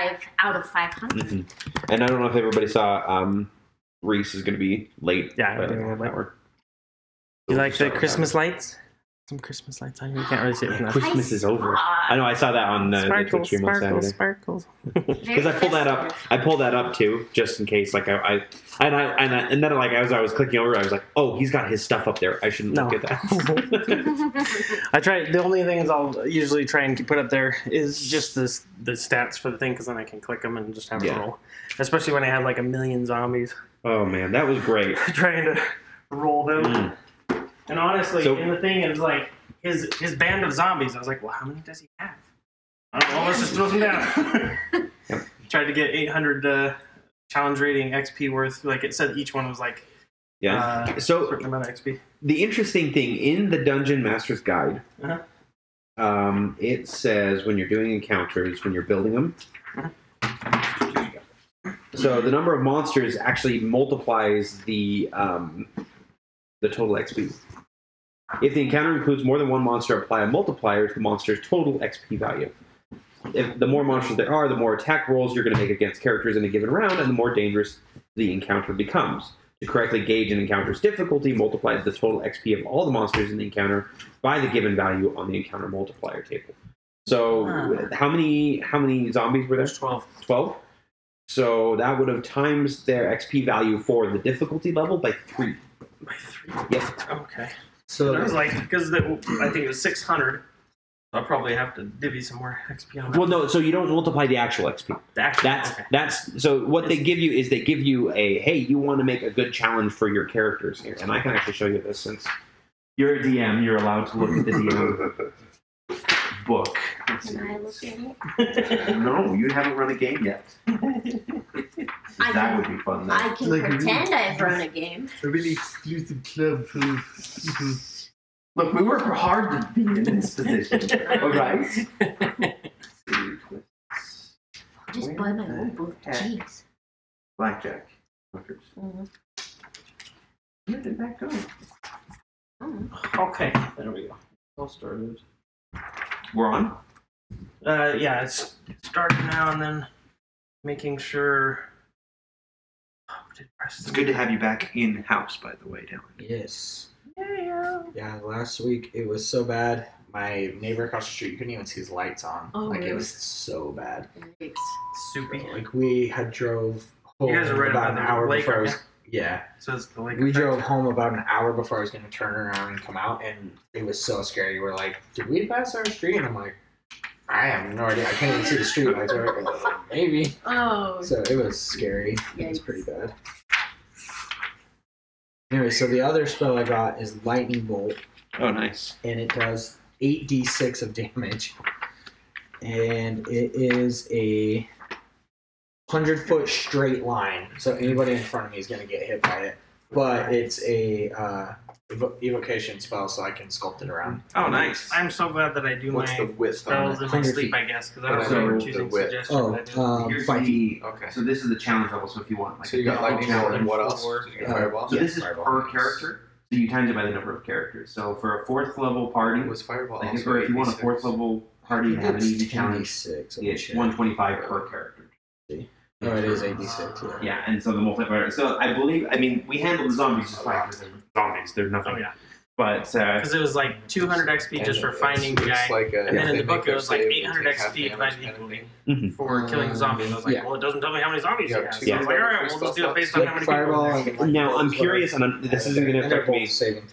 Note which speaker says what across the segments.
Speaker 1: 5 out of 500.
Speaker 2: And I don't know if everybody saw Reese is going to be late.
Speaker 3: Yeah,
Speaker 2: by like
Speaker 3: doing
Speaker 2: half
Speaker 3: it
Speaker 2: an hour.
Speaker 3: You like the Christmas lights? Some Christmas lights on you. You can't really see it from that.
Speaker 2: Christmas is over. I know. I saw that on the Twitch stream on Saturday.
Speaker 3: Sparkles.
Speaker 2: Because I pulled that up. I pulled that up too, just in case. Like and then like as I was clicking over, I was like, oh, he's got his stuff up there. I shouldn't look at that.
Speaker 3: I try. The only things I'll usually try and put up there is just the stats for the thing, because then I can click them and just have it roll. Especially when I had like 1 million zombies.
Speaker 2: Oh man, that was great.
Speaker 3: Trying to roll them. And honestly, and the thing is, like, his band of zombies, I was like, well, how many does he have? I don't know, let's just throw them down. Tried to get 800 challenge rating XP worth. Like, it said each one was like a certain amount of XP.
Speaker 2: The interesting thing, in the Dungeon Master's Guide, it says when you're doing encounters, when you're building them, so the number of monsters actually multiplies the total XP. If the encounter includes more than one monster, apply a multiplier to the monster's total XP value. If the more monsters there are, the more attack rolls you're going to make against characters in a given round, and the more dangerous the encounter becomes. To correctly gauge an encounter's difficulty, multiply the total XP of all the monsters in the encounter by the given value on the encounter multiplier table. So, how many zombies were there?
Speaker 3: There's 12.
Speaker 2: 12? So that would have times their XP value for the difficulty level by 3.
Speaker 3: By 3?
Speaker 2: Yep.
Speaker 3: Okay. So it was like, because I think it was 600. I'll probably have to divvy some more XP on that.
Speaker 2: Well, no, so you don't multiply the actual XP. That's so what they give you is they give you a, hey, you want to make a good challenge for your characters here. And I can actually show you this since you're a DM, you're allowed to look at the DM book.
Speaker 1: Can I look at it?
Speaker 2: No, you haven't run a game yet. That would be fun. Though.
Speaker 1: I can pretend I've run a game.
Speaker 4: A really exclusive club full of people.
Speaker 2: Look, we work hard to be in this position. All right.
Speaker 1: Just buy my own book. Jeez.
Speaker 2: Blackjack. Where did that go?
Speaker 3: Okay, there we go. All started.
Speaker 2: We're on?
Speaker 3: Yeah, it's starting now, and then making sure.
Speaker 2: It's good to have you back in-house, by the way, Dylan.
Speaker 5: Yes.
Speaker 3: Yeah.
Speaker 5: Last week it was so bad. My neighbor across the street, you couldn't even see his lights on. It was so bad.
Speaker 3: Soupy.
Speaker 5: Like, we had drove home
Speaker 3: You guys are right
Speaker 5: about an hour
Speaker 3: lake,
Speaker 5: before I was...
Speaker 3: right?
Speaker 5: Yeah.
Speaker 3: So it's the lake
Speaker 5: We
Speaker 3: effect.
Speaker 5: drove home about an hour before I was going to turn around and come out, and it was so scary. We're like, did we pass our street? And I'm like, I have no idea. I can't even see the street lights. Maybe.
Speaker 1: Oh.
Speaker 5: So it was scary.
Speaker 1: Yikes.
Speaker 5: It was pretty bad. Anyway, so the other spell I got is Lightning Bolt.
Speaker 2: Oh, nice.
Speaker 5: And it does 8d6 of damage. And it is a 100-foot straight line. So anybody in front of me is going to get hit by it. But it's a evocation spell, so I can sculpt it around.
Speaker 2: Oh, nice.
Speaker 3: I'm so glad that I do
Speaker 4: What's
Speaker 3: my
Speaker 4: the width on
Speaker 3: spells in
Speaker 4: it?
Speaker 3: my
Speaker 5: 100
Speaker 3: sleep,
Speaker 5: feet.
Speaker 3: I guess, because I was
Speaker 4: So
Speaker 3: never
Speaker 4: the
Speaker 3: choosing
Speaker 4: width.
Speaker 3: suggestions.
Speaker 2: Here's
Speaker 5: 5 feet.
Speaker 4: Okay.
Speaker 2: So this is the challenge level, so if you want... Like,
Speaker 4: So you got lightning bolt and what else?
Speaker 3: Four.
Speaker 4: So you got fireball?
Speaker 2: So this is
Speaker 5: Fireball.
Speaker 2: per character, so you times it by the number of characters. So for a 4th level party,
Speaker 4: Was fireball
Speaker 2: like
Speaker 4: also
Speaker 2: or if you want a
Speaker 4: 86?
Speaker 2: 4th level party to have an easy challenge,
Speaker 5: 86.
Speaker 2: it's 125 per character.
Speaker 5: Oh, it is 86, yeah.
Speaker 2: Yeah, and so the multiplier. So I mean, we handled the zombies just fine because they're zombies. They're nothing.
Speaker 3: Oh, yeah.
Speaker 2: But
Speaker 3: Because it was like 200 XP just for finding the guy.
Speaker 4: Like
Speaker 3: And then in
Speaker 4: they
Speaker 3: the book
Speaker 4: make
Speaker 3: it
Speaker 4: a
Speaker 3: was like
Speaker 4: save,
Speaker 3: 800
Speaker 4: they take half
Speaker 3: XP
Speaker 4: damage
Speaker 3: divided
Speaker 4: kind of
Speaker 3: equally
Speaker 4: thing.
Speaker 3: for killing the zombies. I was like,
Speaker 5: Yeah.
Speaker 3: well, it doesn't tell me how many zombies
Speaker 4: You
Speaker 3: he
Speaker 4: have
Speaker 3: has.
Speaker 4: two
Speaker 3: So I was like, alright, we'll just do it based on how many people.
Speaker 5: Fireball
Speaker 3: are there.
Speaker 5: and
Speaker 2: now I'm curious, and this isn't going to affect me,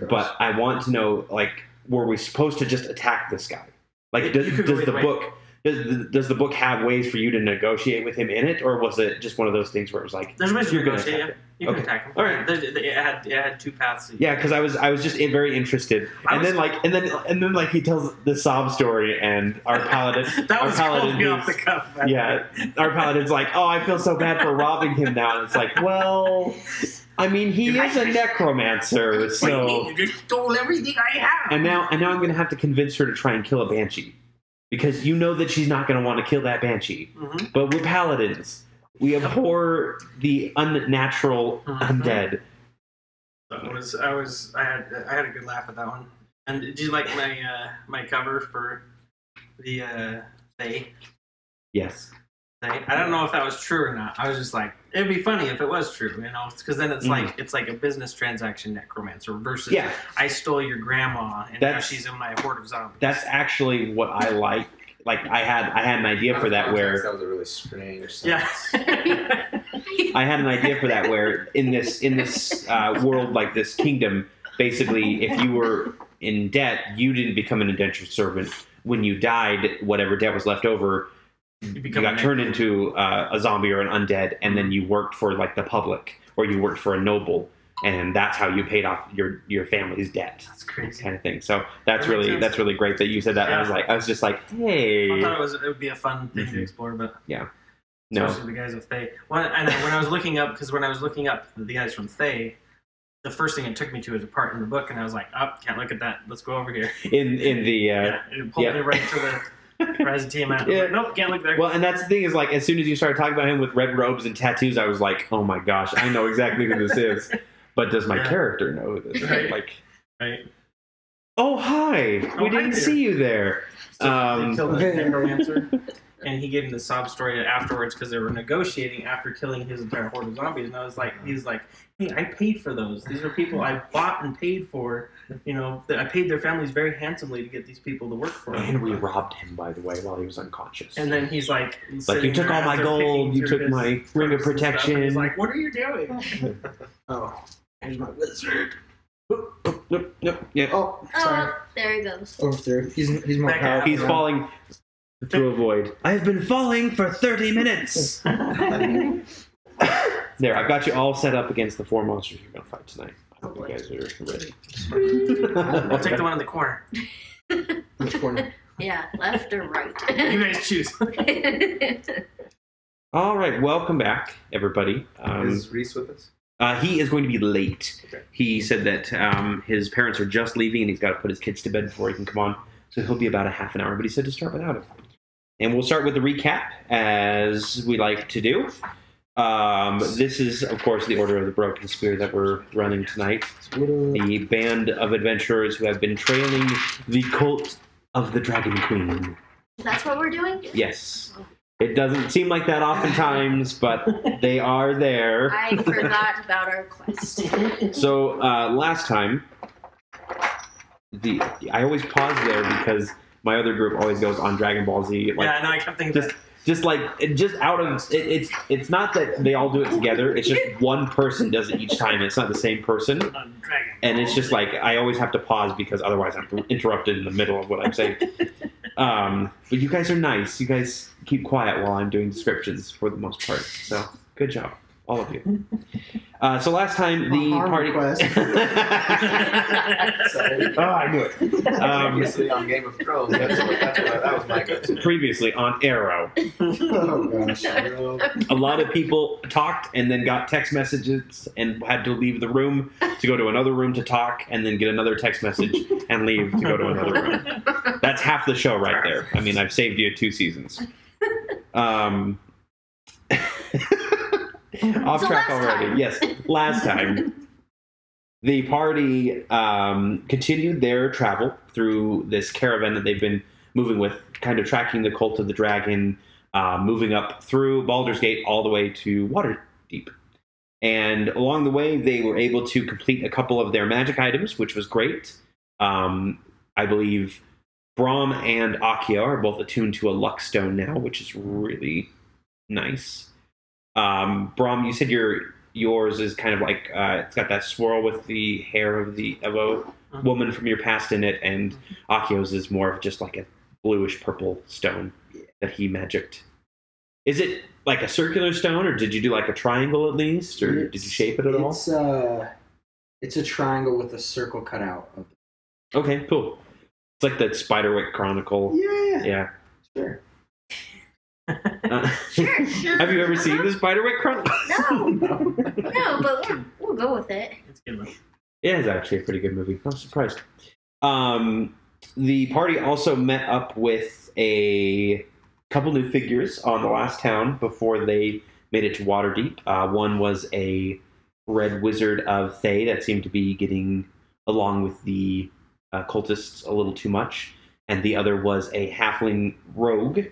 Speaker 2: but I want to know, like, were we supposed to just attack this guy? Like, does
Speaker 3: You could go
Speaker 2: the
Speaker 3: either way.
Speaker 2: book? Does the book have ways for you to negotiate with him in it, or was it just one of those things where it was like
Speaker 3: There's ways to
Speaker 2: you're gonna
Speaker 3: negotiate,
Speaker 2: attack
Speaker 3: yeah.
Speaker 2: him?
Speaker 3: You can
Speaker 2: Okay.
Speaker 3: attack him.
Speaker 2: All right.
Speaker 3: It had two paths.
Speaker 2: Yeah, because I was just very interested, and then like he tells the sob story, and our paladin,
Speaker 3: That
Speaker 2: our
Speaker 3: was
Speaker 2: paladin,
Speaker 3: me off the
Speaker 2: is-
Speaker 3: cuff. Man.
Speaker 2: yeah, our paladin's like, oh, I feel so bad for robbing him now, and it's like, well, I mean, he is a necromancer, so,
Speaker 3: You just stole everything I have.
Speaker 2: and now I'm gonna have to convince her to try and kill a banshee, because you know that she's not gonna want to kill that banshee, but we're paladins. We abhor the unnatural undead.
Speaker 3: So I had a good laugh at that one. And did you like my cover for the Fae?
Speaker 2: Yes.
Speaker 3: I don't know if that was true or not. I was just like, it'd be funny if it was true, you know, because then it's like a business transaction necromancer versus I stole your grandma and now she's in my horde of zombies.
Speaker 2: That's actually what I like. Like I had an idea for that where
Speaker 4: that was a really strange sentence.
Speaker 3: Yeah.
Speaker 2: I had an idea for that where in this world, like this kingdom, basically if you were in debt, you didn't become an indentured servant. When you died, whatever debt was left over, you got turned into a zombie or an undead, and then you worked for like the public or you worked for a noble, and that's how you paid off your family's debt.
Speaker 3: That's crazy,
Speaker 2: kind of thing. So that's really great that you said that.
Speaker 3: Yeah.
Speaker 2: I was just like, hey.
Speaker 3: I thought it would be a fun thing to explore, but
Speaker 2: yeah,
Speaker 3: especially the guys of Thay. When I was looking up the guys from Thay, the first thing it took me to is a part in the book, and I was like, oh, can't look at that. Let's go over here.
Speaker 2: In the
Speaker 3: it pulled me right to the Rise of Tiamat. Yeah. Like, nope, can't look there.
Speaker 2: Well, and that's the thing is, like, as soon as you started talking about him with red robes and tattoos, I was like, oh my gosh, I know exactly who this is. But does my character know who this is?
Speaker 3: Right.
Speaker 2: Like,
Speaker 3: right.
Speaker 2: Oh, hi. We didn't see you there.
Speaker 3: They killed the necromancer, and he gave him the sob story afterwards because they were negotiating after killing his entire horde of zombies. And I was like, he's like, hey, I paid for those. These are people I bought and paid for. You know, I paid their families very handsomely to get these people to work for me.
Speaker 2: And we robbed him, by the way, while he was unconscious.
Speaker 3: And then he's like,
Speaker 2: you took all my gold, you took my ring of protection.
Speaker 3: He's like, what are you doing?
Speaker 5: Oh, here's my wizard.
Speaker 2: Nope. Yeah.
Speaker 5: Oh, sorry.
Speaker 1: There he goes.
Speaker 5: Over through. He's more
Speaker 3: Back
Speaker 5: powerful.
Speaker 2: He's falling through a void. I've been falling for 30 minutes. There, I've got you all set up against the 4 monsters you're going to fight tonight. I hope you guys are ready.
Speaker 3: I'll take the one in the corner.
Speaker 5: Which corner?
Speaker 1: Yeah, left or right.
Speaker 3: You guys choose.
Speaker 2: All right, welcome back, everybody.
Speaker 4: Is Reese with us?
Speaker 2: He is going to be late.
Speaker 4: Okay.
Speaker 2: He said that his parents are just leaving and he's got to put his kids to bed before he can come on. So he'll be about a half an hour, but he said to start without him. And we'll start with the recap, as we like to do. This is, of course, the Order of the Broken Spear that we're running tonight. The band of adventurers who have been trailing the cult of the Dragon Queen.
Speaker 1: That's what we're doing?
Speaker 2: Yes. It doesn't seem like that oftentimes, but they are there.
Speaker 1: I forgot about our quest.
Speaker 2: So, last time, I always pause there because my other group always goes on Dragon Ball Z. Like,
Speaker 3: yeah, I know, I kept thinking
Speaker 2: just out of it's not that they all do it together. It's just one person does it each time. It's not the same person, and it's just like I always have to pause because otherwise I'm interrupted in the middle of what I'm saying. But you guys are nice. You guys keep quiet while I'm doing descriptions for the most part. So good job, all of you. So last time the party.
Speaker 5: Sorry.
Speaker 2: Oh, I knew it.
Speaker 4: Previously on Game of Thrones. That was my go-to.
Speaker 2: Previously on Arrow.
Speaker 5: Oh gosh.
Speaker 2: A lot of people talked and then got text messages and had to leave the room to go to another room to talk and then get another text message and leave to go to another room. That's half the show right there. I mean, I've saved you 2 seasons. Off track already.
Speaker 1: Time.
Speaker 2: Yes, last time. The party continued their travel through this caravan that they've been moving with, kind of tracking the cult of the dragon, moving up through Baldur's Gate all the way to Waterdeep. And along the way, they were able to complete a couple of their magic items, which was great. I believe Brahm and Akio are both attuned to a luck stone now, which is really nice. Brahm, you said yours is kind of like it's got that swirl with the hair of a woman from your past in it, and Akio's is more of just like a bluish purple stone that he magicked. Is it like a circular stone, or did you do like a triangle at least, or did you shape it at all?
Speaker 5: It's a triangle with a circle cut out.
Speaker 2: Okay, cool. It's like the Spiderwick Chronicle.
Speaker 5: Yeah. Sure.
Speaker 1: Sure.
Speaker 2: Have you ever seen the Spiderwick Chronicle?
Speaker 1: No, but we'll go with it.
Speaker 3: It's good.
Speaker 2: Yeah, it's actually a pretty good movie. I'm surprised. The party also met up with a couple new figures on the last town before they made it to Waterdeep. One was a red wizard of Thay that seemed to be getting along with the cultists a little too much. And the other was a halfling rogue,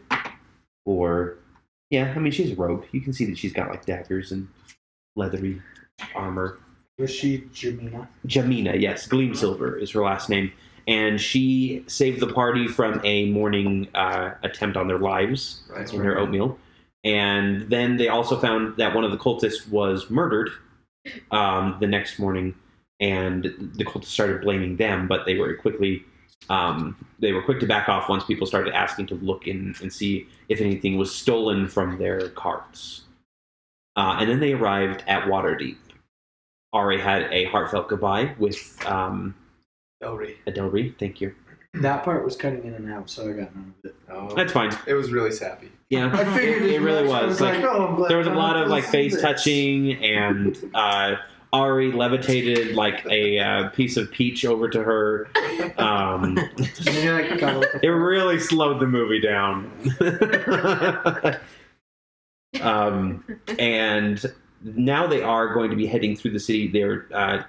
Speaker 2: or Yeah, I mean, she's a rogue. You can see that she's got like daggers and leathery armor.
Speaker 5: Was she Jamina?
Speaker 2: Jamina, yes. Gleam Silver is her last name. And she saved the party from a morning attempt on their lives in her oatmeal. And then they also found that one of the cultists was murdered the next morning. And the cultists started blaming them, but they were quick to back off once people started asking to look in and see if anything was stolen from their carts. And then they arrived at Waterdeep. Ari had a heartfelt goodbye with Adelry. Thank you.
Speaker 5: That part was cutting in and out, so I got none of it.
Speaker 4: Oh,
Speaker 2: That's fine.
Speaker 4: it was really sappy.
Speaker 2: Yeah,
Speaker 5: I figured
Speaker 2: it really
Speaker 5: I
Speaker 2: was. Like, there was a lot of like face touching, and Ari levitated like a piece of peach over to her. It really slowed the movie down. And now they are going to be heading through the city. They're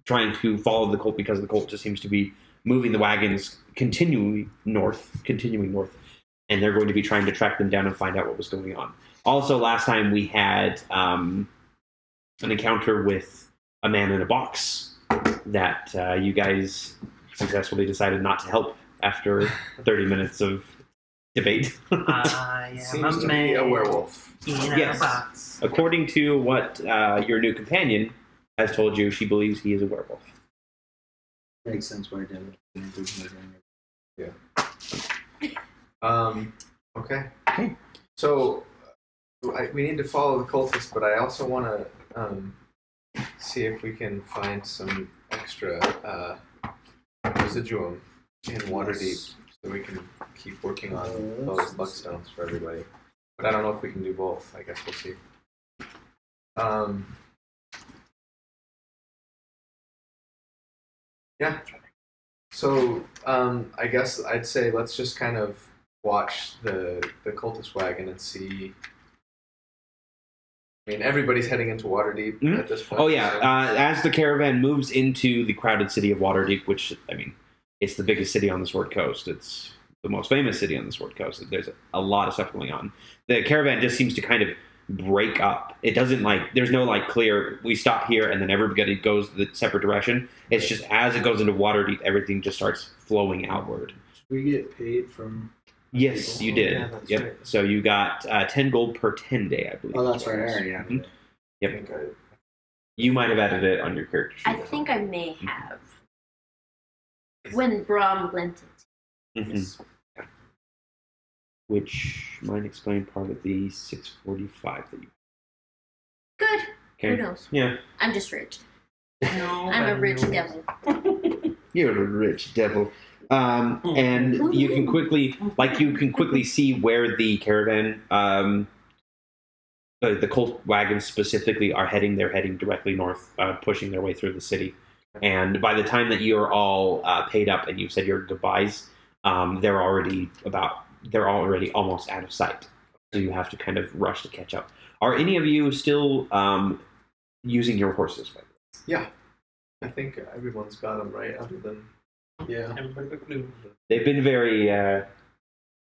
Speaker 2: trying to follow the cult because the cult just seems to be moving the wagons continuing north, and they're going to be trying to track them down and find out what was going on. Also, last time we had an encounter with a man in a box that you guys successfully decided not to help after 30 minutes of debate.
Speaker 4: Seems to be a werewolf.
Speaker 2: Yes. According to what your new companion has told you, she believes he is a werewolf.
Speaker 5: Makes sense why I did it.
Speaker 4: Yeah. Okay. So we need to follow the cultists, but I also want to see if we can find some extra residuum in Waterdeep, so we can keep working on those luck stones for everybody. But I don't know if we can do both. I guess we'll see. Yeah. So I guess I'd say let's just kind of watch the cultist wagon and see. I mean, everybody's heading into Waterdeep at this point.
Speaker 2: Oh yeah, as the caravan moves into the crowded city of Waterdeep, which, I mean, it's the biggest city on the Sword Coast. It's the most famous city on the Sword Coast. There's a lot of stuff going on. The caravan just seems to kind of break up. It doesn't there's no clear, we stop here and then everybody goes the separate direction. It's just as it goes into Waterdeep, everything just starts flowing outward.
Speaker 5: We get paid from...
Speaker 2: Yes, you did.
Speaker 4: Yeah, that's
Speaker 2: yep.
Speaker 4: right.
Speaker 2: So you got 10 gold per 10 day, I believe.
Speaker 5: Oh, that's right. I already have it.
Speaker 2: Yep. You might have added it on your character sheet.
Speaker 1: I think I may have. When Brom lent it.
Speaker 2: Mm-hmm. Yeah. Which might explain part of the 645 that you...
Speaker 1: Good.
Speaker 2: Okay.
Speaker 1: Who knows?
Speaker 2: Yeah.
Speaker 1: I'm just rich.
Speaker 3: No,
Speaker 1: I'm a rich devil.
Speaker 2: You're a rich devil. And you can quickly see where the caravan, the cult wagons specifically are heading. They're heading directly north, pushing their way through the city. And by the time that you're all paid up and you've said your goodbyes, they're already almost out of sight. So you have to kind of rush to catch up. Are any of you still using your horses? By the way?
Speaker 4: Yeah, I think everyone's got them right, other than
Speaker 3: Everybody but Blue.
Speaker 2: They've been very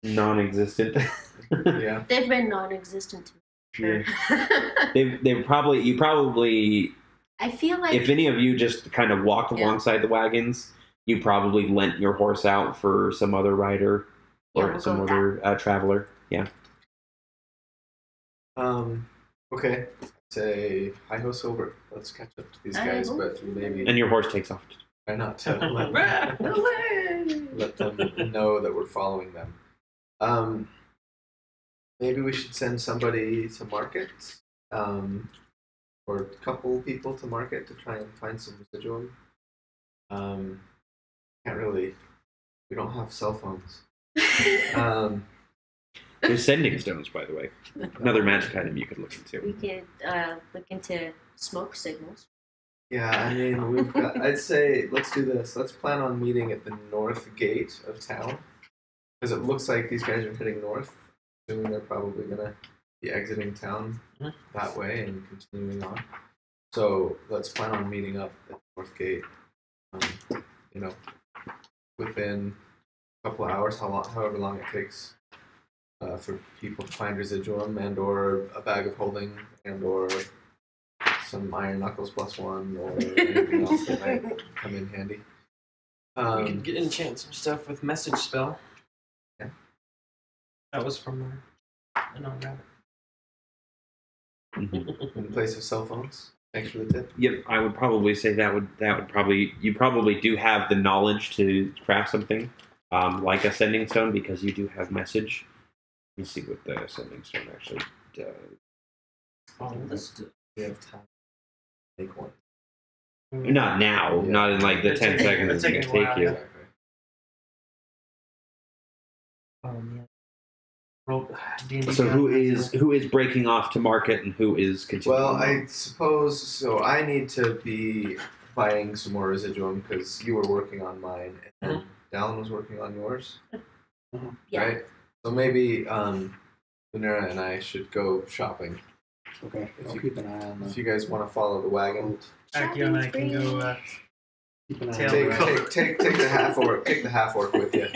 Speaker 2: non-existent.
Speaker 4: yeah.
Speaker 1: They've been non-existent to me.
Speaker 2: Yeah. You probably.
Speaker 1: I feel like
Speaker 2: If any of you just kind of walked alongside the wagons, you probably lent your horse out for some other rider or
Speaker 1: we'll
Speaker 2: some
Speaker 1: go with
Speaker 2: other traveler. Yeah.
Speaker 4: Okay. Say hi ho Silver. Let's catch up to these guys, but maybe
Speaker 2: And your horse takes off.
Speaker 4: try not to let them know that we're following them. Maybe we should send somebody to market, or a couple people to market to try and find some residuum. Can't really. We don't have cell phones.
Speaker 2: There's sending stones, by the way. Another magic item you could look into.
Speaker 1: we could look into smoke signals.
Speaker 4: Yeah, I mean, we've got. I'd say let's do this. Let's plan on meeting at the north gate of town, because it looks like these guys are heading north. Assuming they're probably gonna be exiting town that way and continuing on. So let's plan on meeting up at the north gate. Within a couple of hours, however long it takes for people to find residuum and/or a bag of holding and/or some iron knuckles +1 or anything else that might come in handy.
Speaker 3: We could get enchant some stuff with message spell.
Speaker 4: Yeah.
Speaker 3: That was from rabbit.
Speaker 4: In place of cell phones. Thanks for the tip.
Speaker 2: Yep, I would probably say that would probably, you probably do have the knowledge to craft something like a sending stone because you do have message. Let me see what the sending stone actually does.
Speaker 3: Oh,
Speaker 4: We have time to make one.
Speaker 2: Not now, not in like the 10 seconds it's going to take you.
Speaker 4: Exactly.
Speaker 2: So who is breaking off to market and who is continuing?
Speaker 4: Well, I suppose so. I need to be buying some more residuum because you were working on mine and Dallin was working on yours,
Speaker 1: Yeah.
Speaker 4: right? So maybe Lunera and I should go shopping.
Speaker 5: Okay, I'll keep an eye on
Speaker 4: If
Speaker 5: that.
Speaker 4: you guys want to follow the wagon,
Speaker 3: Akio and I can go.
Speaker 5: Keep an eye
Speaker 3: Tail
Speaker 5: on
Speaker 3: Take-
Speaker 5: that.
Speaker 4: take the half orc. Take the half orc with you.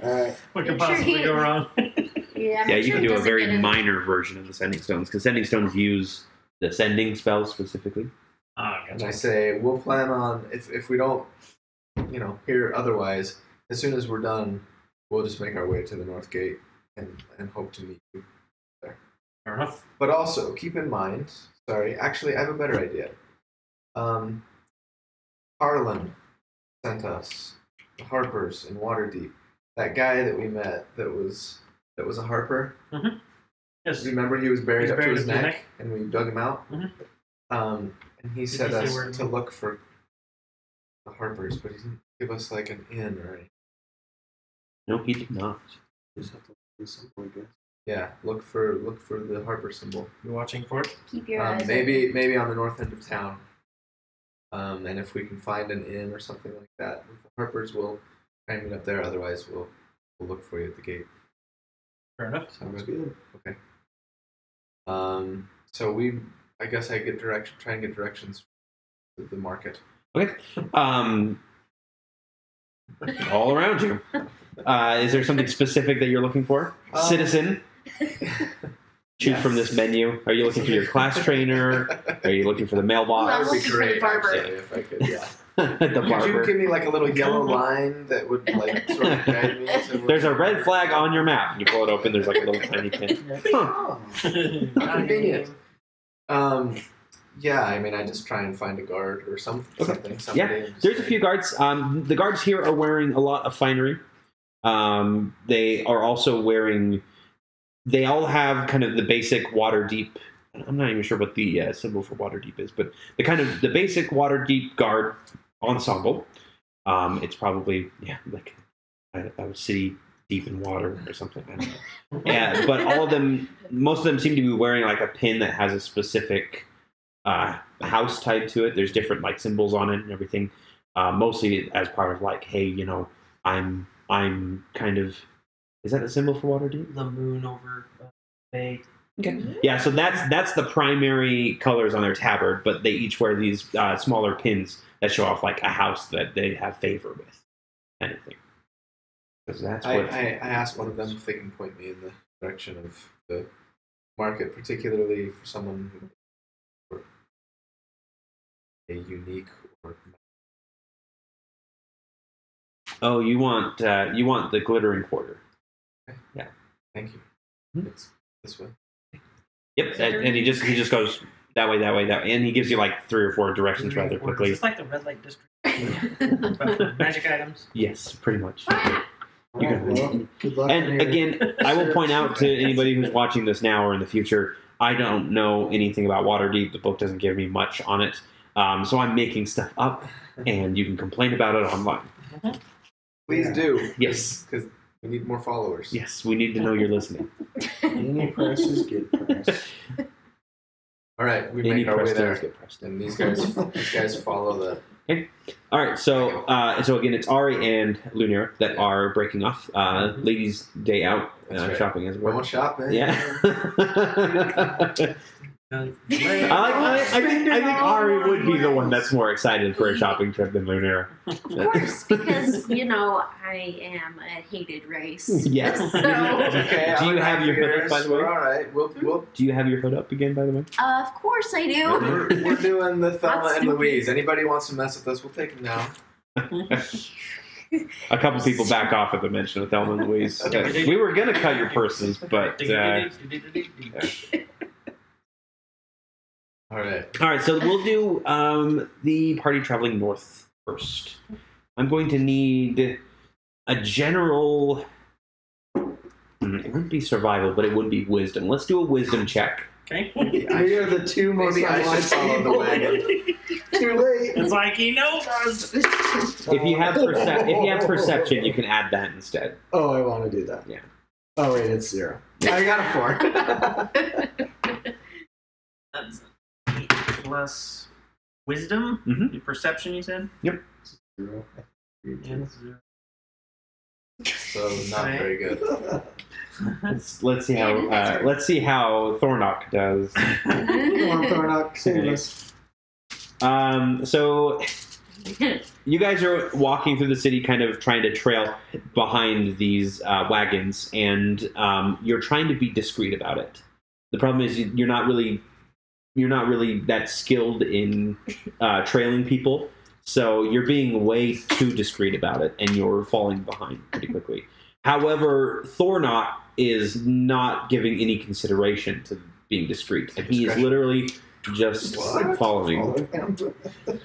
Speaker 5: All right.
Speaker 3: What could
Speaker 1: Make sure
Speaker 3: possibly
Speaker 1: he-
Speaker 3: go wrong?
Speaker 1: Yeah,
Speaker 2: Yeah,
Speaker 1: make
Speaker 2: you
Speaker 1: sure
Speaker 2: can
Speaker 1: he
Speaker 2: do a
Speaker 1: doesn't
Speaker 2: very
Speaker 1: get in-
Speaker 2: minor version of the sending stones because sending stones use the sending spell specifically.
Speaker 4: And I say we'll plan on if we don't, hear otherwise. As soon as we're done, we'll just make our way to the north gate and hope to meet you.
Speaker 3: Fair enough.
Speaker 4: But also keep in mind. Sorry, actually, I have a better idea. Harlan sent us the Harpers in Waterdeep. That guy that we met that was a Harper.
Speaker 3: Yes.
Speaker 4: Remember, he was buried
Speaker 3: He's
Speaker 4: up
Speaker 3: buried
Speaker 4: to his
Speaker 3: up to the
Speaker 4: neck,
Speaker 3: neck.
Speaker 4: and we dug him out. And he
Speaker 3: Did
Speaker 4: said
Speaker 3: he say
Speaker 4: us
Speaker 3: where-
Speaker 4: to look for the Harpers, but he didn't give us like an inn or anything.
Speaker 2: No, he did not.
Speaker 5: Just have to do something, I guess.
Speaker 4: Yeah, look for the Harper symbol.
Speaker 3: You're watching for it?
Speaker 1: Keep your eyes
Speaker 4: Maybe on the north end of town. And if we can find an inn or something like that with the Harpers, we'll try and meet up there. Otherwise, we'll look for you at the gate.
Speaker 3: Fair enough.
Speaker 4: Sounds good. Okay. So I guess I try and get directions to the market.
Speaker 2: Okay. All around you. Is there something specific that you're looking for? Citizen? Choose from this menu. Are you looking for your class trainer? Are you looking for the
Speaker 1: I'm
Speaker 2: mailbox?
Speaker 1: looking for the barber.
Speaker 4: actually, if I could. Yeah.
Speaker 2: The
Speaker 4: Could you
Speaker 2: barber.
Speaker 4: give me like a little yellow line that would like sort of guide me? To
Speaker 2: There's a red flag on your map. You pull it open. There's like a little tiny pin. Huh.
Speaker 4: Convenient. Yeah, I mean, I just try and find a guard or something.
Speaker 2: Yeah,
Speaker 4: somebody and just
Speaker 2: there's a
Speaker 4: say-
Speaker 2: few guards. The guards here are wearing a lot of finery. They are also wearing. They all have kind of the basic Waterdeep. I'm not even sure what the symbol for Waterdeep is, but the basic Waterdeep guard ensemble. It's probably like a city deep in water or something. I don't know. Yeah, but most of them seem to be wearing like a pin that has a specific house tied to it. There's different like symbols on it and everything. Mostly as part of like, hey, I'm kind of. Is that the symbol for Waterdeep?
Speaker 3: The moon over bay.
Speaker 2: Okay. Yeah, so that's the primary colors on their tabard, but they each wear these smaller pins that show off like a house that they have favor with, kind of thing. Because that's
Speaker 4: I
Speaker 2: what.
Speaker 4: I asked one of them if they can point me in the direction of the market, particularly for someone who for a unique or
Speaker 2: Oh, you want the glittering quarter.
Speaker 4: thank you.
Speaker 2: Hmm?
Speaker 4: It's this way.
Speaker 2: Yep, and he just goes that way, and he gives you like 3 or 4 directions rather quickly.
Speaker 3: It's like the red light district. But for magic items.
Speaker 2: Yes, pretty much.
Speaker 5: All right, well, good luck. on
Speaker 2: And
Speaker 5: your-
Speaker 2: again, I will point out to anybody who's watching this now or in the future, I don't know anything about Waterdeep. The book doesn't give me much on it, so I'm making stuff up, and you can complain about it online.
Speaker 4: Please
Speaker 5: Yeah.
Speaker 4: do.
Speaker 2: Yes.
Speaker 4: Because we need more followers.
Speaker 2: Yes, we need to know you're listening.
Speaker 5: Any press is good press.
Speaker 4: All right, we
Speaker 2: Any
Speaker 4: make our way
Speaker 2: press
Speaker 4: there,
Speaker 2: does get pressed.
Speaker 4: and these guys follow the.
Speaker 2: All right, so again, it's Ari and Lunera that are breaking off. Ladies' day out
Speaker 4: That's right.
Speaker 2: shopping as
Speaker 4: We're
Speaker 2: well.
Speaker 4: shopping.
Speaker 2: Yeah. I think Ari would be the one that's more excited for a shopping trip than Lunar.
Speaker 1: Of course, because, I am a hated race.
Speaker 2: Yes.
Speaker 1: So,
Speaker 4: Okay,
Speaker 2: Do you have your hood up, by the way?
Speaker 4: All right, we'll
Speaker 2: Do you have your hood up again, by the way?
Speaker 1: of course I do.
Speaker 4: we're doing the Thelma
Speaker 1: That's
Speaker 4: and
Speaker 1: stupid.
Speaker 4: Louise. Anybody wants to mess with us, we'll take them down.
Speaker 2: A couple people back off at the mention of Thelma and Louise. We were going to cut your purses, but...
Speaker 4: All right.
Speaker 2: All right, so we'll do the party traveling north first. I'm going to need a general... It wouldn't be survival, but it would be wisdom. Let's do a wisdom check.
Speaker 3: Okay.
Speaker 5: We are the two most
Speaker 4: Maybe I should
Speaker 5: unwise
Speaker 4: follow the
Speaker 5: people.
Speaker 4: wagon.
Speaker 5: Too late.
Speaker 3: It's like he knows us.
Speaker 2: If you have perception, you can add that instead.
Speaker 5: Oh, I want to do that.
Speaker 2: Yeah.
Speaker 5: Oh wait, it's 0. I got a 4.
Speaker 3: That's 8 plus wisdom.
Speaker 2: Mhm.
Speaker 3: Your perception, you said.
Speaker 2: Yep.
Speaker 5: 0.
Speaker 3: Yeah, that's 0.
Speaker 4: So not very good.
Speaker 2: Let's see how Thornock does.
Speaker 5: Come on, Thornock, save us.
Speaker 2: So you guys are walking through the city, kind of trying to trail behind these wagons, and you're trying to be discreet about it. The problem is you're not really that skilled in trailing people, so you're being way too discreet about it, and you're falling behind pretty quickly. However, Thornock is not giving any consideration to being discreet, and he is literally just following.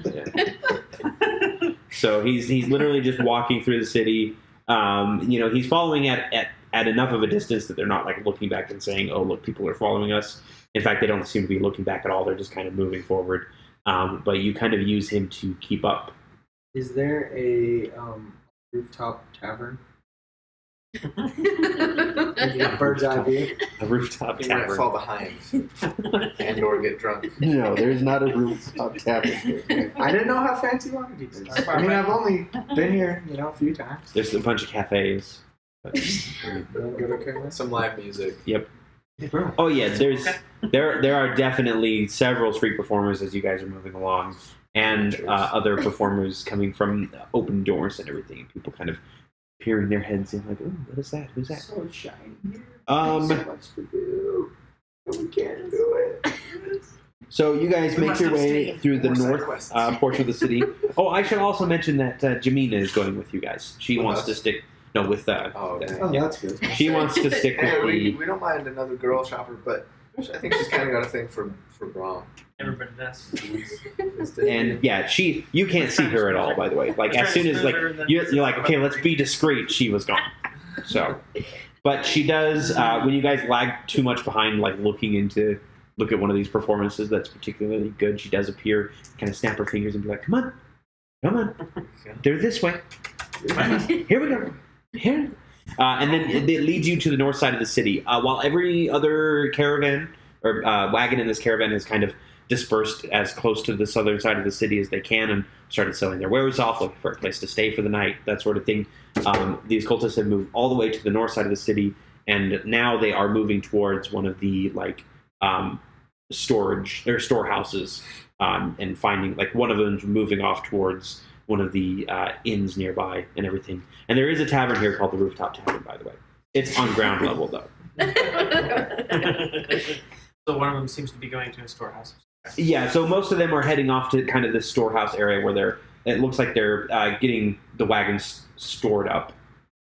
Speaker 2: Yeah. So he's literally just walking through the city. He's following at enough of a distance that they're not like looking back and saying, "Oh, look, people are following us." In fact, they don't seem to be looking back at all. They're just kind of moving forward. But you kind of use him to keep up.
Speaker 5: Is there a rooftop tavern? Bird's eye view.
Speaker 2: A rooftop
Speaker 4: You might
Speaker 2: tavern.
Speaker 4: fall behind and or get drunk.
Speaker 6: No, there's not a rooftop tavern here.
Speaker 5: I didn't know how fancy Waterdeep is. I mean, I've only been here, a few times.
Speaker 2: There's a bunch of cafes. But-
Speaker 5: Don't go to Kermit.
Speaker 4: Some live music.
Speaker 2: oh yeah, there are definitely several street performers as you guys are moving along, and other performers coming from open doors and everything. People kind of peering their heads in, like, "Oh, what is that? Who's that?"
Speaker 5: So shiny here.
Speaker 2: Um,
Speaker 5: So much to do. But we can't do it.
Speaker 2: So you guys
Speaker 3: We
Speaker 2: make
Speaker 3: must
Speaker 2: your way
Speaker 3: abstain.
Speaker 2: through the
Speaker 4: More side
Speaker 2: north
Speaker 4: quests.
Speaker 2: portion of the city. Oh, I should also mention that Jamina is going with you guys. She
Speaker 4: With
Speaker 2: wants
Speaker 4: us?
Speaker 2: to stick. No, with
Speaker 4: Oh, okay.
Speaker 5: Oh, that's good.
Speaker 2: she wants to stick
Speaker 4: Hey,
Speaker 2: with the.
Speaker 4: we don't mind another girl shopper, but I think she's kind of got a thing for Braum.
Speaker 3: Everybody does.
Speaker 2: And yeah, you can't see her at all. By the way, like as soon as like you're like, okay, let's be discreet. She was gone. So, but she does when you guys lag too much behind, like look at one of these performances that's particularly good. She does appear, kind of snap her fingers and be like, come on, they're this way. Here we go. Here. And then it leads you to the north side of the city. While every other caravan or wagon in this caravan is kind of dispersed as close to the southern side of the city as they can and started selling their wares off, looking for a place to stay for the night, that sort of thing. These cultists have moved all the way to the north side of the city, and now they are moving towards one of the storehouses, and finding like one of them's moving off towards one of the inns nearby and everything. And there is a tavern here called the Rooftop Tavern, by the way. It's on ground level though.
Speaker 3: So one of them seems to be going to a storehouse.
Speaker 2: Yeah, so most of them are heading off to kind of this storehouse area where it looks like they're getting the wagons stored up,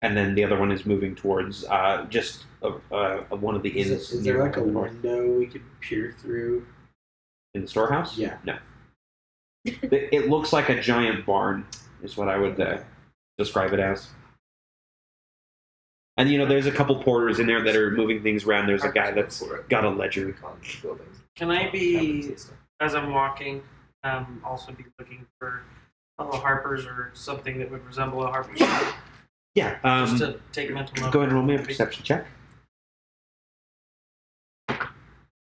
Speaker 2: and then the other one is moving towards just one of the inns.
Speaker 5: Is there like a
Speaker 2: north.
Speaker 5: window we could peer through?
Speaker 2: In the storehouse?
Speaker 5: Yeah.
Speaker 2: No. It looks like a giant barn, is what I would describe it as. And there's a couple porters in there that are moving things around. There's a guy that's got a ledger.
Speaker 3: Can I be, as I'm walking, also be looking for fellow harpers or something that would resemble a harper's shop?
Speaker 2: Yeah.
Speaker 3: Just to take mental note.
Speaker 2: Go ahead and roll me a perception check.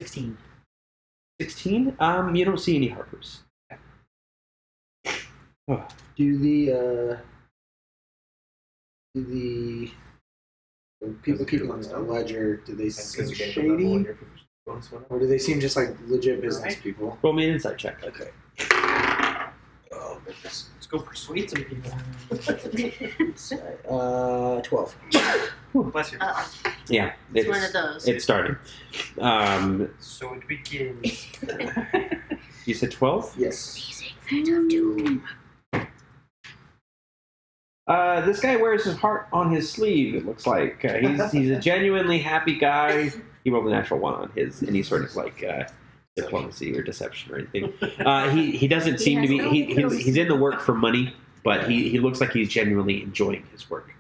Speaker 3: 16.
Speaker 2: 16? You don't see any harpers. Oh.
Speaker 5: Do the people keeping a ledger, do they seem shady?
Speaker 4: bonus one.
Speaker 5: Or do they seem just like legit business people?
Speaker 2: Roll me an insight check.
Speaker 5: Okay.
Speaker 3: Oh, goodness. Let's go persuade some people.
Speaker 5: 12.
Speaker 3: Bless you.
Speaker 2: Yeah,
Speaker 1: It's one of those.
Speaker 2: It's starting.
Speaker 3: So it begins.
Speaker 2: You said 12?
Speaker 5: Yes.
Speaker 2: This guy wears his heart on his sleeve, it looks like. He's a genuinely happy guy. He rolled a natural 1 on his, any sort of like diplomacy or deception or anything. He doesn't seem to be. He's in the work for money, but he looks like he's genuinely enjoying his work.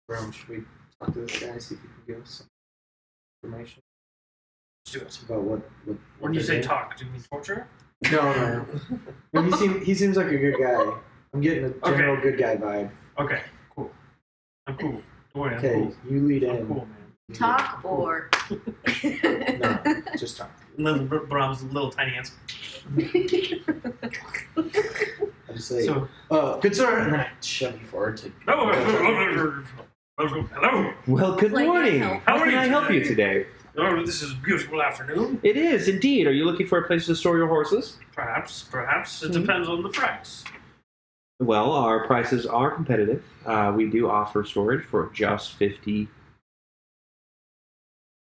Speaker 4: Bro, should we talk to this guy, see if he can give us some information?
Speaker 3: Let's do it.
Speaker 5: About what
Speaker 3: When you
Speaker 5: they're
Speaker 3: say
Speaker 5: doing?
Speaker 3: talk, do you mean torture?
Speaker 5: No. He seems like a good guy. I'm getting a general good guy vibe.
Speaker 3: Okay, cool. I'm cool. Don't worry, I'm
Speaker 5: Okay,
Speaker 3: cool.
Speaker 5: you lead in.
Speaker 3: I'm cool, man.
Speaker 1: Talk or
Speaker 5: No, just talk.
Speaker 3: Little Brahms, little tiny hands.
Speaker 5: I just say,
Speaker 3: So,
Speaker 5: good sir, and then I shove you forward to.
Speaker 3: hello.
Speaker 2: Well, good
Speaker 1: Like,
Speaker 2: morning.
Speaker 1: help.
Speaker 2: How
Speaker 3: How are
Speaker 2: can
Speaker 3: you
Speaker 2: I help you
Speaker 3: today?
Speaker 2: today?
Speaker 3: Oh, this is a beautiful afternoon.
Speaker 2: It is indeed. Are you looking for a place to store your horses?
Speaker 3: Perhaps. It depends on the price.
Speaker 2: Well, our prices are competitive. We do offer storage for just 50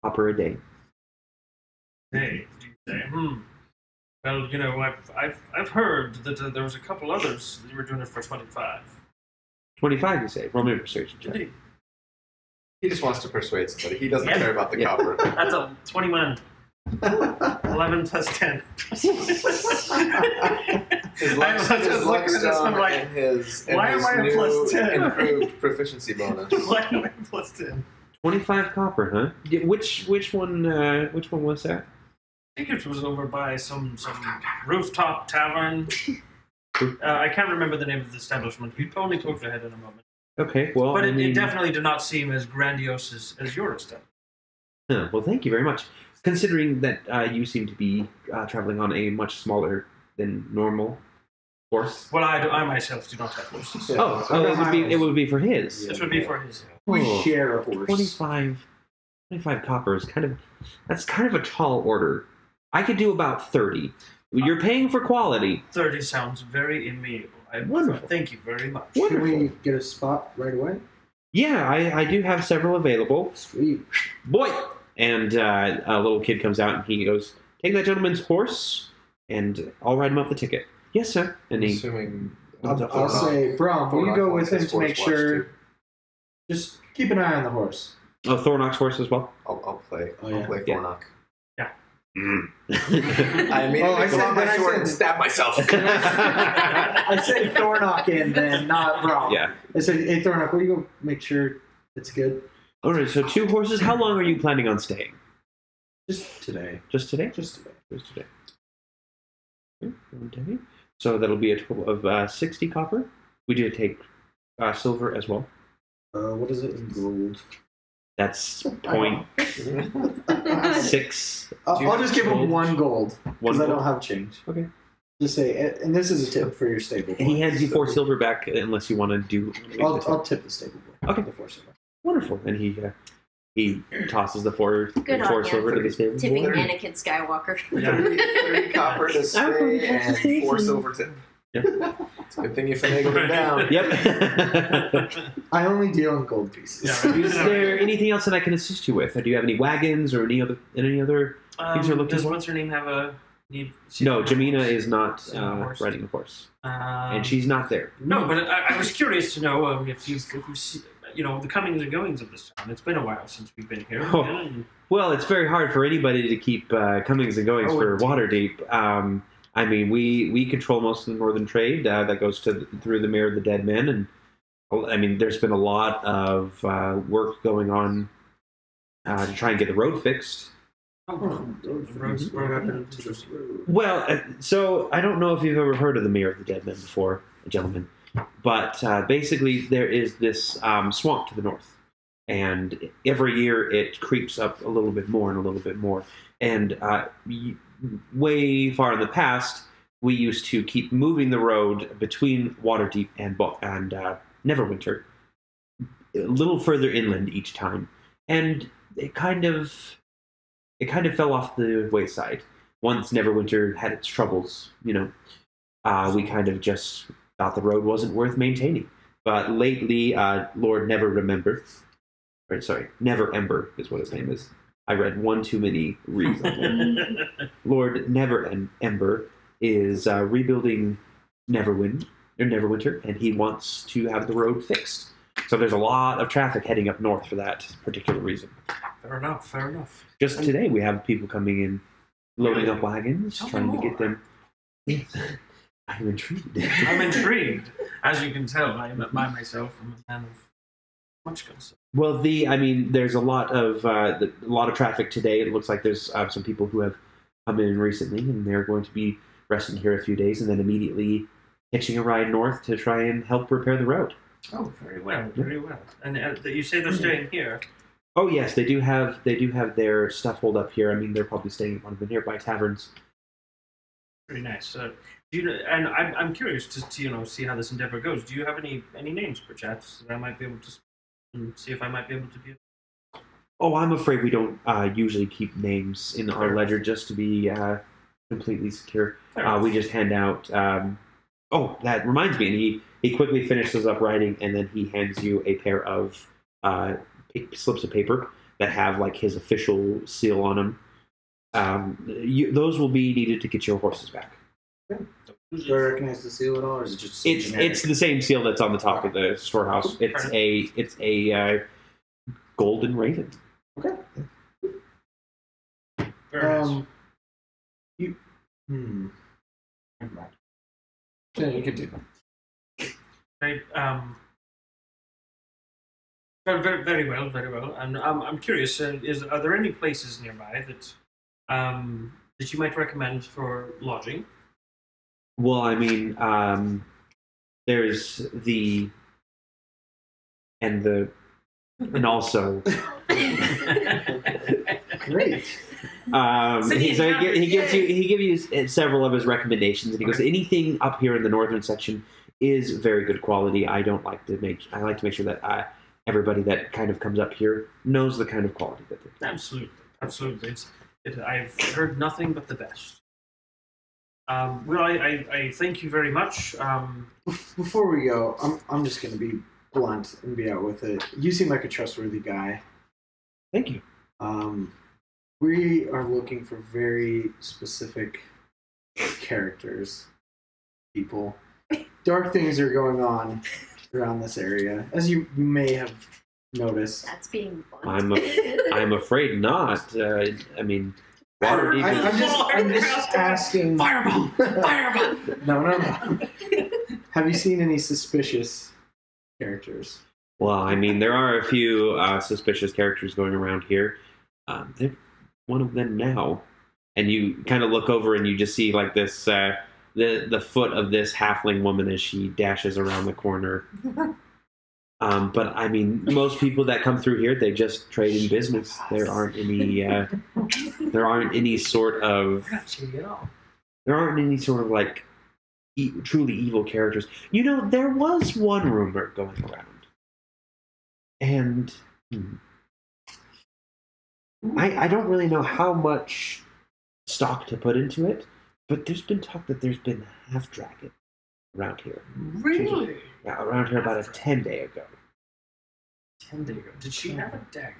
Speaker 2: copper a day.
Speaker 3: Hey, do you say? Well, you know, I've heard that there was a couple others that were doing it for 25.
Speaker 2: 25, you say? Roll me a persuasion check.
Speaker 3: Indeed.
Speaker 4: He just wants to persuade somebody. He doesn't
Speaker 3: Yeah.
Speaker 4: care about the
Speaker 2: Yeah.
Speaker 4: copper.
Speaker 3: That's a 21. 11 plus 10.
Speaker 4: His
Speaker 3: I was just looking at this, I'm like,
Speaker 4: and his
Speaker 3: why am I a
Speaker 4: new
Speaker 3: plus 10?
Speaker 4: improved proficiency bonus.
Speaker 3: Why am I plus 10?
Speaker 2: 25 copper, huh? Which one was that?
Speaker 3: I think it was over by some rooftop tavern. I can't remember the name of the establishment. You only talked ahead in a moment.
Speaker 2: Okay, well,
Speaker 3: But
Speaker 2: I
Speaker 3: it
Speaker 2: mean,
Speaker 3: definitely did not seem as grandiose as your establishment.
Speaker 2: well, thank you very much. Considering that you seem to be traveling on a much smaller than normal horse.
Speaker 3: Well, I myself do not have horses.
Speaker 4: Yeah.
Speaker 2: It would be for his.
Speaker 3: This would be for his.
Speaker 5: We
Speaker 2: Oh,
Speaker 5: share a horse.
Speaker 2: 25 copper is that's kind of a tall order. I could do about 30. You're paying for quality.
Speaker 3: 30 sounds very amenable.
Speaker 2: Wonderful.
Speaker 3: Thank you very much.
Speaker 5: Can we get a spot right away?
Speaker 2: Yeah, I do have several available.
Speaker 5: Sweet.
Speaker 2: Boy! And a little kid comes out and he goes, take that gentleman's horse and I'll write him up the ticket. Yes, sir. And he,
Speaker 4: Assuming
Speaker 5: I'll say, Brom, will you go with him to make sure? Just keep an eye on the horse.
Speaker 2: oh, Thornock's horse as well.
Speaker 4: I'll play.
Speaker 5: Oh,
Speaker 4: I'll
Speaker 5: yeah.
Speaker 4: play
Speaker 2: Yeah.
Speaker 4: Thornock.
Speaker 2: Mm.
Speaker 4: I immediately pull out my
Speaker 5: then I
Speaker 4: sword
Speaker 5: said-
Speaker 4: and stab myself.
Speaker 5: I said Thornock in, then not Brom.
Speaker 2: Yeah.
Speaker 5: I said, hey, Thornock, will you go make sure it's good?
Speaker 2: All right, so 2 horses. How long are you planning on staying?
Speaker 5: Just today.
Speaker 2: Just today?
Speaker 5: Just today.
Speaker 2: Just today. Okay, one day. So that'll be a total of 60 copper. We do take silver as well.
Speaker 5: What is it in gold?
Speaker 2: That's 0.6.
Speaker 5: I'll just give him 1 gold because I don't
Speaker 2: gold.
Speaker 5: have change.
Speaker 2: Okay.
Speaker 5: Just say, and this is a tip for your stable boy.
Speaker 2: He hands you 4 silver back unless you want to do.
Speaker 5: I'll tip the stable boy.
Speaker 2: Okay.
Speaker 5: The 4 silver.
Speaker 2: Wonderful. And he tosses the 4
Speaker 1: Good on ya.
Speaker 2: silver to the stable.
Speaker 1: tipping
Speaker 2: boy.
Speaker 1: Anakin Skywalker.
Speaker 4: 30 copper to stay and 4 silver tip.
Speaker 2: Yep.
Speaker 4: It's a good thing you finagled it down.
Speaker 2: Yep.
Speaker 5: I only deal in gold pieces.
Speaker 3: Yeah.
Speaker 2: Is there anything else that I can assist you with? Or do you have any wagons or any other things you're looking
Speaker 3: Does
Speaker 2: for?
Speaker 3: what's her name have a need?
Speaker 2: No, Jamina is not
Speaker 3: She's on a horse.
Speaker 2: riding a horse,
Speaker 3: And
Speaker 2: and she's not there.
Speaker 3: No, but I was curious to know if you see, the comings and goings of this town. It's been a while since we've been here.
Speaker 2: Oh.
Speaker 3: And
Speaker 2: Well, it's very hard for anybody to keep comings and goings for
Speaker 3: indeed.
Speaker 2: Waterdeep. I mean, we control most of the northern trade that goes through the Mayor of the Dead Men, and I mean, there's been a lot of work going on to try and get the road fixed.
Speaker 3: the roads broke up into the
Speaker 2: Well, so I don't know if you've ever heard of the Mayor of the Dead Men before, gentlemen, but basically there is this swamp to the north, and every year it creeps up a little bit more and a little bit more. And way far in the past, we used to keep moving the road between Waterdeep and Neverwinter a little further inland each time, and it kind of it kind of fell off the wayside. Once Neverwinter had its troubles, we kind of just thought the road wasn't worth maintaining. But lately, Lord Never Ember is what his name is. I read one too many reads on there. Lord Never Ember is rebuilding Neverwinter, and he wants to have the road fixed. So there's a lot of traffic heading up north for that particular reason.
Speaker 3: Fair enough.
Speaker 2: Just today, we have people coming in, loading up wagons,
Speaker 3: Tell me
Speaker 2: trying to
Speaker 3: more.
Speaker 2: get them. I'm intrigued.
Speaker 3: I'm intrigued. As you can tell, I myself am a man of much concern.
Speaker 2: Well, there's a lot of traffic today. It looks like there's some people who have come in recently, and they're going to be resting here a few days, and then immediately hitching a ride north to try and help repair the road.
Speaker 3: Oh, very well. And you say they're staying here.
Speaker 2: Oh yes, they do have their stuff holed up here. I mean, they're probably staying at one of the nearby taverns.
Speaker 3: Very nice. And I'm curious to see how this endeavor goes. Do you have any names, perchance, that I might be able to see if I might be able to view?
Speaker 2: Oh, I'm afraid we don't usually keep names in our ledger just to be completely secure. We just hand out. That reminds me. And he quickly finishes up writing, and then he hands you a pair of slips of paper that have like his official seal on them. Those will be needed to get your horses back.
Speaker 5: Do I recognize the seal at all, or is it just
Speaker 2: It's the same seal that's on the top of the storehouse. It's a golden raven.
Speaker 5: Okay.
Speaker 3: Very nice.
Speaker 5: Never mind. Yeah, you can do that.
Speaker 3: Very well. And I'm curious. Are there any places nearby that you might recommend for lodging?
Speaker 2: Well, there's and also.
Speaker 5: Great.
Speaker 2: He gives you several of his recommendations, and he goes, anything up here in the northern section is very good quality. I like to make sure that everybody that kind of comes up here knows the kind of quality that they're.
Speaker 3: Absolutely. I've heard nothing but the best. Well, I thank you very much.
Speaker 5: Before we go, I'm just going to be blunt and be out with it. You seem like a trustworthy guy.
Speaker 2: Thank you.
Speaker 5: We are looking for very specific characters, people. Dark things are going on around this area, as you may have noticed.
Speaker 1: That's being blunt.
Speaker 2: I'm afraid not. Waterdeep.
Speaker 5: I'm just asking.
Speaker 3: Fireball!
Speaker 5: No. Have you seen any suspicious characters?
Speaker 2: Well, there are a few suspicious characters going around here. They're one of them now, and you kind of look over and you just see like this the foot of this halfling woman as she dashes around the corner. But most people that come through here, they just trade in business. There aren't any sort of like truly evil characters. There was one rumor going around, and I don't really know how much stock to put into it, but there's been talk that there's been a half-dragon around here.
Speaker 3: Really?
Speaker 2: Yeah, around here about a 10-day ago.
Speaker 3: 10 days ago. Did she have a dagger?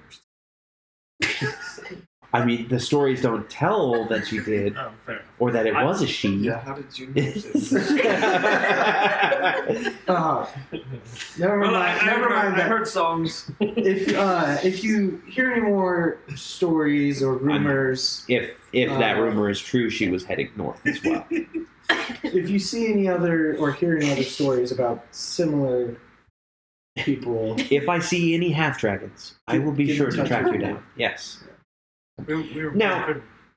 Speaker 2: The stories don't tell that she did,
Speaker 3: Oh, fair enough.
Speaker 2: or that it was a she.
Speaker 4: Yeah, how did you notice?
Speaker 5: Never mind.
Speaker 3: I heard songs.
Speaker 5: If you hear any more stories or rumors,
Speaker 2: If that rumor is true, she was heading north as well.
Speaker 5: if you see any other or hear any other stories about similar people,
Speaker 2: If I see any half-dragons, I will be
Speaker 5: Get in
Speaker 2: sure to
Speaker 5: touch
Speaker 2: track
Speaker 5: with
Speaker 2: you
Speaker 5: me.
Speaker 2: down. Yes.
Speaker 3: We're
Speaker 2: Now,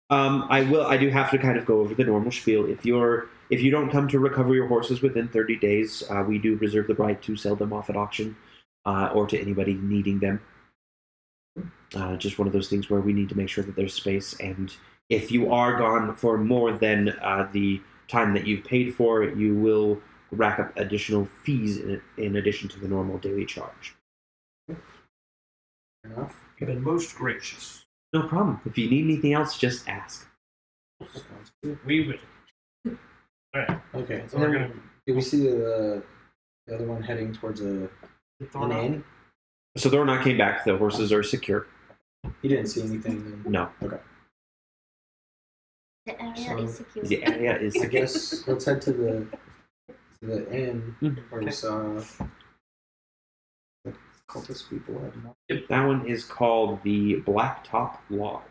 Speaker 2: I do have to kind of go over the normal spiel. If you don't come to recover your horses within 30 days, we do reserve the right to sell them off at auction, or to anybody needing them. Just one of those things where we need to make sure that there's space. And if you are gone for more than the time that you've paid for, you will rack up additional fees in addition to the normal daily charge.
Speaker 5: enough.
Speaker 3: You've been most gracious.
Speaker 2: No problem. If you need anything else, just ask.
Speaker 3: We will. Alright.
Speaker 5: Okay.
Speaker 3: So
Speaker 5: And
Speaker 3: we're
Speaker 5: then
Speaker 3: gonna
Speaker 5: do we see the other one heading towards an inn?
Speaker 2: So Thornok came back. The horses are secure.
Speaker 5: He didn't see anything. Then.
Speaker 2: No.
Speaker 5: Okay.
Speaker 1: The area
Speaker 5: So-
Speaker 1: is secure.
Speaker 2: The area is
Speaker 5: I guess let's head to the inn where we saw the cultist people had not.
Speaker 2: That one is called the Blacktop Lodge.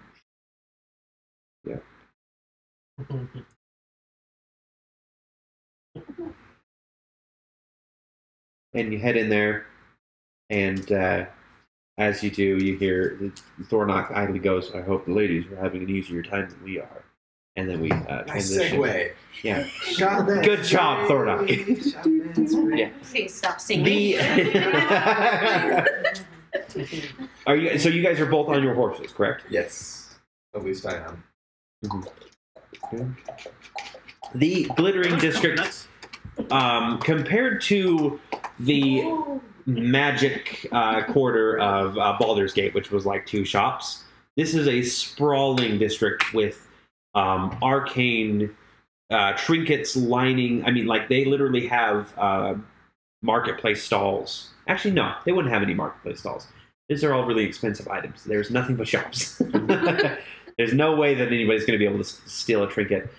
Speaker 2: Yeah. And you head in there, and as you do, you hear Thornok idly goes, "I hope the ladies are having an easier time than we are." And then we
Speaker 4: Nice
Speaker 2: transition.
Speaker 4: segue.
Speaker 2: Yeah.
Speaker 4: Shotgun
Speaker 2: Good job, Thornok.
Speaker 4: Shotgun spray.
Speaker 2: Yeah.
Speaker 1: Please stop singing.
Speaker 2: Are you? So you guys are both on your horses, correct?
Speaker 4: Yes. At least I am.
Speaker 2: The glittering district, compared to the magic quarter of Baldur's Gate, which was like 2 shops, this is a sprawling district with arcane trinkets lining. I mean, like they literally have marketplace stalls. Actually, no, they wouldn't have any marketplace stalls. These are all really expensive items. There's nothing but shops. There's no way that anybody's going to be able to steal a trinket.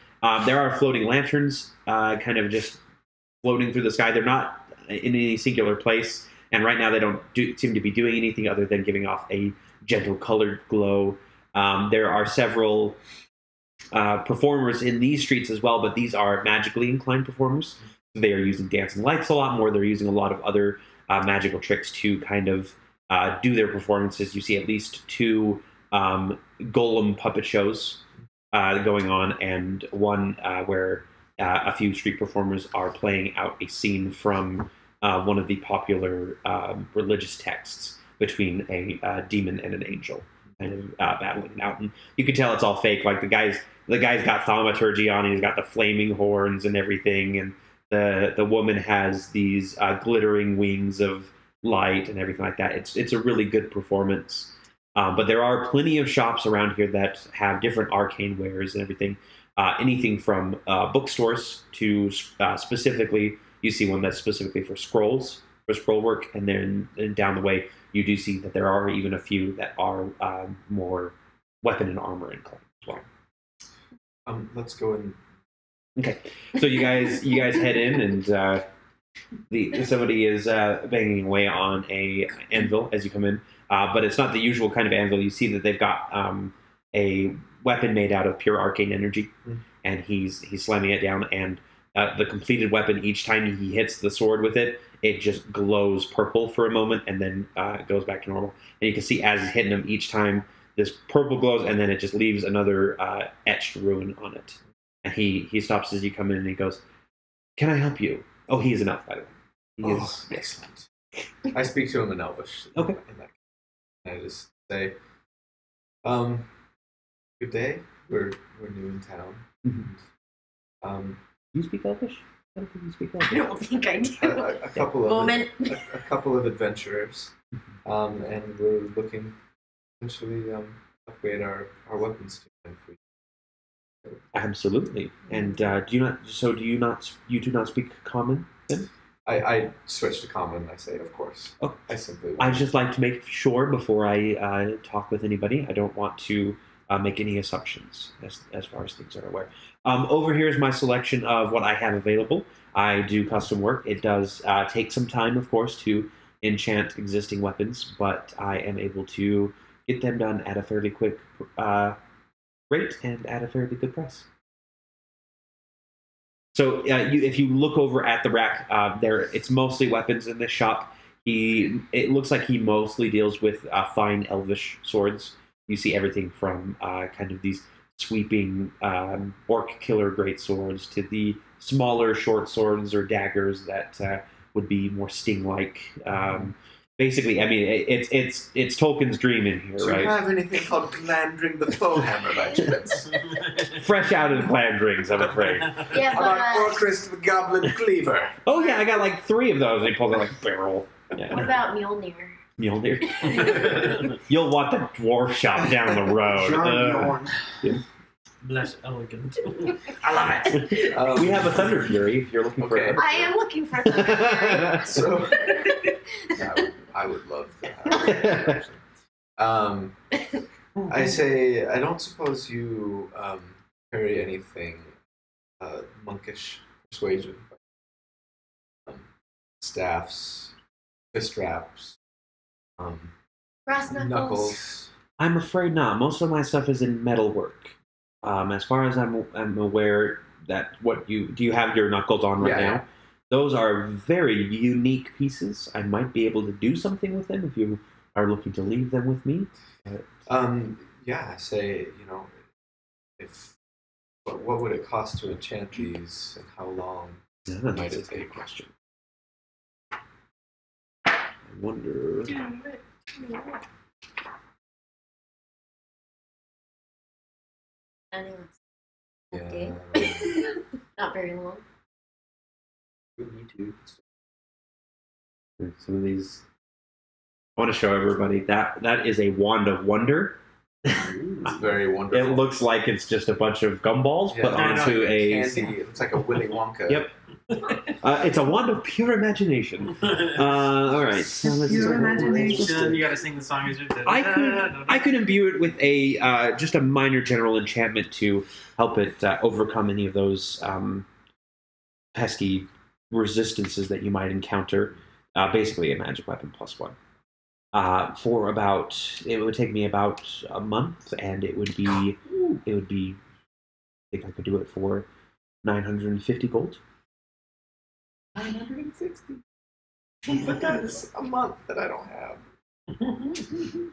Speaker 2: There are floating lanterns kind of just floating through the sky. They're not in any singular place, and right now they don't seem to be doing anything other than giving off a gentle colored glow. There are several performers in these streets as well, but these are magically inclined performers. They are using dancing lights a lot more. They're using a lot of other magical tricks to kind of do their performances. You see at least 2 golem puppet shows going on, and one where a few street performers are playing out a scene from one of the popular religious texts between a demon and an angel, kind of battling it out. And you can tell it's all fake. Like the guy's got thaumaturgy on, and he's got the flaming horns and everything, and the woman has these glittering wings of light and everything like that. It's a really good performance. But there are plenty of shops around here that have different arcane wares and everything. Anything from bookstores to specifically, you see one that's specifically for scrolls, for scroll work, and then down the way, you do see that there are even a few that are more weapon and armor inclined as well.
Speaker 4: Let's go and.
Speaker 2: Okay, so you guys head in, and somebody is banging away on a anvil as you come in. But it's not the usual kind of anvil. You see that they've got a weapon made out of pure arcane energy, and he's slamming it down. And the completed weapon, each time he hits the sword with it, it just glows purple for a moment, and then goes back to normal. And you can see as he's hitting him each time, this purple glows, and then it just leaves another etched ruin on it. And he stops as you come in, and he goes, "Can I help you?" Oh, he is an elf, by the way. He is
Speaker 4: excellent. I speak to him in Elvish.
Speaker 2: Okay.
Speaker 4: I just say, good day. We're new in town.
Speaker 2: Do you speak Elvish? I don't think you speak Elvish.
Speaker 1: I don't think I do.
Speaker 4: A couple of
Speaker 1: Moment.
Speaker 4: a couple of adventurers, and we're looking essentially upgrade our weapons to them.
Speaker 2: Absolutely. And do you not speak common then?
Speaker 4: I switch to common. I say, of course.
Speaker 2: Oh.
Speaker 4: I simply.
Speaker 2: I just like to make sure before I talk with anybody. I don't want to make any assumptions as far as things are aware. Over here is my selection of what I have available. I do custom work. It does take some time, of course, to enchant existing weapons, but I am able to get them done at a fairly quick rate and at a fairly good price. So if you look over at the rack, it's mostly weapons in this shop. It looks like he mostly deals with fine elvish swords. You see everything from kind of these sweeping orc killer great swords to the smaller short swords or daggers that would be more sting-like. Basically, I mean, it's Tolkien's dream in here,
Speaker 4: Do
Speaker 2: right?
Speaker 4: you have anything called Glandring the Foehammer by chance?
Speaker 2: Fresh out of Glandrings, I'm afraid.
Speaker 1: Yeah,
Speaker 4: How about Orcrist the Goblin Cleaver?
Speaker 2: Oh yeah, I got like 3 of those. And he pulls out like a barrel. Yeah.
Speaker 1: what about Mjolnir?
Speaker 2: Mjolnir. You'll want the dwarf shop down the road.
Speaker 3: Bless elegant.
Speaker 5: I love it.
Speaker 2: We have a Thunder Fury if you're looking for
Speaker 4: Okay.
Speaker 2: a
Speaker 1: I am looking for Thunder
Speaker 4: So I would love that. I say, I don't suppose you carry anything monkish persuasion. Staffs, fist wraps,
Speaker 1: Brass knuckles.
Speaker 2: I'm afraid not. Most of my stuff is in metalwork. As far as I'm aware, that do you have your knuckles on right now?
Speaker 4: Yeah.
Speaker 2: Those are very unique pieces. I might be able to do something with them if you are looking to leave them with me.
Speaker 4: Yeah, say, what would it cost to enchant these, and how long might it take?
Speaker 2: Question. I wonder.
Speaker 1: Anyways.
Speaker 4: Yeah.
Speaker 1: Not very long.
Speaker 4: Me too.
Speaker 2: Some of these. I want to show everybody that is a wand of wonder.
Speaker 4: It's very wonderful.
Speaker 2: It looks like it's just a bunch of gumballs put onto a
Speaker 4: candy. It looks like a Willy Wonka.
Speaker 2: Yep. It's a wand of pure imagination. All right. So
Speaker 3: Pure imagination. You gotta sing the song as you're dead.
Speaker 2: I could imbue it with a just a minor general enchantment to help it overcome any of those pesky resistances that you might encounter. Basically, a magic weapon +1. For it would take me about a month, and it would be. I think I could do it for 950 gold.
Speaker 4: 960. But that's a month that I don't have.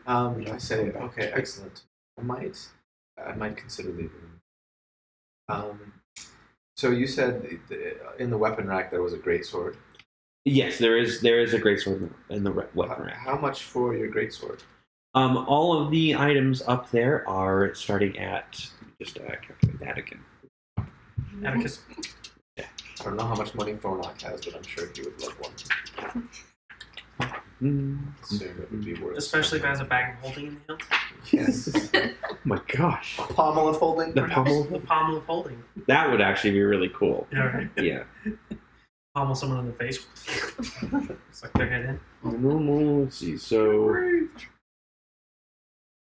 Speaker 4: I say, okay, excellent. I might consider leaving. So you said in the weapon rack there was a greatsword.
Speaker 2: Yes, there is a greatsword in the weapon rack.
Speaker 4: How much for your greatsword?
Speaker 2: All of the items up there are starting at just calculate that again.
Speaker 3: Atticus.
Speaker 4: I don't know how much money Thornock has, but I'm sure he would love one. Assume it would be worth.
Speaker 3: Especially if it has a bag of holding in the hilt.
Speaker 4: Yes.
Speaker 2: Oh my gosh.
Speaker 4: A pommel of holding.
Speaker 2: The pommel.
Speaker 3: The pommel of holding.
Speaker 2: That would actually be really cool.
Speaker 3: Yeah, right.
Speaker 2: Yeah.
Speaker 3: Pommel someone in the face. It's like their head in.
Speaker 2: No, let's see. So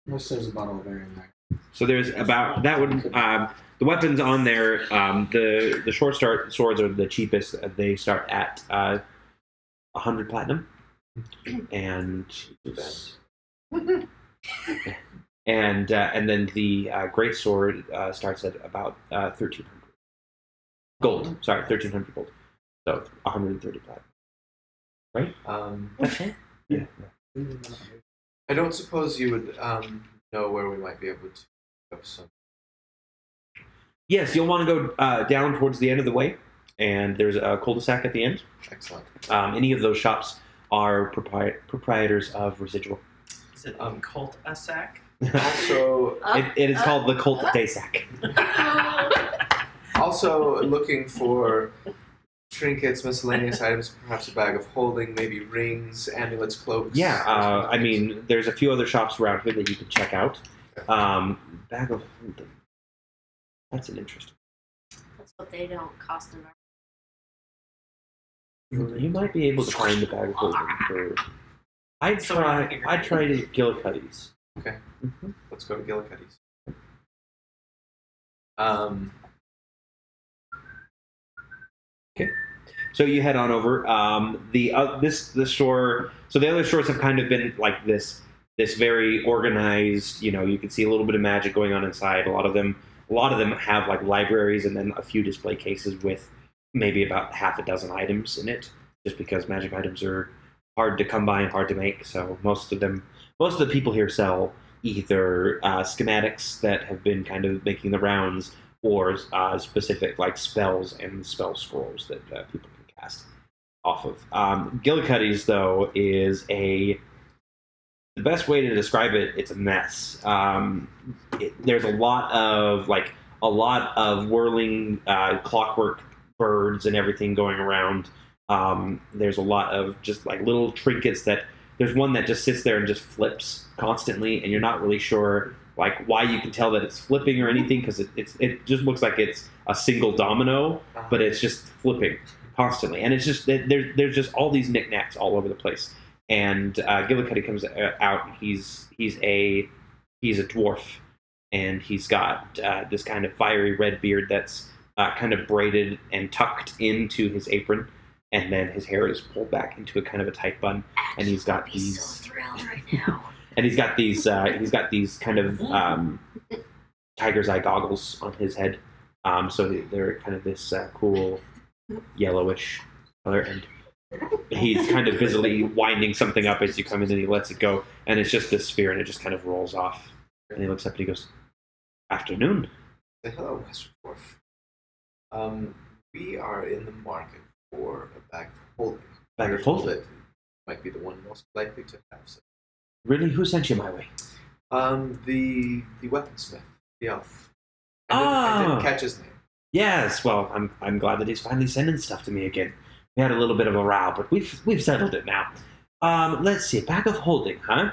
Speaker 5: Unless there's a bottle of air in there.
Speaker 2: So there's about that would the weapons on there. The short swords are the cheapest. They start at 100 platinum, and and then the great sword starts at about 1,300 gold. Sorry, 1,300 gold. So 130 platinum. Right? Yeah.
Speaker 4: I don't suppose you would know where we might be able to pick up some.
Speaker 2: Yes, you'll want to go down towards the end of the way, and there's a cul-de-sac at the end.
Speaker 4: Excellent.
Speaker 2: Any of those shops are proprietors of residual.
Speaker 3: Is it cult a sack?
Speaker 4: Also,
Speaker 2: It is called the Cult Day Sack.
Speaker 4: also looking for trinkets, miscellaneous items, perhaps a bag of holding, maybe rings, amulets, cloaks.
Speaker 2: Yeah, I mean, there's a few other shops around here that you can check out. Bag of holding. That's an interesting.
Speaker 1: That's what they don't cost enough.
Speaker 2: You might be able to find the bag of holding for. I'd try to Gillicuddy's.
Speaker 4: Okay.
Speaker 2: Mm-hmm.
Speaker 4: Let's go to Gillicuddy's.
Speaker 2: Okay. So you head on over. The store. So the other stores have kind of been like this very organized. You know, you can see a little bit of magic going on inside. A lot of them have like libraries and then a few display cases with maybe about half a dozen items in it. Just because magic items are hard to come by and hard to make, so most of the people here sell either schematics that have been kind of making the rounds, or specific like spells and spell scrolls that people can cast off of. Gillicuddy's, though, is the best way to describe it. It's a mess. There's a lot of whirling clockwork birds and everything going around. There's a lot of just like little trinkets that there's one that just sits there and just flips constantly, and you're not really sure like why you can tell that it's flipping or anything, because it just looks like it's a single domino, but it's just flipping constantly, and it's just there's just all these knickknacks all over the place. And Gillicuddy comes out. He's a dwarf, and he's got this kind of fiery red beard that's kind of braided and tucked into his apron, and then his hair is pulled back into a kind of a tight bun, and he's got these.
Speaker 1: So thrilled right now.
Speaker 2: And he's got these kind of tiger's eye goggles on his head, so they're kind of this cool yellowish color, and he's kind of busily winding something up as you come in, and he lets it go, and it's just this sphere, and it just kind of rolls off. And he looks up and he goes, "Afternoon."
Speaker 4: Say hello, Mr. Dwarf. We are in the market for a bag of holding.
Speaker 2: Bag of holding?
Speaker 4: That might be the one most likely to have some.
Speaker 2: Really? Who sent you my way?
Speaker 4: The weaponsmith, the elf. I didn't catch his name.
Speaker 2: Yes. Well, I'm glad that he's finally sending stuff to me again. We had a little bit of a row, but we've settled it now. Let's see. A bag of holding, huh?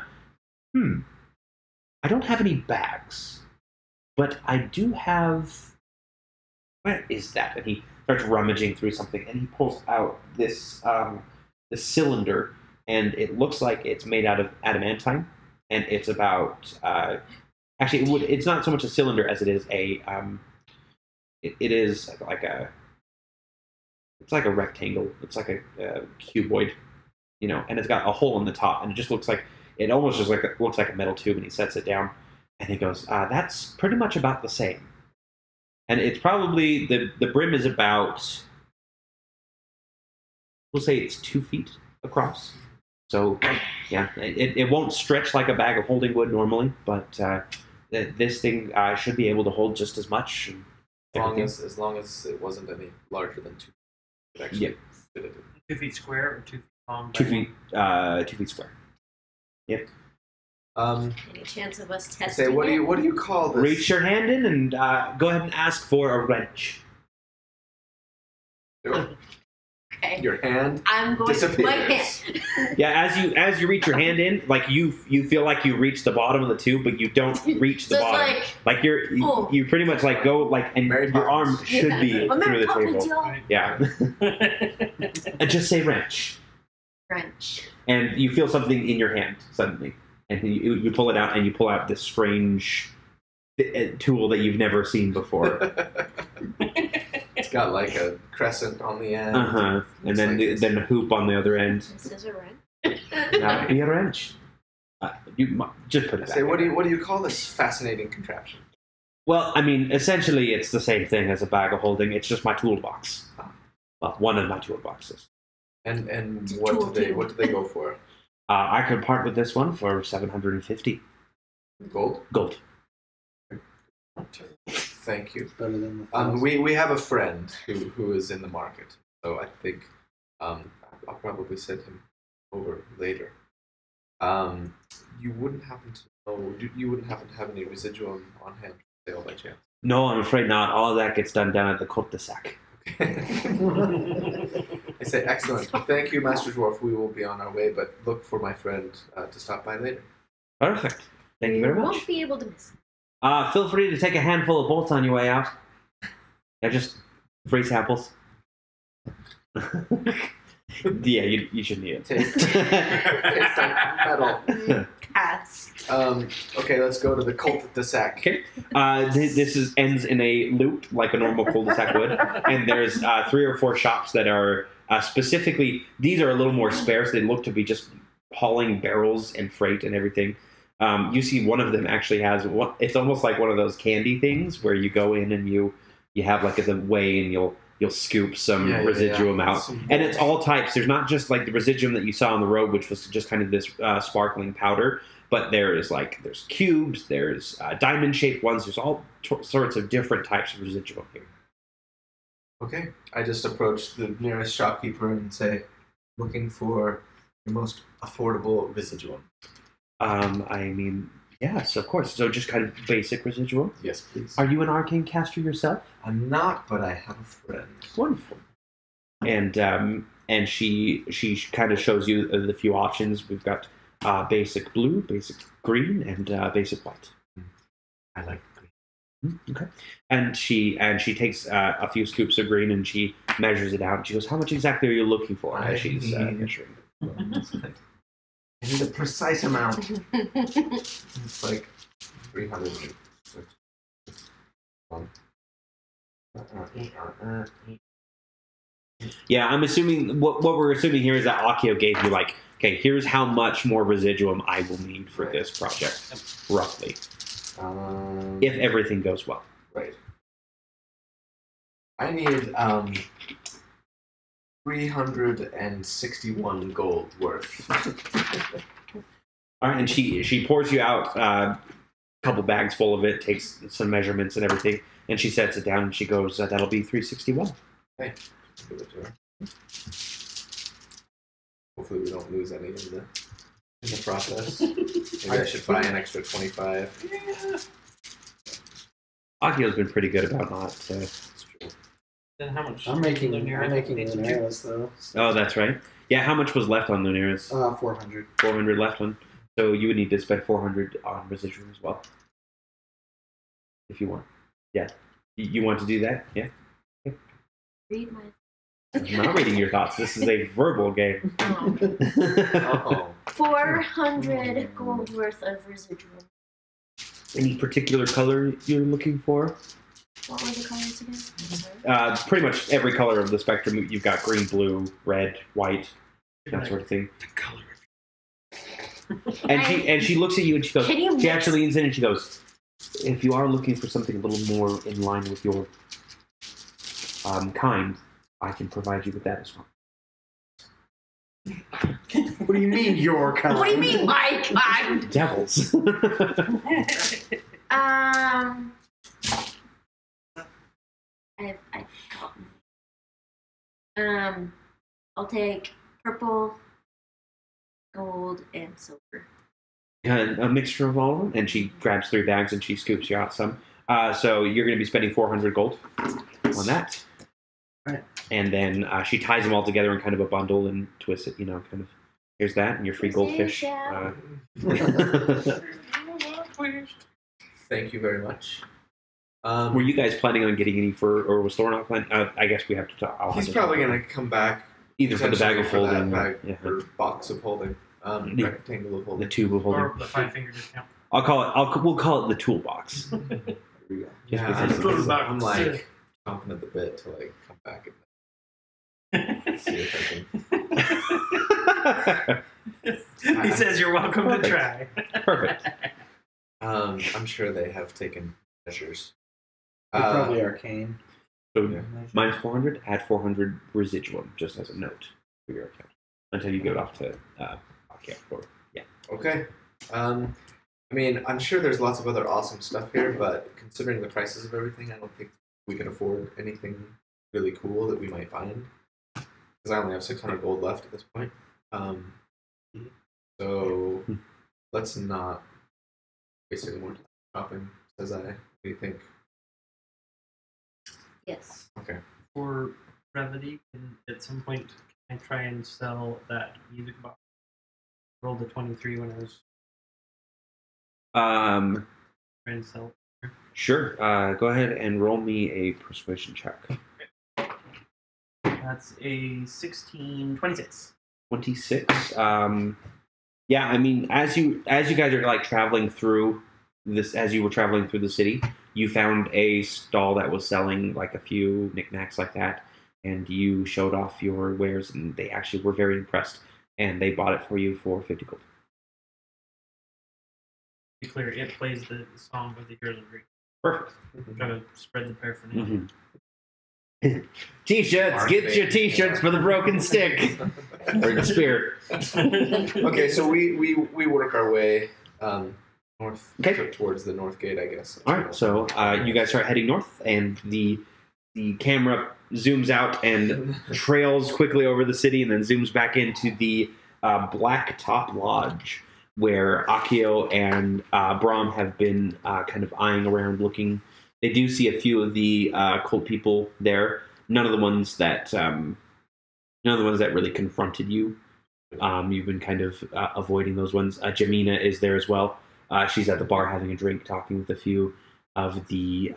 Speaker 2: I don't have any bags, but I do have. Where is that? And he starts rummaging through something, and he pulls out this this cylinder, and it looks like it's made out of adamantine, and it's about. Actually, it's not so much a cylinder as it is a. It is like a. It's like a rectangle. It's like a cuboid, and it's got a hole in the top, and it just looks like it almost just looks like a metal tube. And he sets it down, and he goes, "That's pretty much about the same." And it's probably the brim is about, we'll say it's 2 feet across. So yeah, it won't stretch like a bag of holding would normally, but this thing should be able to hold just as much.
Speaker 4: As long as it wasn't any larger than 2 feet. It actually fit it.
Speaker 3: 2 feet square or 2 feet long?
Speaker 2: 2 feet, 2 feet square. Yep.
Speaker 1: Any chance of us testing
Speaker 4: Say, what do you call this?
Speaker 2: Reach your hand in and go ahead and ask for a wrench.
Speaker 1: Okay.
Speaker 4: Your hand
Speaker 1: I'm going to my hand.
Speaker 2: Yeah, as you reach your hand in, like you feel like you reach the bottom of the tube, but you don't reach the
Speaker 1: So it's
Speaker 2: bottom. Like you pretty much like go like, and
Speaker 4: Mary
Speaker 2: your arm
Speaker 4: Poppins.
Speaker 2: should be
Speaker 1: I'm
Speaker 2: through
Speaker 1: Mary
Speaker 2: the
Speaker 1: Poppins,
Speaker 2: table.
Speaker 1: y'all.
Speaker 2: Yeah. And just say wrench,
Speaker 1: French.
Speaker 2: and you feel something in your hand suddenly, and you pull it out, and you pull out this strange tool that you've never seen before.
Speaker 4: It's got like a crescent on the end.
Speaker 2: And then then a hoop on the other end.
Speaker 1: This is a wrench.
Speaker 2: That'd be a wrench. You just put it back.
Speaker 4: Say, what do you call this fascinating contraption?
Speaker 2: Well, I mean, essentially, it's the same thing as a bag of holding. It's just my toolbox. Well, one of my toolboxes.
Speaker 4: And what do they go for?
Speaker 2: I could part with this one for 750
Speaker 4: Gold.
Speaker 2: gold.
Speaker 4: Thank you.
Speaker 5: Better than the
Speaker 4: We have a friend who is in the market, so I think I'll probably send him over later. You wouldn't happen to have any residual on hand for sale by chance?
Speaker 2: No, I'm afraid not. All of that gets done down at the cul-de-sac.
Speaker 4: I say, excellent. Thank you, Master Dwarf. We will be on our way, but look for my friend to stop by later.
Speaker 2: Perfect. Thank you very much.
Speaker 1: Won't be able to miss.
Speaker 2: Feel free to take a handful of bolts on your way out. They're just free samples. Yeah, you should need it.
Speaker 4: Taste metal.
Speaker 1: Cats.
Speaker 4: Okay, let's go to the cul-de-sac.
Speaker 2: Okay. This ends in a loop like a normal cul-de-sac would, and there's 3 or 4 shops that are specifically. These are a little more sparse. They look to be just hauling barrels and freight and everything. You see one of them actually has what it's almost like one of those candy things where you go in and you have like a weigh and you'll scoop some residuum out. And it's all types. There's not just like the residuum that you saw on the road, which was just kind of this sparkling powder, but there's cubes, there's diamond shaped ones, there's all sorts of different types of residuum here.
Speaker 4: Okay, I just approach the nearest shopkeeper and say, looking for the most affordable residuum.
Speaker 2: I mean, yes, of course. So just kind of basic residual.
Speaker 4: Yes, please.
Speaker 2: Are you an arcane caster yourself?
Speaker 4: I'm not, but I have a friend.
Speaker 2: Wonderful. And and she kind of shows you the few options. We've got basic blue, basic green, and basic white.
Speaker 4: I like
Speaker 2: Okay. And she takes a few scoops of green and she measures it out. And she goes, "How much exactly are you looking for?" As she's measuring.
Speaker 4: I need a precise amount. It's like 300.
Speaker 2: Yeah, I'm assuming what we're assuming here is that Akio gave you like, okay, here's how much more residuum I will need for this project, roughly, if everything goes well.
Speaker 4: Right. I need 361 gold worth.
Speaker 2: All right, and she pours you out a couple bags full of it, takes some measurements and everything, and she sets it down and she goes, "That'll be 361."
Speaker 4: Okay. Give it to her. Hopefully we don't lose any in the process. Maybe I should buy an extra 25. Yeah.
Speaker 2: Akio's been pretty good about not.
Speaker 4: That's true.
Speaker 3: Then how much?
Speaker 5: I'm making Luneras though.
Speaker 2: Oh, that's right. Yeah, how much was left on Luneras?
Speaker 5: 400.
Speaker 2: 400 left on. So you would need to spend 400 on residuum as well, if you want. Yeah, you want to do that? Yeah.
Speaker 1: Read my.
Speaker 2: I'm not reading your thoughts. This is a verbal game.
Speaker 4: Oh.
Speaker 1: 400 gold worth of residual.
Speaker 2: Any particular color you're looking for?
Speaker 1: What were the colors again?
Speaker 2: Pretty much every color of the spectrum. You've got green, blue, red, white, that sort of thing.
Speaker 3: The color.
Speaker 2: And she looks at you and she goes.
Speaker 1: Can you
Speaker 2: She
Speaker 1: mix-
Speaker 2: actually leans in and she goes, "If you are looking for something a little more in line with your kind, I can provide you with that as well."
Speaker 5: What do you mean your kind?
Speaker 1: What do you mean, my kind?
Speaker 2: Devils.
Speaker 1: I'll take purple, gold, and silver.
Speaker 2: And a mixture of all of them, and she grabs 3 bags and she scoops you out some. So you're going to be spending 400 gold on that.
Speaker 5: Right.
Speaker 2: And then she ties them all together in kind of a bundle and twists it, kind of. Here's that, and your free goldfish.
Speaker 4: Thank you very much.
Speaker 2: Were you guys planning on getting any for, or was Thor not planning? I guess we have to talk.
Speaker 4: He's probably going to come back
Speaker 2: either for the bag of
Speaker 4: potentially for
Speaker 2: holding,
Speaker 4: that bag or box of holding, rectangle of
Speaker 2: the
Speaker 4: holding.
Speaker 2: tube of holding.
Speaker 3: Or the 5-finger discount.
Speaker 2: We'll call it the toolbox.
Speaker 4: There we go.
Speaker 2: Just
Speaker 4: Yeah,
Speaker 2: because
Speaker 4: I'm like chomping at the bit to like come back and see if I can.
Speaker 3: He says you're welcome
Speaker 2: Perfect.
Speaker 3: to try.
Speaker 2: Perfect.
Speaker 4: I'm sure they have taken measures.
Speaker 5: Probably arcane.
Speaker 2: So
Speaker 4: Yeah.
Speaker 2: minus 400, add 400 residuum, just as a note for your account until you give it off to Akio. Yeah.
Speaker 4: Okay. I mean, I'm sure there's lots of other awesome stuff here, but considering the prices of everything, I don't think we can afford anything really cool that we might find. Because I only have 600 gold left at this point. So let's not waste any more time shopping, says I. What do you think?
Speaker 1: Yes.
Speaker 4: Okay.
Speaker 3: For brevity, can at some point I try and sell that music box. Rolled a 23 when I was trying to sell it.
Speaker 2: Sure. Go ahead and roll me a persuasion check.
Speaker 3: That's a 26.
Speaker 2: 26. Yeah, I mean, as you guys are like traveling through this, as you were traveling through the city, you found a stall that was selling like a few knickknacks like that, and you showed off your wares, and they actually were very impressed, and they bought it for you for 50 gold.
Speaker 3: To be clear, it plays the song of the Heroes of Greece.
Speaker 2: Perfect.
Speaker 3: Gotta spread the paraphernalia.
Speaker 2: T-shirts, get your T-shirts for the broken stick or the spear.
Speaker 4: Okay, so we work our way north
Speaker 2: Okay.
Speaker 4: towards the north gate, I guess.
Speaker 2: All right, so you guys start heading north, and the camera zooms out and trails quickly over the city, and then zooms back into the Black Top Lodge, where Akio and Brahm have been kind of eyeing around, looking. They do see a few of the cult people there. None of the ones that The ones that really confronted you. You've been kind of avoiding those ones. Jamina is there as well. She's at the bar having a drink, talking with a few of the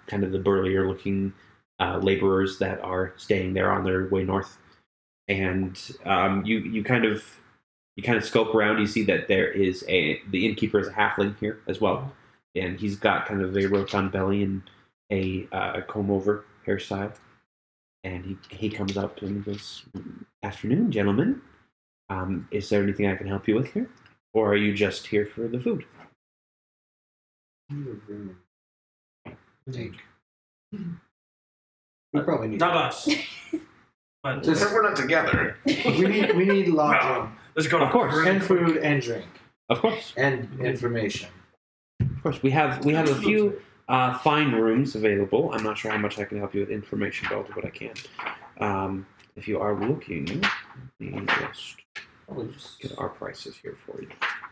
Speaker 2: kind of the burlier looking laborers that are staying there on their way north. And you kind of scope around. You see that the innkeeper is a halfling here as well, and he's got kind of a rotund belly and a comb over hairstyle. And he comes up and goes, "Afternoon, gentlemen. Is there anything I can help you with here, or are you just here for the food?"
Speaker 5: We probably need
Speaker 3: Not us. But
Speaker 4: We're not together.
Speaker 5: we need lodging
Speaker 3: let's go.
Speaker 2: Of course.
Speaker 5: and food and drink
Speaker 2: Of course.
Speaker 5: and information.
Speaker 2: Of course, we have a few fine rooms available. I'm not sure how much I can help you with information, but I'll do what I can. If you are looking, let me just get our prices here for you.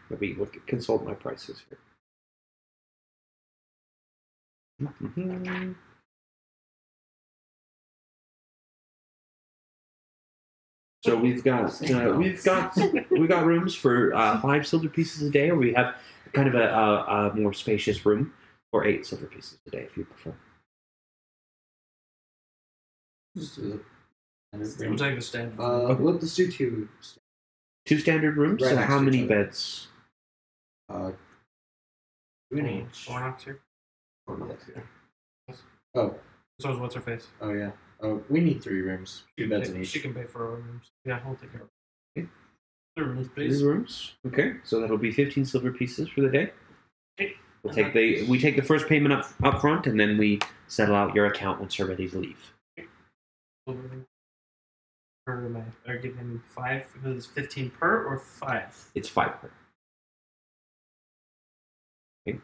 Speaker 2: Maybe consult my prices here. So we've got rooms for 5 silver pieces a day, or we have kind of a more spacious room for 8 silver pieces a day, if you prefer.
Speaker 3: We'll take the stand.
Speaker 5: Let's do 2.
Speaker 2: 2 standard rooms.
Speaker 5: Right
Speaker 2: So
Speaker 5: next
Speaker 2: how
Speaker 5: to
Speaker 2: many
Speaker 5: each other.
Speaker 2: beds?
Speaker 5: 2 each.
Speaker 3: Warnock's here.
Speaker 5: Oh,
Speaker 3: So is what's her face?
Speaker 5: oh yeah. Oh, we need 3 rooms. 2 beds in
Speaker 3: She
Speaker 5: each.
Speaker 3: can pay for our rooms. Yeah, we'll take care of it.
Speaker 2: Okay.
Speaker 3: 3 rooms,
Speaker 2: 3
Speaker 3: please.
Speaker 2: rooms. Okay, so that'll be 15 silver pieces for the day.
Speaker 3: Okay.
Speaker 2: We take the first payment up front, and then we settle out your account once you're ready to leave.
Speaker 3: Or give him 5 because it's 15 per or 5.
Speaker 2: It's 5 per. Okay.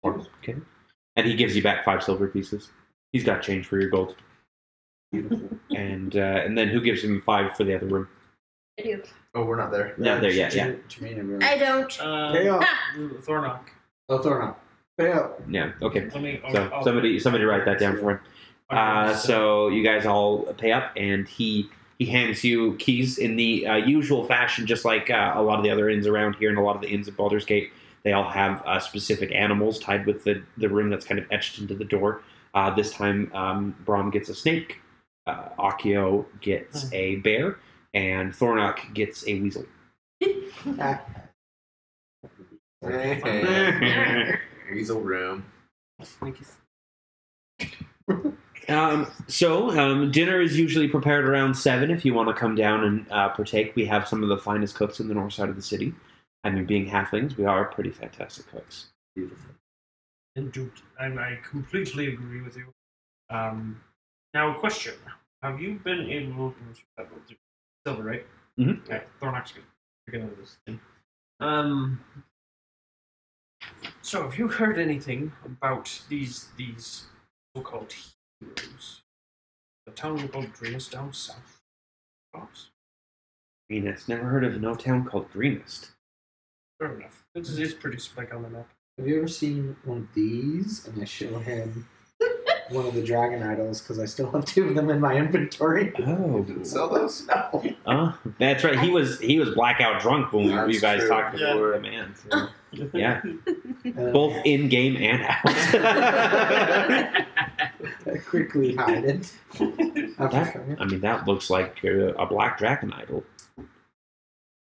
Speaker 2: Okay. And he gives you back 5 silver pieces. He's got change for your gold.
Speaker 5: Beautiful.
Speaker 2: And then who gives him 5 for the other room?
Speaker 1: I do.
Speaker 4: Oh, we're not there.
Speaker 2: Not there yet. Yeah.
Speaker 1: I don't.
Speaker 5: Pay up.
Speaker 3: Thornock.
Speaker 5: Oh, Thornock. Pay up.
Speaker 2: Yeah. Okay.
Speaker 3: Let me,
Speaker 2: So somebody write that down for him. So you guys all pay up, and he hands you keys in the usual fashion, just like a lot of the other inns around here and a lot of the inns at Baldur's Gate. They all have specific animals tied with the room that's kind of etched into the door. This time, Brahm gets a snake, Akio gets a bear, and Thornock gets a weasel.
Speaker 4: Weasel room.
Speaker 2: Dinner is usually prepared around 7 if you want to come down and partake. We have some of the finest cooks in the north side of the city. I mean, being halflings, we are pretty fantastic cooks.
Speaker 5: Beautiful.
Speaker 3: Indeed. I completely agree with you. Now, a question. Have you been able to... Silver, right?
Speaker 2: Mm-hmm.
Speaker 3: Okay, Thornock's good. You're gonna do this thing. So, have you heard anything about these so-called heroes? The town called Greenest down south. Perhaps?
Speaker 2: Greenest. Never heard of no town called Greenest.
Speaker 3: Fair enough. It is pretty spike on the map.
Speaker 5: Have you ever seen one of these? And I show him one of the dragon idols because I still have 2 of them in my inventory.
Speaker 2: Oh.
Speaker 4: Didn't sell those? No.
Speaker 2: That's right. He was blackout drunk when
Speaker 4: That's
Speaker 2: you guys
Speaker 4: true.
Speaker 2: talked
Speaker 3: Yeah.
Speaker 2: to the man. So, yeah.
Speaker 5: Uh,
Speaker 2: Both in game and out.
Speaker 5: I quickly hide it.
Speaker 2: That looks like a black dragon idol.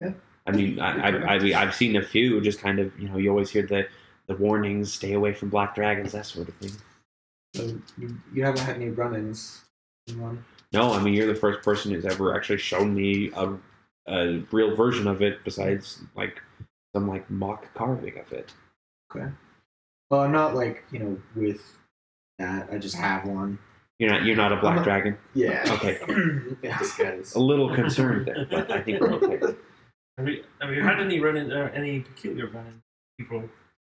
Speaker 5: Yeah.
Speaker 2: I mean, I've seen a few. Just kind of, you always hear the warnings: stay away from black dragons, that sort of thing.
Speaker 5: So you haven't had any run-ins in one?
Speaker 2: No, I mean, you're the first person who's ever actually shown me a real version of it, besides some mock carving of it.
Speaker 5: Okay. Well, I'm not with that. I just have one.
Speaker 2: You're not a black dragon.
Speaker 5: Yeah.
Speaker 2: Okay.
Speaker 4: This guy's.
Speaker 2: A little concerned there, but I think we're okay.
Speaker 3: Have you had any any peculiar run-in? People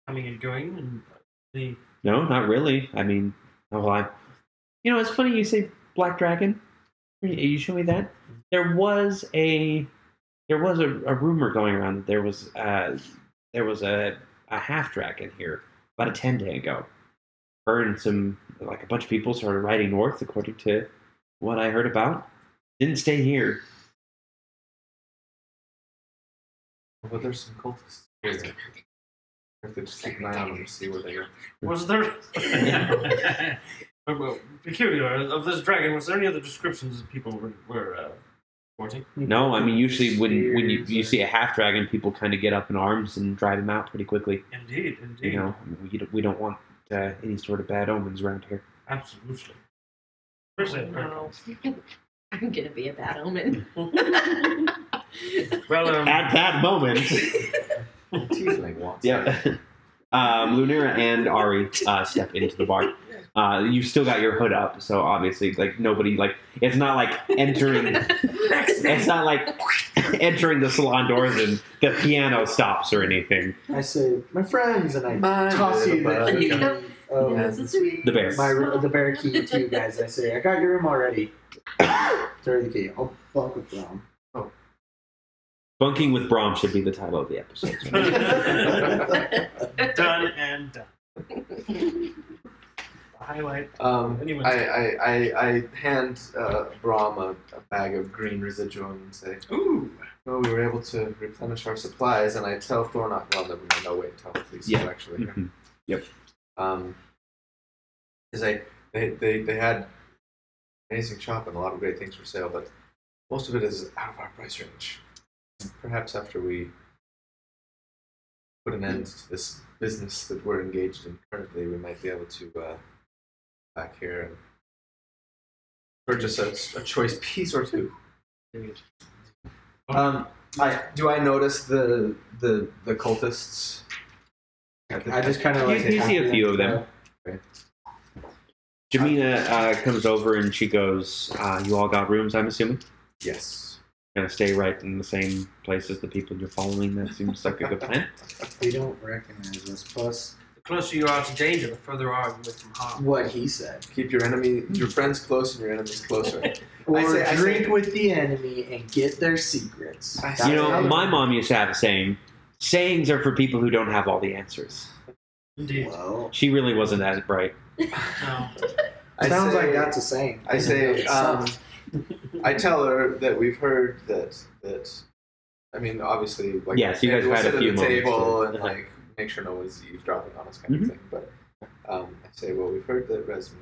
Speaker 3: coming and going, and any...
Speaker 2: No, not really. I mean, it's funny you say black dragon. You show me that. There was a rumor going around that there was a half dragon here about a 10-day ago. Her and a bunch of people started riding north, according to what I heard about. Didn't stay here.
Speaker 4: But there's some cultists here. We have to just keep an eye on them to see where they go.
Speaker 3: Was there... Peculiar, of this dragon, was there any other descriptions that people were reporting?
Speaker 2: No, I mean, usually when you see a half-dragon, people kind of get up in arms and drive him out pretty quickly.
Speaker 3: Indeed.
Speaker 2: You know, we don't want any sort of bad omens around here.
Speaker 3: Absolutely.
Speaker 1: No. I'm gonna be a bad omen.
Speaker 3: Well,
Speaker 2: at that moment,
Speaker 4: Tiefling wants.
Speaker 2: yeah, Lunera and Ari step into the bar. You've still got your hood up, so obviously, like nobody, like it's not like entering. It's not like entering the salon doors and the piano stops or anything.
Speaker 5: I say, my friends, and I toss you the key.
Speaker 2: The bear.
Speaker 5: The bear key to you guys. I say, I got your room already. Throw the key. I'll bunk with Brom.
Speaker 2: Bunking with Brom should be the title of the episode.
Speaker 3: done and done. Highlight. Anyway.
Speaker 4: I hand Brahm a bag of green residuum and say,
Speaker 3: Ooh.
Speaker 4: well, we were able to replenish our supplies, and I tell Thornock, well, never mind, no, wait, tell the police actually.
Speaker 2: Mm-hmm. Yep.
Speaker 4: Because they had amazing shop and a lot of great things for sale, but most of it is out of our price range. Perhaps after we put an end to this business that we're engaged in currently, we might be able to back here and purchase a choice piece or two. Do I notice the cultists?
Speaker 5: I just kind of like
Speaker 2: you see a few of them.
Speaker 4: Okay.
Speaker 2: Jamina comes over and she goes, you all got rooms, I'm assuming?
Speaker 4: Yes.
Speaker 2: Gonna stay right in the same place as the people you're following. That seems like a good plan.
Speaker 5: They don't recognize us. Plus,
Speaker 3: The closer you are to danger, the further are you from harm.
Speaker 5: what he said.
Speaker 4: Keep your friends close and your enemies closer.
Speaker 5: Or
Speaker 4: I
Speaker 5: drink
Speaker 4: say-
Speaker 5: with the enemy and get their secrets.
Speaker 4: I
Speaker 5: That's
Speaker 4: say-
Speaker 2: You know,
Speaker 5: how-
Speaker 2: my mom used to have a saying. Sayings are for people who don't have all the answers.
Speaker 3: Indeed.
Speaker 5: Well,
Speaker 2: She really wasn't as bright.
Speaker 3: No.
Speaker 5: sounds like that's a saying.
Speaker 4: I say, I tell her that we've heard that. I mean, obviously, like
Speaker 2: Yes, you guys
Speaker 4: we'll
Speaker 2: had
Speaker 4: sit
Speaker 2: a few
Speaker 4: at the
Speaker 2: moments
Speaker 4: table
Speaker 2: to-
Speaker 4: and like make sure no one's eavesdropping on us, kind of
Speaker 2: Mhm.
Speaker 4: thing. But I say, well, we've heard that Resmi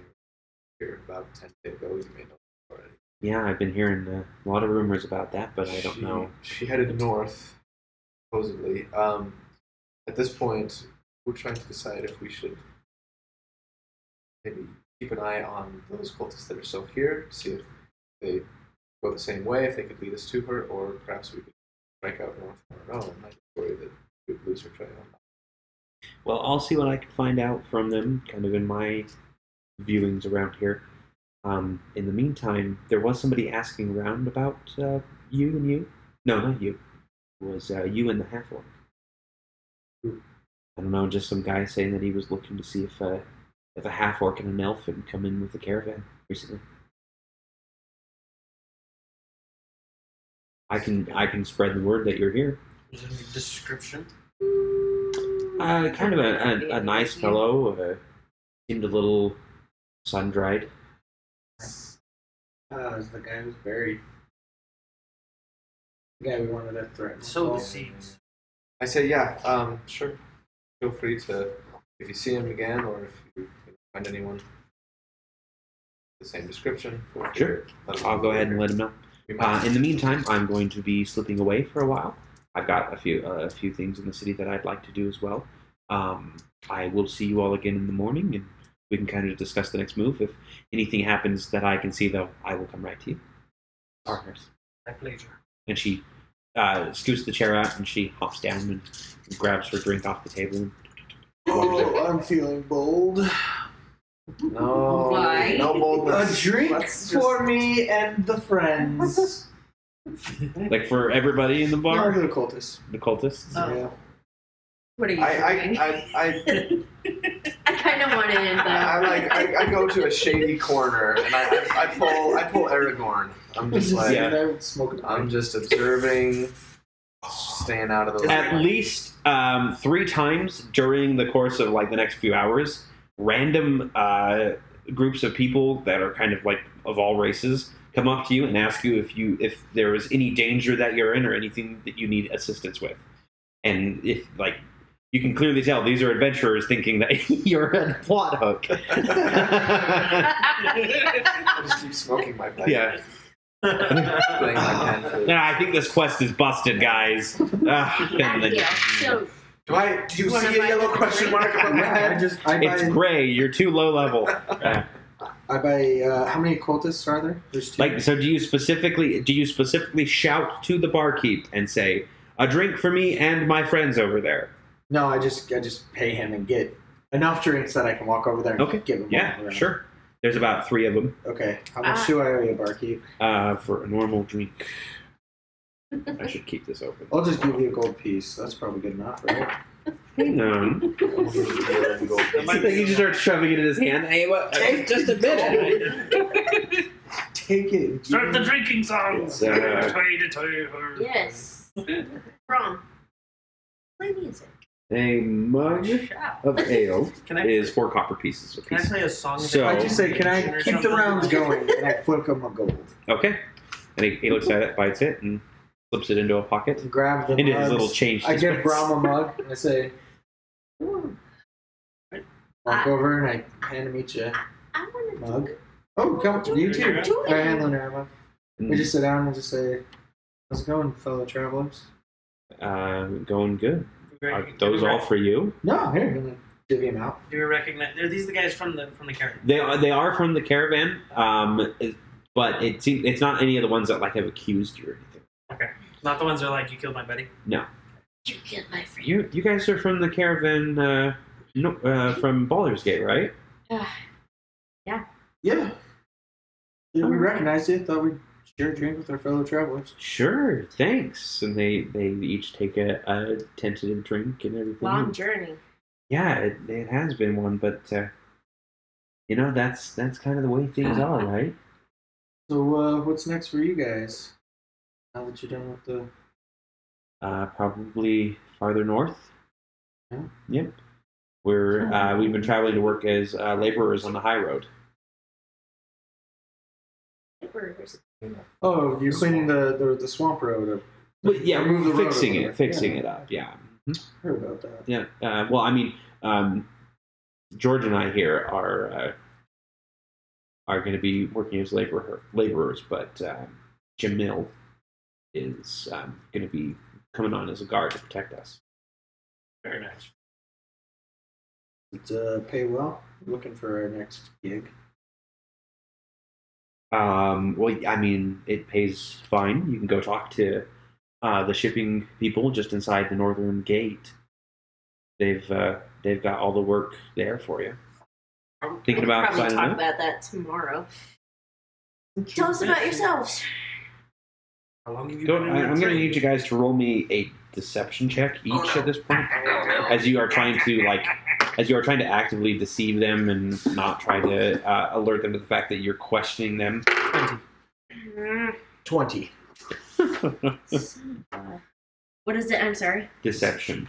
Speaker 4: here about 10 days ago. You may know already.
Speaker 2: Yeah, I've been hearing a lot of rumors about that, but I don't know.
Speaker 4: She headed north, supposedly. At this point, we're trying to decide if we should maybe keep an eye on those cultists that are still here, see if they go the same way, if they could lead us to her, or perhaps we could strike out north on our own. I just worry that we would lose her trail.
Speaker 2: Well, I'll see what I can find out from them, kind of in my viewings around here. In the meantime, there was somebody asking around about you and you. No, not you. It was you and the half-orc. I don't know, just some guy saying that he was looking to see if a half-orc and an elf had come in with the caravan recently. I can spread the word that you're here.
Speaker 3: Is there any description?
Speaker 2: Kind of a nice fellow. Seemed a little sun-dried.
Speaker 5: It's the guy who's buried. The guy we wanted to threaten.
Speaker 3: Sow the seeds.
Speaker 4: I say, yeah, sure. Feel free to, if you see him again, or if you find anyone the same description, feel free
Speaker 2: Sure.
Speaker 4: to let him
Speaker 2: I'll
Speaker 4: know.
Speaker 2: go ahead and let him know.
Speaker 4: We might-
Speaker 2: In the meantime, I'm going to be slipping away for a while. I've got a few things in the city that I'd like to do as well. I will see you all again in the morning, and we can kind of discuss the next move. If anything happens that I can see, though, I will come right to you. Partners.
Speaker 3: My pleasure.
Speaker 2: And she scoots the chair out, and she hops down and grabs her drink off the table. And
Speaker 5: Oh, I'm feeling bold.
Speaker 4: No,
Speaker 1: Why?
Speaker 4: no
Speaker 5: A
Speaker 4: boldness.
Speaker 5: drink
Speaker 4: Let's
Speaker 5: for me and the friends.
Speaker 2: like for everybody in the
Speaker 5: No,
Speaker 2: bar,
Speaker 5: the cultists.
Speaker 2: the cultists.
Speaker 1: Oh.
Speaker 5: Yeah.
Speaker 1: What are you
Speaker 4: I
Speaker 1: doing?
Speaker 4: I
Speaker 1: kind of want to end that.
Speaker 4: I go to a shady corner and I pull Aragorn. I'm just like
Speaker 2: Yeah.
Speaker 5: Smoking.
Speaker 4: I'm just observing, staying out of the
Speaker 2: At
Speaker 4: way.
Speaker 2: least 3 times during the course of like the next few hours, random groups of people that are kind of like of all races come up to you and ask you if there is any danger that you're in or anything that you need assistance with. And if like you can clearly tell these are adventurers thinking that you're a plot hook.
Speaker 4: I just keep smoking my pipe.
Speaker 2: Yeah.
Speaker 4: Playing my pan flute.
Speaker 2: Nah, I think this quest is busted, guys.
Speaker 1: Abigail, so
Speaker 4: Do you see a yellow question mark above my head?
Speaker 2: It's gray. You're too low level.
Speaker 5: I buy. How many cultists are there? There's 2.
Speaker 2: Like, so do you specifically shout to the barkeep and say, "A drink for me and my friends over there"?
Speaker 5: No, I just pay him and get enough drinks that I can walk over there and give him.
Speaker 2: Yeah,
Speaker 5: one.
Speaker 2: sure. There's about 3 of them.
Speaker 5: Okay. How much do I owe you, barkeep?
Speaker 2: For a normal drink. I should keep this open.
Speaker 5: I'll just give you a gold piece. That's probably good enough, right?
Speaker 2: Hang on. He just starts shoving it in his hand. Hey, just a minute.
Speaker 5: Take it.
Speaker 3: Start the drinking song.
Speaker 1: yes. Wrong. Play music.
Speaker 2: A mug of ale is 4 copper pieces a
Speaker 3: Can I
Speaker 2: piece.
Speaker 3: play a song?
Speaker 2: So-
Speaker 5: I just say, can I keep the rounds going? And I flip him a gold.
Speaker 2: Okay. And he looks at it, bites it, and slips it into a pocket.
Speaker 5: Grab the
Speaker 2: Into
Speaker 5: mugs.
Speaker 2: his little change
Speaker 5: I give
Speaker 2: dispense.
Speaker 5: Brahm a mug and I say, walk over and I hand him each a
Speaker 1: I want to
Speaker 5: mug. Oh, come you too.
Speaker 1: Do it.
Speaker 5: I hand Lynn mug. We just sit down and just say, how's it going, fellow travelers?
Speaker 2: Going good. Are those all for you?
Speaker 5: No, here, I'm gonna divvy them out.
Speaker 3: Do you recognize? Are these the guys from the caravan?
Speaker 2: They are from the caravan, but it's not any of the ones that like have accused you or anything.
Speaker 3: Okay, not the ones that are like you killed my buddy.
Speaker 2: No.
Speaker 1: You get my friend.
Speaker 2: You guys are from the caravan, from Baldur's Gate, right?
Speaker 5: Yeah. Yeah, we recognized it. Thought we'd share a drink with our fellow travelers.
Speaker 2: Sure, thanks. And they each take a tentative drink and everything.
Speaker 1: Long journey.
Speaker 2: Yeah, it has been one, but that's kind of the way things are, right?
Speaker 5: So, what's next for you guys? Now that you're done with the...
Speaker 2: Probably farther north.
Speaker 5: Yeah.
Speaker 2: Yep. We've been traveling to work as laborers on the high road.
Speaker 5: Oh, you're cleaning the swamp road.
Speaker 2: But yeah,
Speaker 5: remove the road
Speaker 2: fixing
Speaker 5: over
Speaker 2: it,
Speaker 5: there.
Speaker 2: fixing it up. Yeah.
Speaker 5: Heard about that.
Speaker 2: Yeah. Well, I mean, George and I here are going to be working as laborers, but Jamil is going to be coming on as a guard to protect us.
Speaker 3: Very nice.
Speaker 5: It's pay well. Looking for our next gig.
Speaker 2: Well, I mean, it pays fine. You can go talk to the shipping people just inside the northern gate. They've got all the work there for you. Thinking about
Speaker 1: probably
Speaker 2: signing
Speaker 1: talk
Speaker 2: up?
Speaker 1: about that tomorrow. Tell us about yourselves.
Speaker 3: How long have you
Speaker 2: I'm
Speaker 3: been in
Speaker 2: going to
Speaker 3: trade?
Speaker 2: need you guys to roll me a deception check each at this point, as you are trying to actively deceive them and not try to alert them to the fact that you're questioning them.
Speaker 5: 20.
Speaker 1: What is it? I'm sorry.
Speaker 2: Deception.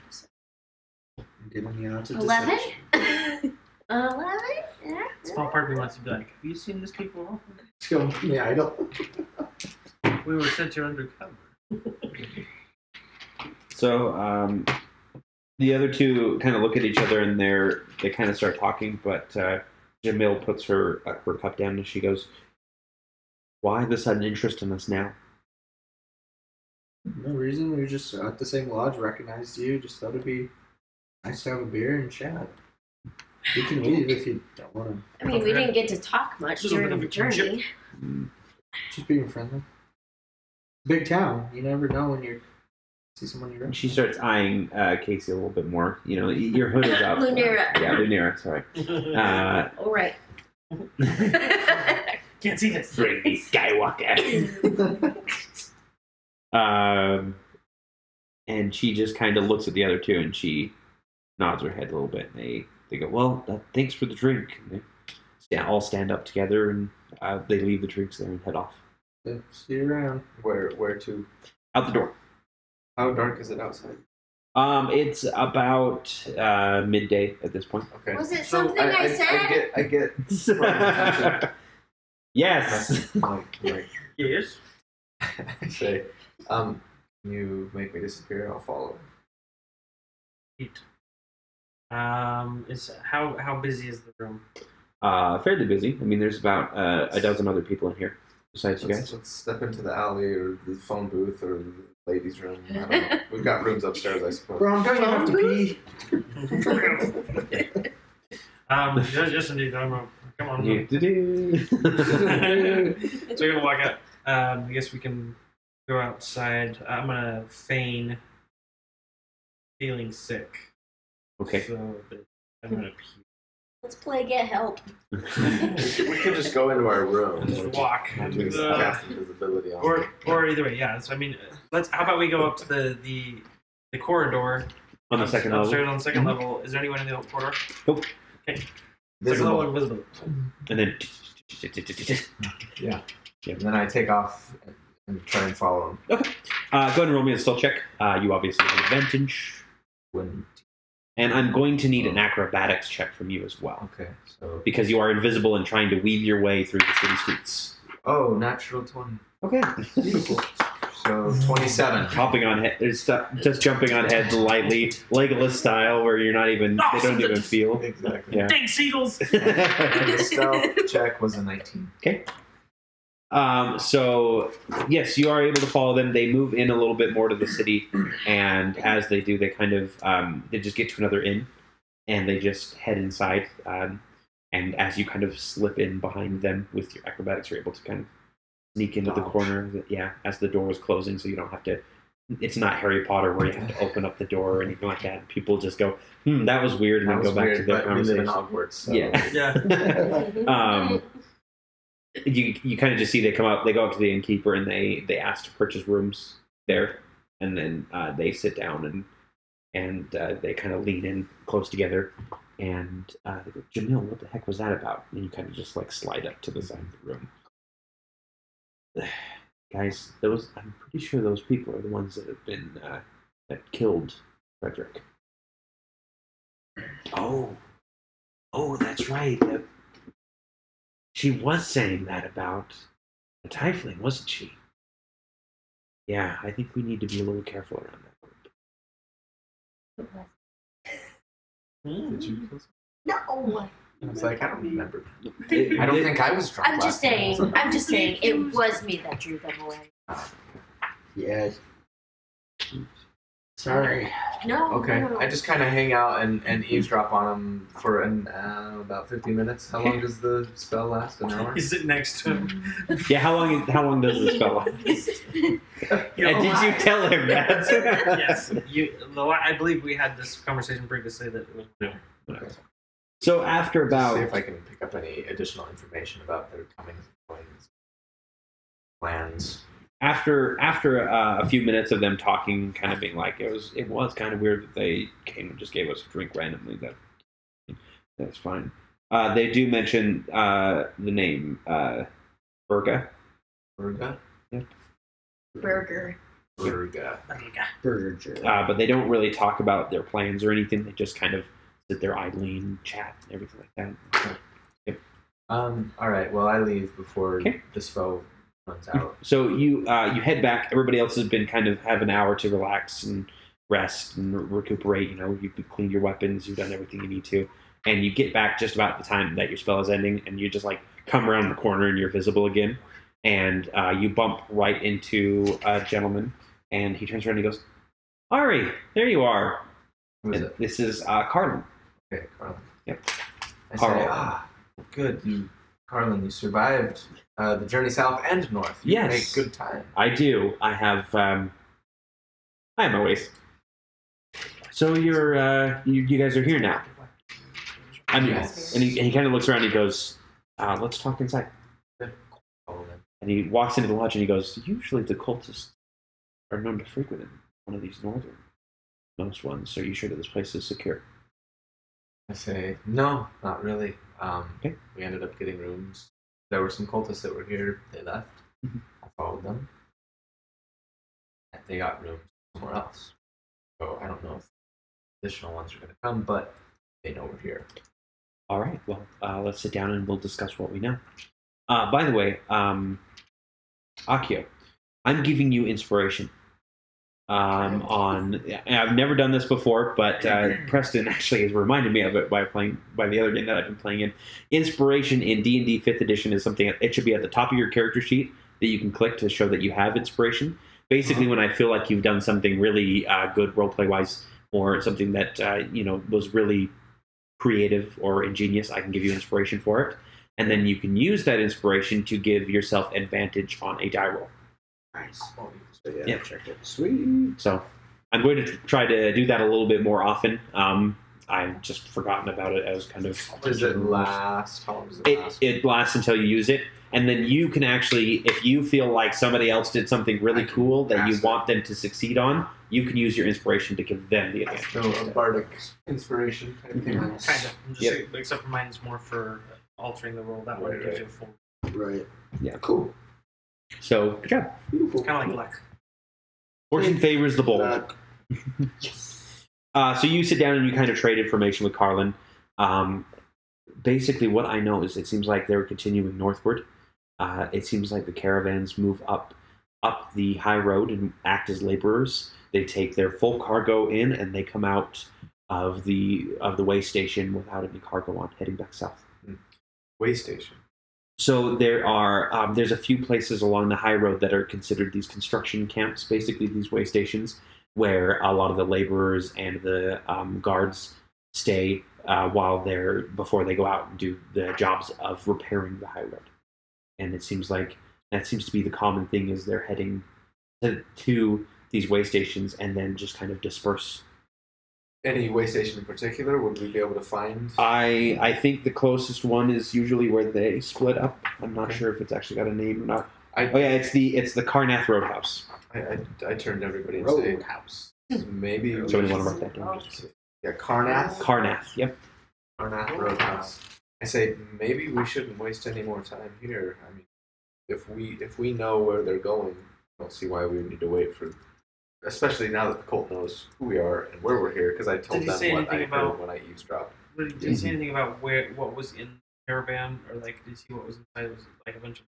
Speaker 5: Giving you out
Speaker 1: 11? 11? Yeah.
Speaker 3: Small part of me wants to be like, have you seen this before?
Speaker 5: Yeah, I don't.
Speaker 3: We were sent here undercover.
Speaker 2: So the other two kind of look at each other and they kind of start talking, but Jamil puts her cup down and she goes, "Why the sudden interest in us now?"
Speaker 5: No reason. We were just at the same lodge, recognized you. Just thought it'd be nice to have a beer and chat. You can leave if you don't want to.
Speaker 1: I mean, we didn't get to talk much
Speaker 3: Little bit
Speaker 1: during
Speaker 3: of
Speaker 1: the
Speaker 3: a kinship.
Speaker 1: journey.
Speaker 5: Just being friendly. Big town. You never know when you see someone you
Speaker 2: She starts eyeing Casey a little bit more. You know, your hood is up.
Speaker 1: Lunera.
Speaker 2: Yeah, Lunera, sorry.
Speaker 1: All right.
Speaker 3: Can't see this.
Speaker 2: Brady Skywalker. And she just kind of looks at the other two and she nods her head a little bit. And they go, "Well, thanks for the drink." And they all stand up together and they leave the drinks there and head off.
Speaker 5: See you around.
Speaker 4: Where to?
Speaker 2: Out the door.
Speaker 4: How dark is it outside?
Speaker 2: It's about midday at this point.
Speaker 4: Okay.
Speaker 1: Was it
Speaker 4: So
Speaker 1: something I said?
Speaker 4: I get attention.
Speaker 2: Yes.
Speaker 4: Like,
Speaker 3: Yes.
Speaker 4: I say, you make me disappear, I'll follow.
Speaker 3: Is how busy is the room?
Speaker 2: Fairly busy. I mean, there's about a dozen other people in here besides you guys.
Speaker 4: Let's step into the alley or the phone booth or the ladies' room. I don't know. We've got rooms upstairs, I suppose.
Speaker 5: Bro, don't you have to pee?
Speaker 3: Yes, indeed. Come on.
Speaker 2: Do-do-do.
Speaker 3: So we're gonna walk out. I guess we can go outside. I'm gonna feign feeling sick.
Speaker 2: Okay.
Speaker 3: So that I'm gonna puke.
Speaker 1: Let's play get help.
Speaker 4: We could just go into our room.
Speaker 3: Just walk.
Speaker 4: Just cast invisibility on them.
Speaker 3: Or either way, yeah. So I mean, how about we go up to the corridor
Speaker 2: On the second level.
Speaker 3: upstairs on the second level. Is there anyone in the corridor?
Speaker 2: Nope.
Speaker 3: Okay. Second level invisible.
Speaker 2: And then.
Speaker 4: Yeah. And then I take off and try and follow him.
Speaker 2: Okay. Go ahead and roll me a skill check. You obviously have advantage. And I'm going to need an acrobatics check from you as well.
Speaker 4: Okay, so...
Speaker 2: Because you are invisible and trying to weave your way through the city streets.
Speaker 4: Oh, natural 20.
Speaker 2: Okay.
Speaker 4: Beautiful. So, 27.
Speaker 2: Hopping on head, just jumping on heads lightly, Legolas style, where you're not even, they don't even feel.
Speaker 4: Exactly.
Speaker 2: Yeah.
Speaker 3: Dang seagulls!
Speaker 4: And the stealth check was a 19.
Speaker 2: Okay. So, yes, you are able to follow them. They move in a little bit more to the city, and as they do, they kind of, they just get to another inn, and they just head inside. And as you kind of slip in behind them with your acrobatics, you're able to kind of sneak into the corner. Yeah, as the door was closing, so you don't have to, it's not Harry Potter where you have to open up the door or anything like that. People just go, that was weird, and then go back to their conversation.
Speaker 4: We live in Hogwarts, so.
Speaker 2: Yeah. You kind of just see they come up, they go up to the innkeeper, and they ask to purchase rooms there, and then they sit down and they kind of lean in close together, and they go, Jamil, what the heck was that about? And you kind of just like slide up to the side of the room. Guys, I'm pretty sure those people are the ones that have been that killed Frederick. Oh, that's right. She was saying that about the tiefling, wasn't she? Yeah, I think we need to be a little careful around that group.
Speaker 4: Did you kill someone?
Speaker 1: No.
Speaker 4: I was like, I don't remember. I don't think I was drunk.
Speaker 1: I'm just saying. It was me that drew them away.
Speaker 5: Yeah. Sorry.
Speaker 1: No.
Speaker 4: Okay,
Speaker 1: No.
Speaker 4: I just kind of hang out and eavesdrop on him for about 15 minutes. How long does the spell last? An hour?
Speaker 3: You sit next to him.
Speaker 2: Yeah, how long does the spell last? And did you tell him that?
Speaker 3: Yes. I believe we had this conversation previously that it was.
Speaker 4: Okay.
Speaker 2: So after about
Speaker 4: See if I can pick up any additional information about their comings and goings, plans.
Speaker 2: After a few minutes of them talking, kind of being like, it was kind of weird that they came and just gave us a drink randomly. That's fine. They do mention the name Burga.
Speaker 4: Burga?
Speaker 2: Yep.
Speaker 1: Burger.
Speaker 4: Burga.
Speaker 2: But they don't really talk about their plans or anything. They just kind of sit there idly and chat and everything like that. Yep.
Speaker 4: All right. Well, I leave before
Speaker 2: Okay.
Speaker 4: the spell runs out.
Speaker 2: So you head back. Everybody else has been kind of have an hour to relax and rest and recuperate. You know, you've cleaned your weapons. You've done everything you need to, and you get back just about the time that your spell is ending, and you just like come around the corner and you're visible again, and you bump right into a gentleman, and he turns around and he goes, "Ari, there you are."
Speaker 4: Who is
Speaker 2: And
Speaker 4: it?
Speaker 2: this is Carlin.
Speaker 4: Okay, Carlin.
Speaker 2: Yep.
Speaker 4: I
Speaker 2: Carl.
Speaker 4: say, good. Carlin, you survived the journey south and north. You
Speaker 2: Yes.
Speaker 4: make good time.
Speaker 2: I do. I have my ways. So you guys are here now. I mean,
Speaker 4: Yes.
Speaker 2: and he kind of looks around and he goes, let's talk inside.
Speaker 4: Follow them.
Speaker 2: And he walks into the lodge and he goes, usually the cultists are known to frequent one of these northernmost ones. So are you sure that this place is secure?
Speaker 4: I say, no, not really.
Speaker 2: Okay.
Speaker 4: We ended up getting rooms. There were some cultists that were here. They left.
Speaker 2: Mhm.
Speaker 4: I followed them. And they got rooms somewhere else. So I don't know if additional ones are going to come, but they know we're here.
Speaker 2: All right. Well, let's sit down and we'll discuss what we know. By the way, Akio, I'm giving you inspiration. I've never done this before, but Preston actually has reminded me of it by the other game that I've been playing in. Inspiration in D&D 5th edition is something it should be at the top of your character sheet that you can click to show that you have inspiration. Basically, when I feel like you've done something really good roleplay wise, or something that was really creative or ingenious, I can give you inspiration for it, and then you can use that inspiration to give yourself advantage on a die roll.
Speaker 5: Nice.
Speaker 4: So
Speaker 2: Yeah.
Speaker 5: Check it. Sweet.
Speaker 2: So I'm going to try to do that a little bit more often. I've just forgotten about it as kind of...
Speaker 4: Does it last? How long does it last?
Speaker 2: It lasts until you use it. And then you can actually, if you feel like somebody else did something really cool that you want them to succeed on, you can use your inspiration to give them the advantage.
Speaker 4: So a bardic inspiration type thing.
Speaker 3: Kind of. Except for mine's more for altering the roll. That one gives you a full.
Speaker 5: Right.
Speaker 2: Yeah.
Speaker 5: Cool.
Speaker 2: So, good job.
Speaker 5: Beautiful.
Speaker 3: It's kind of like luck.
Speaker 2: Fortune favors the bold.
Speaker 5: Yes.
Speaker 2: So you sit down and you kind of trade information with Carlin. Basically, what I know is it seems like they're continuing northward. It seems like the caravans move up the high road and act as laborers. They take their full cargo in and they come out of the way station without any cargo on, heading back south.
Speaker 4: Way station.
Speaker 2: So there's a few places along the high road that are considered these construction camps, basically these way stations, where a lot of the laborers and the guards stay before they go out and do the jobs of repairing the high road. And it seems like that seems to be the common thing, is they're heading to these way stations and then just kind of disperse.
Speaker 4: Any way station in particular would we be able to find?
Speaker 2: I think the closest one is usually where they split up. I'm not sure if it's actually got a name or not. It's the Carnath Roadhouse.
Speaker 4: I turned to everybody and say
Speaker 5: Roadhouse.
Speaker 4: maybe.
Speaker 2: Somebody want to write that down?
Speaker 4: Yeah, Carnath.
Speaker 2: Carnath. Yep.
Speaker 4: Carnath Roadhouse. I say maybe we shouldn't waste any more time here. I mean, if we know where they're going, I don't see why we would need to wait for. Especially now that the cult knows who we are and where we're here, because I told them what I heard when I eavesdropped.
Speaker 3: Did you say anything about what was in the caravan, or like did you see what was inside? Was it like a bunch of?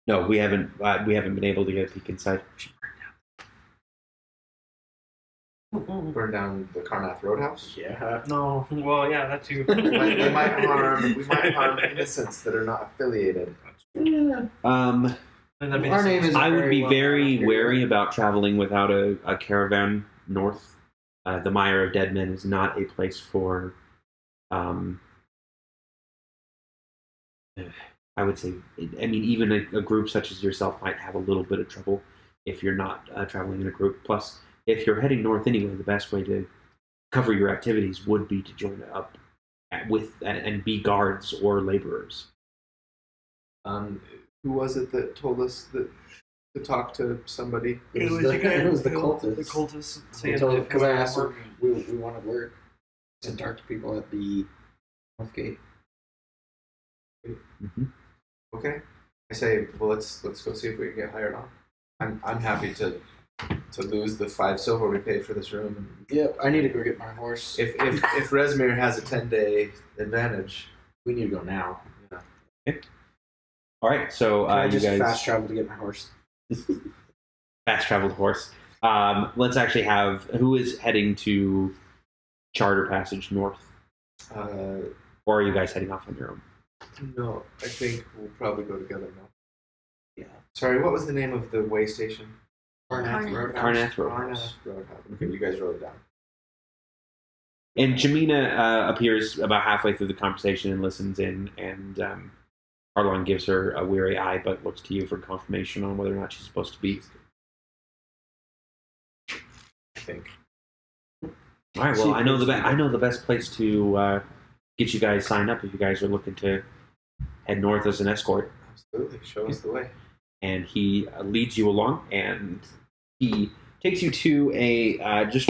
Speaker 2: No, we haven't been able to get a peek inside.
Speaker 4: Burn down the Carnath Roadhouse.
Speaker 5: Yeah.
Speaker 3: No. Well, yeah, that too.
Speaker 4: we might harm innocents that are not affiliated.
Speaker 5: Yeah. Our name is
Speaker 2: I would be very wary about traveling without a caravan north. The Mire of Dead Men is not a place for, I would say, I mean, even a group such as yourself might have a little bit of trouble if you're not traveling in a group. Plus, if you're heading north anyway, the best way to cover your activities would be to join up with and be guards or laborers.
Speaker 4: Who was it that told us that to talk to somebody?
Speaker 5: It was the cultists.
Speaker 3: The cultists.
Speaker 5: Because I asked her, we want to work and talk to people at the North Gate.
Speaker 2: Mm-hmm.
Speaker 4: Okay. I say, well, let's go see if we can get hired on. I'm happy to lose the 5 silver we paid for this room.
Speaker 5: Yep, I need to go get my horse.
Speaker 4: If Rezmir has a 10-day advantage,
Speaker 5: We need to go now.
Speaker 4: yeah.
Speaker 2: Okay. All right, so
Speaker 5: Can I just
Speaker 2: you guys
Speaker 5: fast travel to get my horse?
Speaker 2: fast traveled horse. Let's actually have who is heading to Charter Passage north, or are you guys heading off on your own?
Speaker 4: No, I think we'll probably go together now.
Speaker 2: Yeah.
Speaker 4: Sorry, what was the name of the way station?
Speaker 1: Carnath
Speaker 5: Roadhouse.
Speaker 2: Carnath Roadhouse.
Speaker 4: Roadhouse. Okay, you guys wrote it down.
Speaker 2: And Jamina appears about halfway through the conversation and listens in, and Arlon gives her a weary eye, but looks to you for confirmation on whether or not she's supposed to be.
Speaker 4: I think.
Speaker 2: All right. Well, I know the best place to get you guys signed up if you guys are looking to head north as an escort.
Speaker 4: Absolutely, show us the way.
Speaker 2: And he leads you along, and he takes you to a just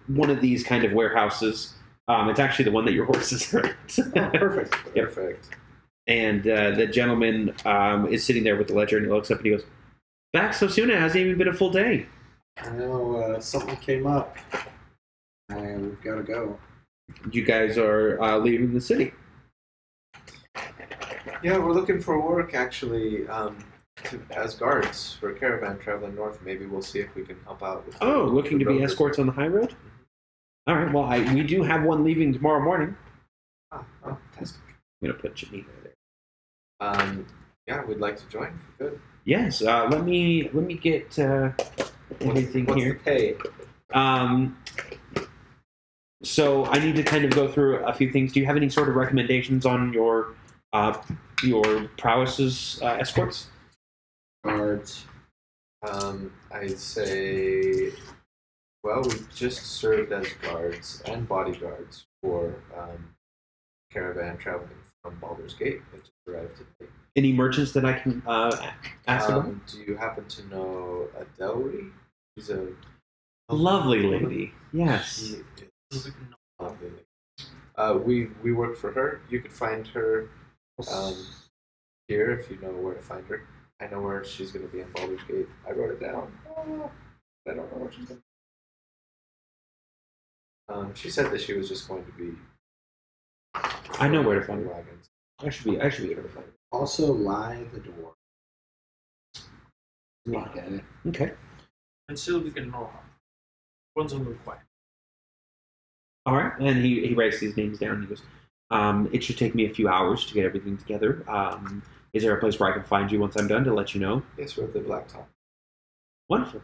Speaker 2: one of these kind of warehouses. It's actually the one that your horses are at.
Speaker 5: Perfect.
Speaker 2: Yep.
Speaker 4: Perfect.
Speaker 2: And the gentleman is sitting there with the ledger, and he looks up and he goes, "Back so soon? It hasn't even been a full day."
Speaker 5: I know, something came up. And we've got to go.
Speaker 2: You guys are leaving the city.
Speaker 4: Yeah, we're looking for work actually as guards for a caravan traveling north. Maybe we'll see if we can help out with
Speaker 2: Looking to
Speaker 4: the
Speaker 2: be
Speaker 4: road
Speaker 2: escorts on the high road? All right, well, we do have one leaving tomorrow morning.
Speaker 4: business. Oh, fantastic.
Speaker 2: I'm going to put Janina there.
Speaker 4: Yeah, we'd like to join. Good.
Speaker 2: Yes, let me get everything
Speaker 4: What's
Speaker 2: here.
Speaker 4: the pay?
Speaker 2: So I need to kind of go through a few things. Do you have any sort of recommendations on your prowesses escorts?
Speaker 5: Guards.
Speaker 4: I'd say, well, we've just served as guards and bodyguards for caravan traveling from Baldur's Gate. It just arrived today.
Speaker 2: Any merchants that I can ask about?
Speaker 4: Do you happen to know Adelry? She's a
Speaker 2: Lovely lady. Yes.
Speaker 4: She is lovely lady. We work for her. You could find her here if you know where to find her. I know where she's going to be in Baldur's Gate. I wrote it down. I don't know where she's going to be. She said that she was just going to be...
Speaker 2: I know where to find her.
Speaker 4: wagons.
Speaker 2: I should be able to find her.
Speaker 5: Also, lie the door. Look at it.
Speaker 2: Okay.
Speaker 3: And Sylvie can know. One's a little quiet.
Speaker 2: All right. And he writes these names down. He goes, it should take me a few hours to get everything together. Is there a place where I can find you once I'm done to let you know?
Speaker 4: Yes, we're at the Blacktop.
Speaker 2: Wonderful.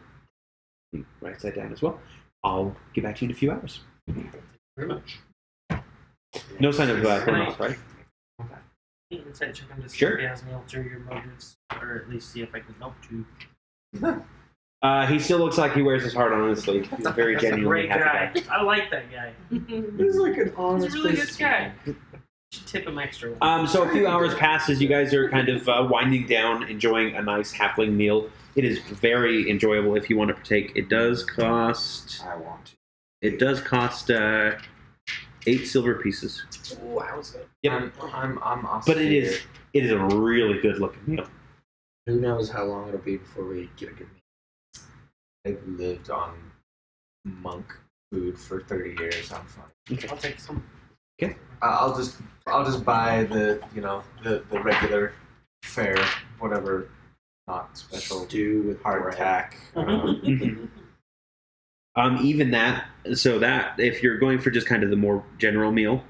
Speaker 2: He writes that down as well. I'll get back to you in a few hours.
Speaker 3: Very much.
Speaker 2: No sign of Chronos, right?
Speaker 3: Instead, check him to see
Speaker 2: Sure.
Speaker 3: if he has any ulterior motives, or at least see if I can help to.
Speaker 2: He still looks like he wears his heart on his sleeve. He's a very
Speaker 3: That's a
Speaker 2: genuinely
Speaker 3: great
Speaker 2: happy
Speaker 3: guy. I like that guy.
Speaker 5: He's like an honest
Speaker 3: He's a really good
Speaker 5: person.
Speaker 3: guy. Should tip him extra.
Speaker 2: So a few hours pass as you guys are kind of winding down, enjoying a nice halfling meal. It is very enjoyable if you want to partake. It does cost...
Speaker 5: I want to.
Speaker 2: It does cost 8 silver pieces.
Speaker 3: Wowza.
Speaker 2: Yep.
Speaker 4: I'm awesome.
Speaker 2: But it is a really good looking meal.
Speaker 5: Who knows how long it'll be before we get a good meal.
Speaker 4: I've lived on monk food for 30 years. I'm fine.
Speaker 3: I'll take some.
Speaker 4: I'll just buy the regular fare, whatever, not special
Speaker 5: Stew with
Speaker 4: hardtack.
Speaker 2: Even that, so that if you're going for just kind of the more general meal,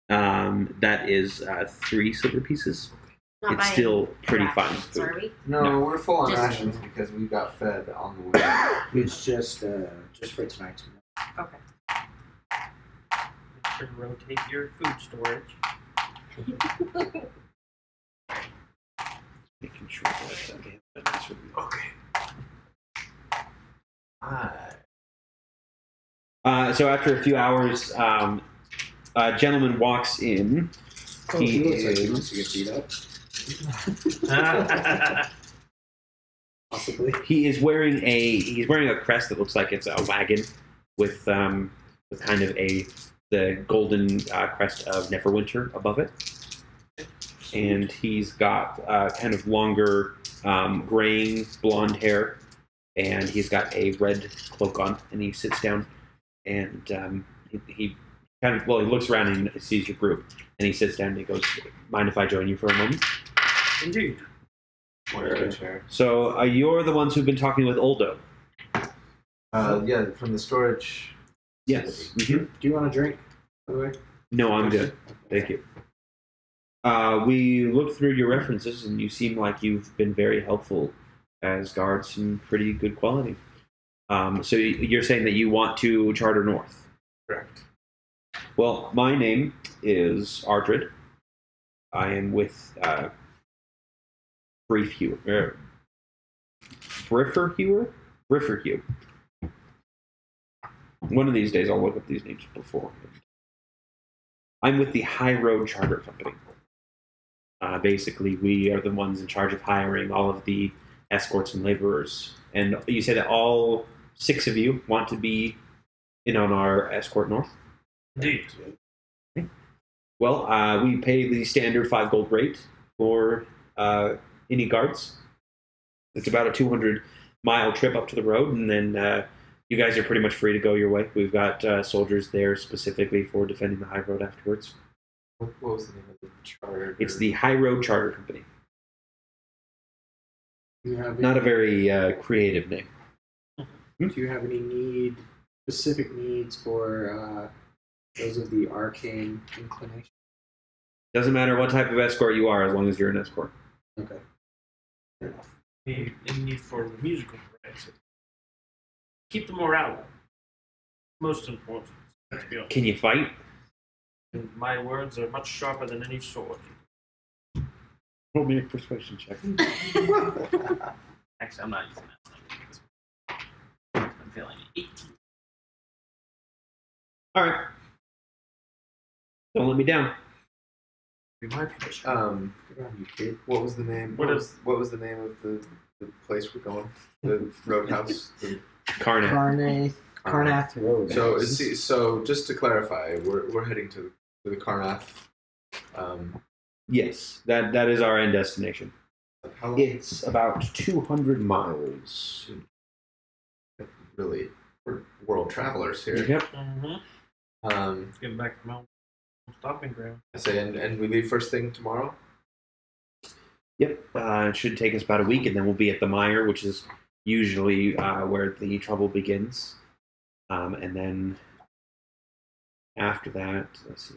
Speaker 2: that is 3 silver pieces.
Speaker 1: Not
Speaker 2: It's
Speaker 1: buying
Speaker 2: still pretty fine
Speaker 1: rations,
Speaker 2: food.
Speaker 1: are we?
Speaker 4: No,
Speaker 2: No.
Speaker 4: we're full on
Speaker 1: Just-
Speaker 4: rations because we got fed on the way.
Speaker 5: It's just for tonight's meal.
Speaker 1: Okay.
Speaker 3: Make sure to rotate your food storage.
Speaker 2: Making sure that okay.
Speaker 4: Okay.
Speaker 2: So after a few hours, a gentleman walks in.
Speaker 5: Oh, he looks like he wants to get beat up. Possibly.
Speaker 2: He's wearing a crest that looks like it's a wagon with kind of the golden crest of Neverwinter above it, and he's got kind of longer graying blonde hair, and he's got a red cloak on, and he sits down, and he kind of he looks around and sees your group, and he sits down and he goes, "Mind if I join you for a moment?"
Speaker 3: Indeed.
Speaker 4: Where chair?
Speaker 2: So you're the ones who've been talking with Oldo.
Speaker 4: Yeah, from the storage.
Speaker 2: Yes.
Speaker 5: Do you want a drink, by the way?
Speaker 2: No, I'm good. Thank you. We looked through your references, and you seem like you've been very helpful as guards and pretty good quality. So you're saying that you want to charter north?
Speaker 4: Correct.
Speaker 2: Well, my name is Ardred. I am with Brieferhewer. One of these days, I'll look up these names before. I'm with the High Road Charter Company. Basically, we are the ones in charge of hiring all of the escorts and laborers. And you say that all 6 of you want to be in on our escort north?
Speaker 3: Indeed.
Speaker 2: Well, we pay the standard 5 gold rate for any guards. It's about a 200-mile trip up to the road, and then You guys are pretty much free to go your way. We've got soldiers there specifically for defending the high road afterwards.
Speaker 4: What was the name of the charter?
Speaker 2: It's the High Road Charter Company.
Speaker 5: Do you have
Speaker 2: Not a very creative name.
Speaker 5: Do you have any specific needs for those of the arcane inclination?
Speaker 2: Doesn't matter what type of escort you are, as long as you're an escort.
Speaker 5: Okay. Fair enough.
Speaker 3: The need for the musical variety. Keep the morale up. Most important. Let's be honest.
Speaker 2: Can you fight?
Speaker 3: And my words are much sharper than any sword.
Speaker 2: Roll me a persuasion check.
Speaker 3: Actually, I'm not using that. I'm feeling 18.
Speaker 2: All right. Don't let me down.
Speaker 3: Be my pleasure.
Speaker 4: Good on you, kid. What was the name? What was the name of the place we're going? The roadhouse.
Speaker 2: Karnath.
Speaker 5: Karnath Road.
Speaker 4: So just to clarify, we're heading to the Karnath.
Speaker 2: Yes, that is our end destination.
Speaker 4: How long?
Speaker 2: It's about 200 miles.
Speaker 4: Really, we're world travelers here.
Speaker 2: Yep.
Speaker 3: Mm-hmm. Get back to my stopping ground.
Speaker 4: I say, and we leave first thing tomorrow.
Speaker 2: Yep. It should take us about a week, and then we'll be at the mire, which is usually where the trouble begins. And then after that, let's see.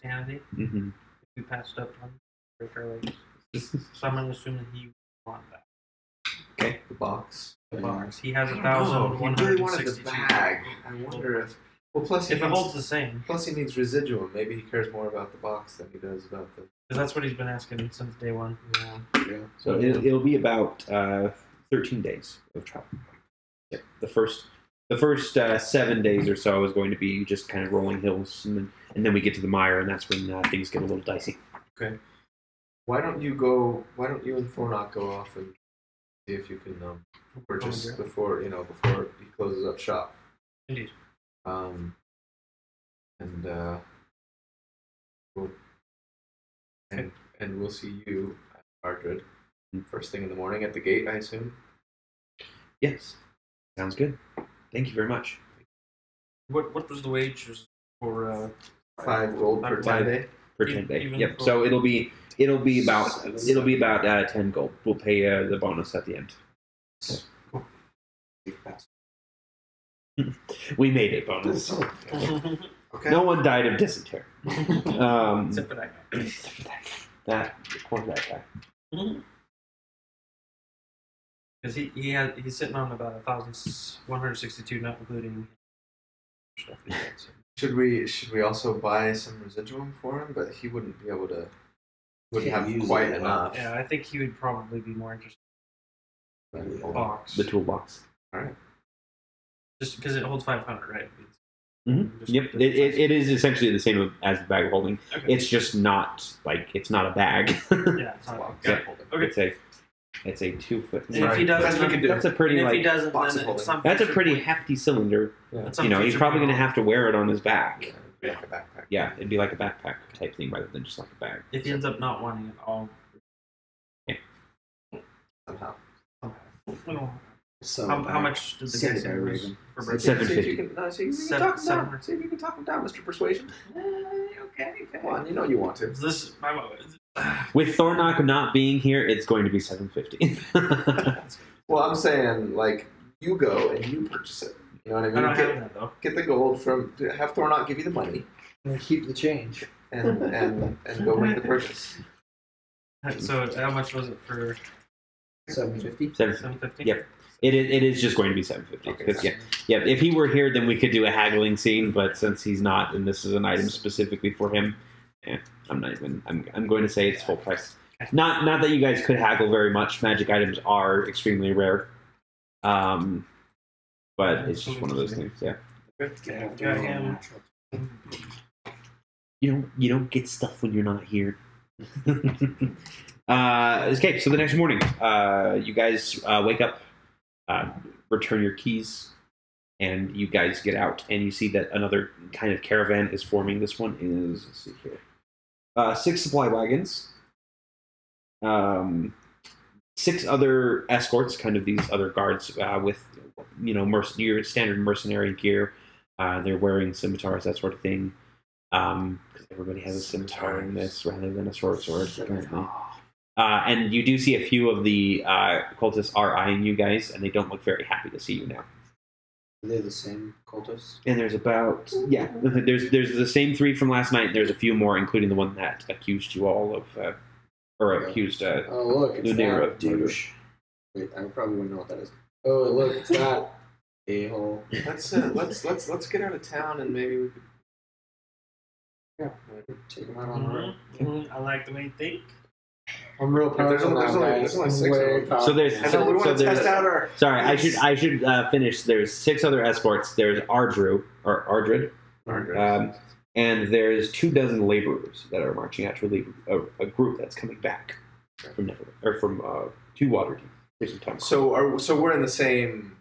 Speaker 3: Sanity.
Speaker 2: Mm-hmm.
Speaker 3: We passed up on fairly. So I'm gonna assume that he want that.
Speaker 4: Okay, the box.
Speaker 3: The box. He has
Speaker 4: Oh,
Speaker 3: 1,162.
Speaker 4: he really wanted the bag. I wonder if. Well, plus
Speaker 3: If it holds the same,
Speaker 4: Plus, he needs residuum. Maybe he cares more about the box than he does about the.
Speaker 3: because that's what he's been asking since day one.
Speaker 4: Yeah.
Speaker 2: So it'll be about 13 days of travel. Yep. The first 7 days or so is going to be just kind of rolling hills, and then we get to the mire, and that's when things get a little dicey.
Speaker 4: Okay. Why don't you and Thornock go off and see if you can purchase before he closes up shop.
Speaker 3: Indeed.
Speaker 4: We'll see you at Ardred first thing in the morning at the gate, I assume.
Speaker 2: Yes. Sounds good. Thank you very much.
Speaker 3: What was the wage for
Speaker 4: 5 gold per 10 day?
Speaker 2: Per 10 day.
Speaker 3: Even
Speaker 2: Yep.
Speaker 3: for-
Speaker 2: So it'll be about 10 gold. We'll pay the bonus at the end. We made it bonus.
Speaker 4: Okay.
Speaker 2: No one died of dysentery.
Speaker 3: Except for that guy.
Speaker 2: Poor that guy.
Speaker 3: Because he's sitting on about 1,162, not including stuff. He did, so.
Speaker 4: Should we also buy some residuum for him? But he wouldn't be able to. Wouldn't
Speaker 5: Can't
Speaker 4: have
Speaker 5: use
Speaker 4: quite
Speaker 5: it.
Speaker 4: enough.
Speaker 3: Yeah, I think he would probably be more interested in the box.
Speaker 2: The toolbox.
Speaker 4: All right.
Speaker 3: Just because it holds 500, right?
Speaker 2: Mm-hmm. Yep. It is essentially the same as the bag of holding.
Speaker 3: Okay.
Speaker 2: It's just not it's not a bag.
Speaker 3: Yeah, it's not
Speaker 2: Yeah.
Speaker 3: Okay.
Speaker 2: It's a 2 foot.
Speaker 3: And if he doesn't,
Speaker 4: Best we can do.
Speaker 2: That's a pretty
Speaker 3: and if he doesn't,
Speaker 4: box
Speaker 3: then
Speaker 4: of
Speaker 3: it's
Speaker 4: holding.
Speaker 3: some
Speaker 2: That's a
Speaker 3: future
Speaker 2: pretty
Speaker 3: point.
Speaker 2: hefty cylinder.
Speaker 4: Yeah.
Speaker 3: At some
Speaker 2: He's
Speaker 3: future
Speaker 2: probably going to
Speaker 3: point,
Speaker 2: have to wear it on his back.
Speaker 4: Yeah, like a backpack.
Speaker 2: Yeah, it'd be like a backpack type thing rather than just like a bag.
Speaker 3: If he ends up not wanting it all,
Speaker 4: Somehow.
Speaker 5: So
Speaker 3: how much did the guy say it was for birthday?
Speaker 2: Seven.
Speaker 4: See if you can. No, see if you can talk him down.
Speaker 3: 700.
Speaker 4: See if you can talk him down, Mr. Persuasion.
Speaker 3: Okay.
Speaker 4: Come on, you know you want to.
Speaker 3: This
Speaker 2: With Thornock not being here, it's going to be 750.
Speaker 4: Well, I'm saying like you go and you purchase it. You know what I
Speaker 3: I
Speaker 4: mean?
Speaker 3: don't have that though.
Speaker 4: Get the gold from. Have Thornock give you the money
Speaker 5: and keep the change.
Speaker 4: and go make the purchase.
Speaker 3: So how much was it for
Speaker 5: 750.
Speaker 3: 750?
Speaker 2: Yep. It is just going to be 750.
Speaker 4: Okay.
Speaker 2: Because yeah, if he were here, then we could do a haggling scene. But since he's not, and this is an item specifically for him, I'm not even. I'm going to say it's full price. Not that you guys could haggle very much. Magic items are extremely rare. But it's just one of those things. Yeah.
Speaker 3: Got him.
Speaker 2: You don't get stuff when you're not here. Okay, so the next morning, you guys wake up, return your keys, and you guys get out, and you see that another kind of caravan is forming. This one is, let's see here, 6 supply wagons, 6 other escorts, kind of these other guards with, your standard mercenary gear. They're wearing scimitars, that sort of thing. Because everybody has a scimitar in this rather than a sword. Apparently. And you do see a few of the cultists are eyeing you guys, and they don't look very happy to see you now.
Speaker 5: Are they the same cultists?
Speaker 2: And there's about there's the same 3 from last night. There's a few more, including the one that accused you all of, accused.
Speaker 5: Oh look, it's
Speaker 2: Lunera
Speaker 5: that douche. Wait, I probably wouldn't know what that is. Oh look, it's that a-hole.
Speaker 4: Let's get out of town and maybe we could.
Speaker 5: Yeah, take them out on the road.
Speaker 3: I like the way you think.
Speaker 5: I'm real proud of
Speaker 4: there's only 6 of them.
Speaker 2: So there's
Speaker 4: we want to test out our.
Speaker 2: Sorry, I should finish. There's 6 other escorts. There's Ardred, and there's 24 laborers that are marching out to relieve a group that's coming back from to Waterdeep.
Speaker 4: So we're in the same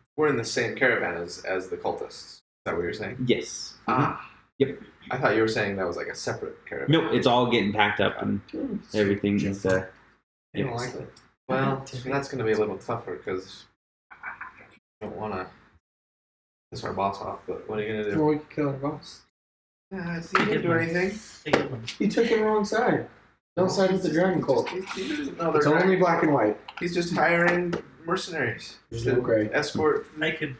Speaker 4: caravan as the cultists. Is that what you're saying?
Speaker 2: Yes. Yep.
Speaker 4: I thought you were saying that was like a separate caravan.
Speaker 2: No, it's all getting packed up and everything is.
Speaker 5: I don't like it.
Speaker 4: Well, that's going to be a little tougher because I don't want to piss our boss off. But what are you going to do?
Speaker 5: Well, we can kill our boss.
Speaker 4: He didn't do anything.
Speaker 5: He took the wrong side. Don't side with the dragon cult.
Speaker 4: He doesn't know
Speaker 5: It's only black and white.
Speaker 4: He's just hiring mercenaries.
Speaker 5: There's no gray.
Speaker 4: Escort.
Speaker 3: I could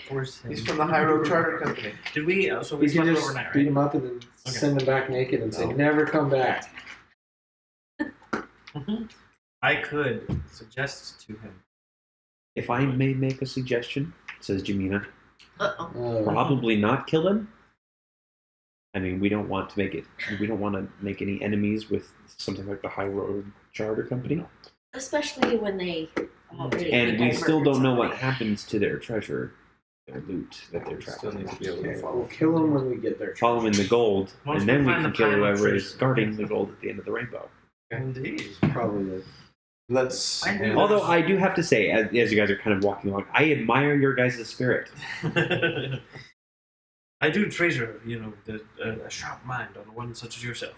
Speaker 3: force him.
Speaker 4: He's from the High Road Charter Company.
Speaker 3: Did we? So we
Speaker 5: We can
Speaker 3: slept
Speaker 5: just
Speaker 3: overnight,
Speaker 5: beat
Speaker 3: right?
Speaker 5: him up and then send him back naked and say, never come back.
Speaker 3: I could suggest to him.
Speaker 2: If I may make a suggestion, says Jamina,
Speaker 1: Uh-oh.
Speaker 2: probably not kill him. I mean, we don't want to make any enemies with something like the High Road Charter Company.
Speaker 1: Especially when they already
Speaker 2: And we still don't know what
Speaker 1: somebody.
Speaker 2: happens to their treasure, their loot that they're
Speaker 4: Still need to
Speaker 2: trapping.
Speaker 4: be able to
Speaker 5: Okay,
Speaker 4: follow.
Speaker 5: we'll kill him when we get there.
Speaker 2: Follow in the gold,
Speaker 3: Once
Speaker 2: and then
Speaker 3: we
Speaker 2: we
Speaker 3: find
Speaker 2: can
Speaker 3: the
Speaker 2: kill
Speaker 3: pile of
Speaker 2: whoever is
Speaker 3: treasure.
Speaker 2: guarding the gold at the end of the rainbow.
Speaker 3: Indeed.
Speaker 5: Probably the
Speaker 4: Let's.
Speaker 3: I knew-
Speaker 2: Although I do have to say, as you guys are kind of walking along, I admire your guys' spirit.
Speaker 3: I do treasure, a sharp mind on one such as yourself.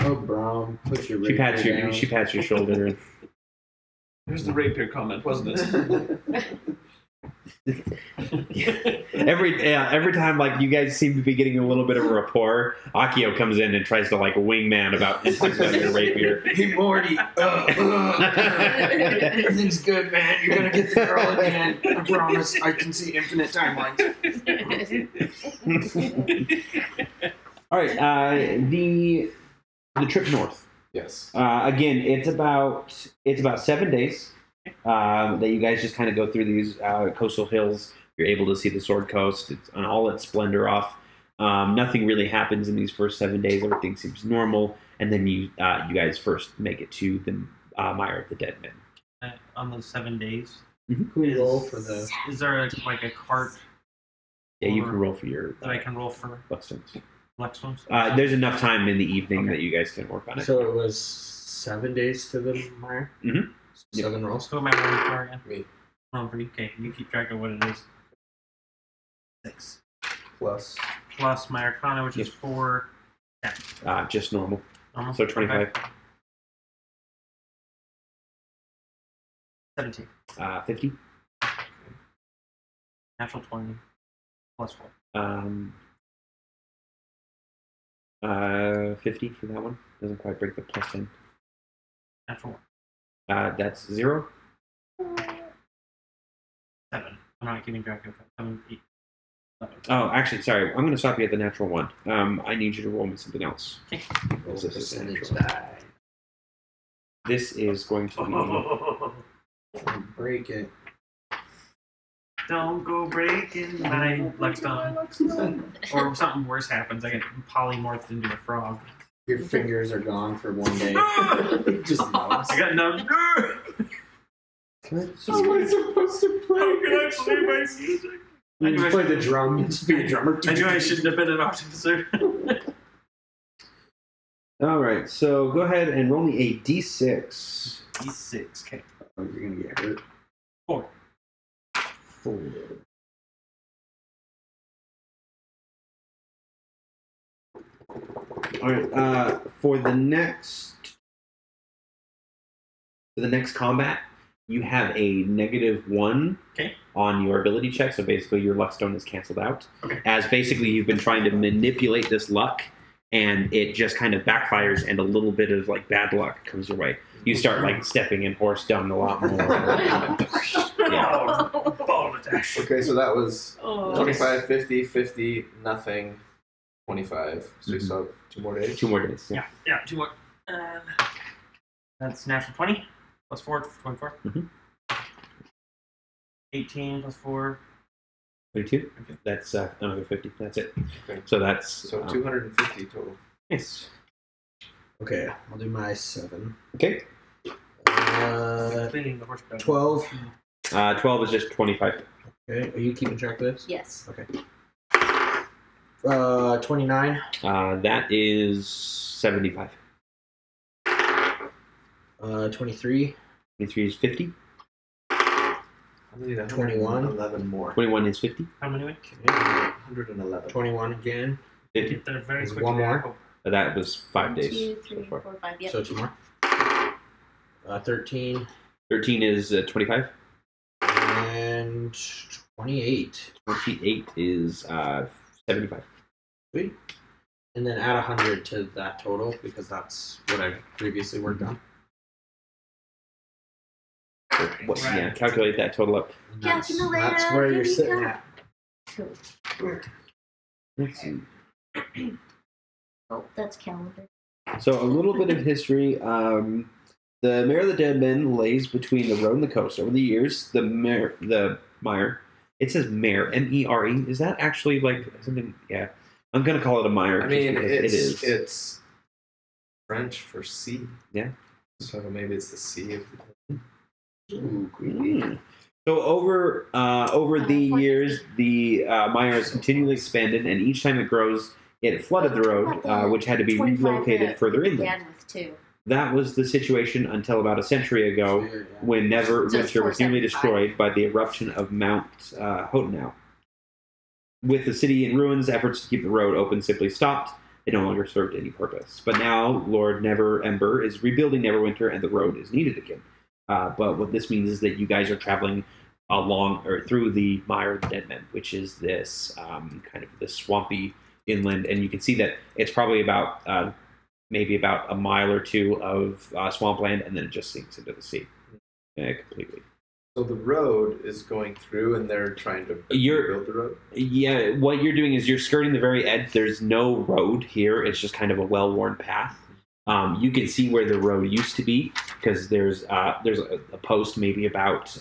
Speaker 5: Oh, Braum, put your
Speaker 2: She pats
Speaker 5: rapier down.
Speaker 2: your shoulder. And,
Speaker 3: There's the rapier comment, wasn't it?
Speaker 2: every time, like, you guys seem to be getting a little bit of a rapport, Akio comes in and tries to, like, wingman about your rapier.
Speaker 5: Hey, Morty. Everything's good, man. You're going to get the girl again. I promise. I can see infinite timelines.
Speaker 2: All right, the trip north.
Speaker 4: Yes.
Speaker 2: Again, it's about 7 days that you guys just kind of go through these coastal hills. You're able to see the Sword Coast. It's on all its splendor off. Nothing really happens in these first 7 days. Everything seems normal, and then you guys first make it to the Mire of the Dead Men.
Speaker 3: On those 7 days.
Speaker 5: Can we roll for the...
Speaker 3: Is there a cart
Speaker 2: Yeah, you can roll for your
Speaker 3: that I can roll for
Speaker 2: Luckstones.
Speaker 3: Luckstones?
Speaker 2: There's enough time in the evening that you guys can work on it.
Speaker 5: So it was 7 days to the Mire?
Speaker 2: Mhm.
Speaker 5: 7 rolls?
Speaker 3: Who am I rolling for again?
Speaker 4: Me.
Speaker 3: Oh, for you. Okay, you keep track of what it is. 6.
Speaker 4: Plus.
Speaker 3: Plus my Arcana, which is 4.
Speaker 2: Just normal.
Speaker 3: Almost
Speaker 2: So 25.
Speaker 3: 17.
Speaker 2: 50.
Speaker 3: Natural 20. Plus 4.
Speaker 2: 50 for that one. Doesn't quite break the plus 10.
Speaker 3: Natural 1.
Speaker 2: That's 0.
Speaker 3: 7. I'm not keeping track of it. 7, 8. 11.
Speaker 2: Oh, actually, sorry. I'm going to stop you at the natural 1. I need you to roll me something else.
Speaker 3: Okay.
Speaker 5: Roll
Speaker 2: This is
Speaker 5: percentage
Speaker 2: natural.
Speaker 5: die.
Speaker 2: This is going to be...
Speaker 5: Break it.
Speaker 3: Don't go breaking my Luckstone. Or something worse happens. I get polymorphed into a frog.
Speaker 5: Your fingers are gone for 1 day. Just nubs.
Speaker 3: I got numbed.
Speaker 5: How am I supposed to play?
Speaker 3: How can I play my music?
Speaker 5: You just play the drum. You just be a drummer.
Speaker 3: I knew I shouldn't have been an artificer.
Speaker 2: All right, so go ahead and roll me a d6.
Speaker 3: D6. Okay.
Speaker 5: Oh, you're going to get hurt.
Speaker 3: 4.
Speaker 2: 4. All right, for the next For the next combat, you have a -1 on your ability check. So basically, your luck stone is canceled out.
Speaker 3: Okay.
Speaker 2: As basically you've been trying to manipulate this luck, and it just kind of backfires, and a little bit of like bad luck comes your way. You start like stepping in horse dung a lot more. Yeah.
Speaker 3: Ball dash.
Speaker 4: Okay, so that was
Speaker 1: Oh.
Speaker 4: 25, 50, 50, nothing, 25. So you still have 2 more days?
Speaker 2: 2 more days. Yeah.
Speaker 3: Yeah, 2 more. That's natural 20 plus 4, 24.
Speaker 2: Mhm.
Speaker 3: 18 plus 4.
Speaker 2: 22. That's another 50. That's it.
Speaker 4: Okay.
Speaker 2: So that's
Speaker 4: So 250 total.
Speaker 2: nice.
Speaker 5: Okay, I'll do my 7.
Speaker 2: Okay.
Speaker 3: Cleaning the horse bed.
Speaker 5: 12.
Speaker 2: 12 is just 25.
Speaker 5: Okay, are you keeping track of this?
Speaker 1: Yes.
Speaker 5: Okay. 29.
Speaker 2: That is 75.
Speaker 5: 23.
Speaker 2: 23 is 50.
Speaker 4: I need
Speaker 5: 21.
Speaker 4: 111 more.
Speaker 2: 21 is 50.
Speaker 3: How many?
Speaker 4: 111.
Speaker 5: 21 again.
Speaker 2: 50.
Speaker 3: Get there very
Speaker 5: There's
Speaker 3: quickly.
Speaker 5: one more.
Speaker 2: That was 5 days.
Speaker 1: 2, 3,
Speaker 2: so far.
Speaker 1: 4, 5. Yep.
Speaker 5: So 2 more. 13.
Speaker 2: 13 is 25.
Speaker 5: And 28.
Speaker 2: 28 is 75.
Speaker 5: Sweet. And then add 100 to that total because that's what I previously worked on.
Speaker 2: What, yeah, calculate that total up.
Speaker 5: And
Speaker 1: Calculator,
Speaker 5: that's where
Speaker 1: here
Speaker 5: you're
Speaker 1: we
Speaker 5: sitting
Speaker 1: go.
Speaker 5: at.
Speaker 1: Cool.
Speaker 2: Let's see.
Speaker 1: Oh, that's calendar.
Speaker 2: So a little bit of history. The Mare of the Dead Men lays between the road and the coast. Over the years, the mire. It says mare, M-E-R-E. Is that actually like something? Yeah, I'm gonna call it a mire.
Speaker 4: I mean,
Speaker 2: because
Speaker 4: it's French for sea.
Speaker 2: Yeah.
Speaker 4: So maybe it's the sea of
Speaker 5: Ooh, creepy.
Speaker 2: So over the years, the mire has continually expanded, and each time it grows, it flooded the road, which had to be
Speaker 1: 25
Speaker 2: relocated
Speaker 1: that
Speaker 2: further
Speaker 1: we
Speaker 2: inland.
Speaker 1: began with, too.
Speaker 2: That was the situation until about a century ago, when
Speaker 1: So it's
Speaker 2: Neverwinter was nearly
Speaker 1: 475.
Speaker 2: destroyed by the eruption of Mount Hodenau. With the city in ruins, efforts to keep the road open simply stopped. It no longer served any purpose. But now Lord Neverember is rebuilding Neverwinter, and the road is needed again. But what this means is that you guys are traveling along or through the Mire of the Dead Men, which is this kind of this swampy inland, and you can see that it's probably about maybe about a mile or 2 of swampland, and then it just sinks into the sea completely.
Speaker 4: So the road is going through, and they're trying to build the road?
Speaker 2: Yeah, what you're doing is you're skirting the very edge. There's no road here. It's just kind of a well-worn path. You can see where the road used to be, because there's a post maybe about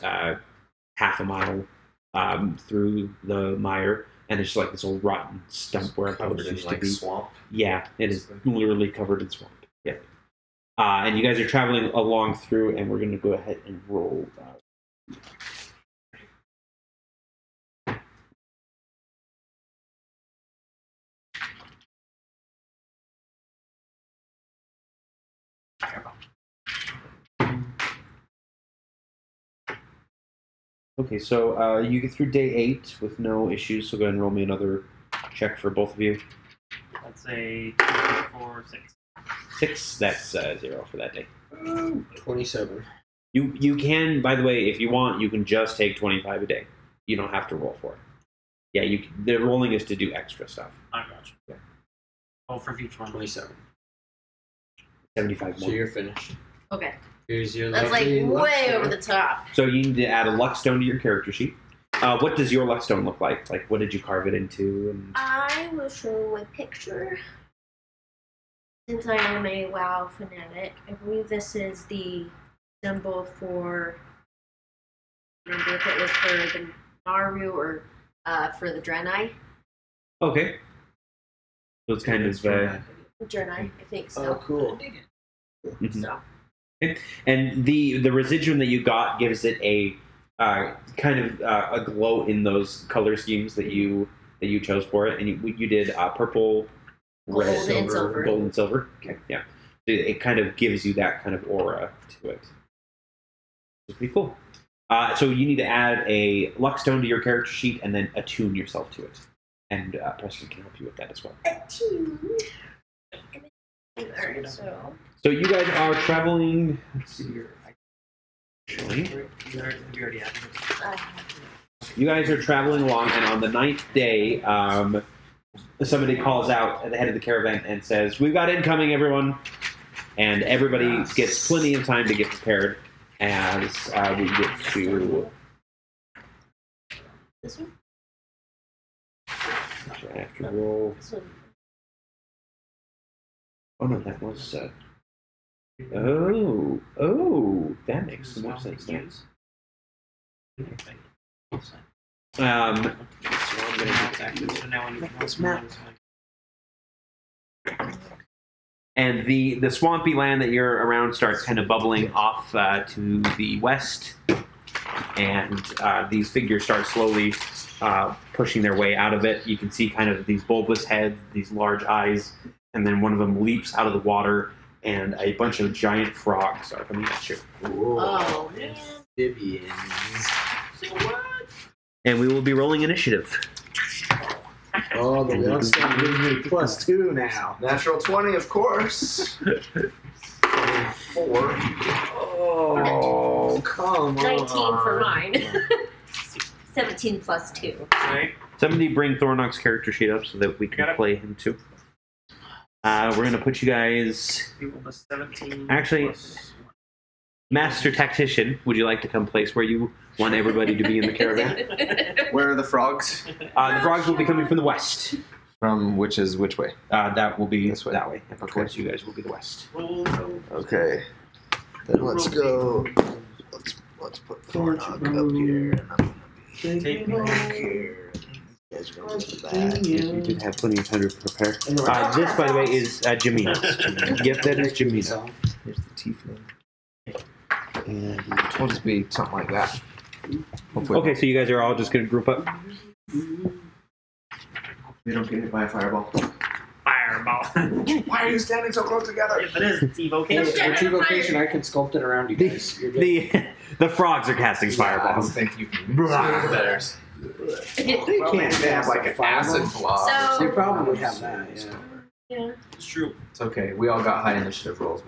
Speaker 2: half a mile through the mire, and it's just like this old rotten stump where a
Speaker 4: Covered
Speaker 2: post
Speaker 4: in
Speaker 2: used
Speaker 4: like
Speaker 2: to be.
Speaker 4: swamp.
Speaker 2: Yeah, it is literally covered in swamp. Yeah. And you guys are traveling along through, and we're going to go ahead and roll. Okay, so you get through day 8 with no issues, so go ahead and roll me another check for both of you.
Speaker 3: That's a 4, 6.
Speaker 2: 6, that's 0 for that day.
Speaker 5: 27.
Speaker 2: You can, by the way, if you want, you can just take 25 a day. You don't have to roll for it. Yeah, the rolling is to do extra stuff.
Speaker 3: I got you.
Speaker 2: Yeah.
Speaker 3: Oh, for each one.
Speaker 5: 27.
Speaker 2: 75
Speaker 5: So
Speaker 2: more.
Speaker 5: you're finished.
Speaker 1: Okay.
Speaker 5: Here's your
Speaker 1: That's like
Speaker 5: lovely luck
Speaker 1: way
Speaker 5: stone.
Speaker 1: over the top.
Speaker 2: So you need to add a luck stone to your character sheet. What does your luck stone look like? Like, what did you carve it into? And
Speaker 1: I will show a picture. Since I am a WoW fanatic, I believe this is the symbol for. I don't remember if it was for the Naru or for the Draenei.
Speaker 2: okay. So it's kind of
Speaker 1: Draenei, I think
Speaker 5: Oh,
Speaker 1: so.
Speaker 5: cool.
Speaker 2: mhm.
Speaker 1: So.
Speaker 2: And the residuum that you got gives it a kind of a glow in those color schemes that you chose for it, and you did purple, red,
Speaker 1: Gold and silver.
Speaker 2: gold and silver. Okay, yeah. So it kind of gives you that kind of aura to it. It's pretty cool. So you need to add a luck stone to your character sheet, and then attune yourself to it. And Preston can help you with that as well.
Speaker 1: Alright, so.
Speaker 2: So you guys are traveling. Let's see here. Actually,
Speaker 3: You already have
Speaker 2: you guys are traveling along, and on the 9th day, somebody calls out at the head of the caravan and says, "We've got incoming, everyone!" And everybody gets plenty of time to get prepared as we get to.
Speaker 1: This one?
Speaker 2: Actually, I have to roll.
Speaker 1: This one.
Speaker 2: Oh no, that was. That makes more sense now. So I'm gonna and the swampy land that you're around starts kind of bubbling off to the west, and these figures start slowly pushing their way out of it. You can see kind of these bulbous heads, these large eyes, and then one of them leaps out of the water, and a bunch of giant frogs are coming at you.
Speaker 1: Oh, man.
Speaker 5: Amphibians.
Speaker 1: So what?
Speaker 2: And we will be rolling initiative.
Speaker 5: Oh, the Youngstown gives me +2 now.
Speaker 4: Natural 20, of course. 4.
Speaker 5: Oh, come on.
Speaker 1: 19 for mine. 17 plus 2.
Speaker 3: Right?
Speaker 2: Somebody bring Thornock's character sheet up so that we can play him too. We're going to put you guys...
Speaker 3: People plus 17.
Speaker 2: Actually,
Speaker 3: plus
Speaker 2: Master Tactician, would you like to come place where you want everybody to be in the caravan?
Speaker 4: Where are the frogs?
Speaker 2: The frogs will be coming from the west.
Speaker 4: From which way?
Speaker 2: That will be
Speaker 4: This way.
Speaker 2: that way. And of course, you guys will be the west.
Speaker 4: Okay. Then let's go. Let's put Thornock up here, and I'm gonna be
Speaker 3: Take
Speaker 4: back here. You guys are gonna be in the back.
Speaker 2: You did have plenty of time to prepare. This, by the way, is Jamina's. Yep, that is Jamina.
Speaker 4: Here's the tiefling. And we'll just be something like that. Hopefully.
Speaker 2: Okay, so you guys are all just going to group up.
Speaker 4: We don't get hit by a fireball.
Speaker 3: Fireball.
Speaker 4: Why are you standing so close together?
Speaker 3: If it is, it's
Speaker 5: Hey,
Speaker 3: evocation.
Speaker 5: it's evocation. I can sculpt it around you guys. You're good.
Speaker 2: The frogs are casting
Speaker 4: I don't
Speaker 2: fireballs.
Speaker 4: think you can mix theirs.
Speaker 5: They can't
Speaker 4: They have like an acid blob.
Speaker 1: So-
Speaker 5: They probably have that, yeah.
Speaker 1: Yeah.
Speaker 3: It's true.
Speaker 4: It's okay. We all got high initiative rolls.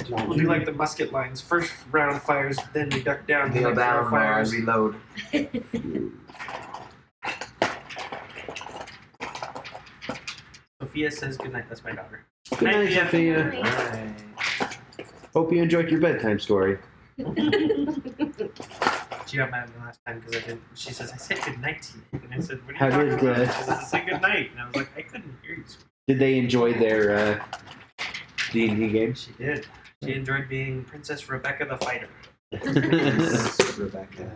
Speaker 3: We'll do like the musket lines. First round fires, then we duck down.
Speaker 4: Kneel
Speaker 3: Next round
Speaker 4: down, man.
Speaker 3: fires.
Speaker 4: Reload.
Speaker 3: Sophia says goodnight. That's my daughter.
Speaker 2: Good night, Sophia.
Speaker 4: Alright.
Speaker 2: Hope you enjoyed your bedtime story.
Speaker 3: She got mad at me last time because I didn't. She says, I said goodnight to you. And I said, what
Speaker 2: How
Speaker 3: are you talking
Speaker 2: did,
Speaker 3: about? She says, I said goodnight. And I was like, I couldn't hear you.
Speaker 2: Did they enjoy their D&D games?
Speaker 3: She did. She enjoyed being Princess Rebecca the Fighter.
Speaker 4: Rebecca.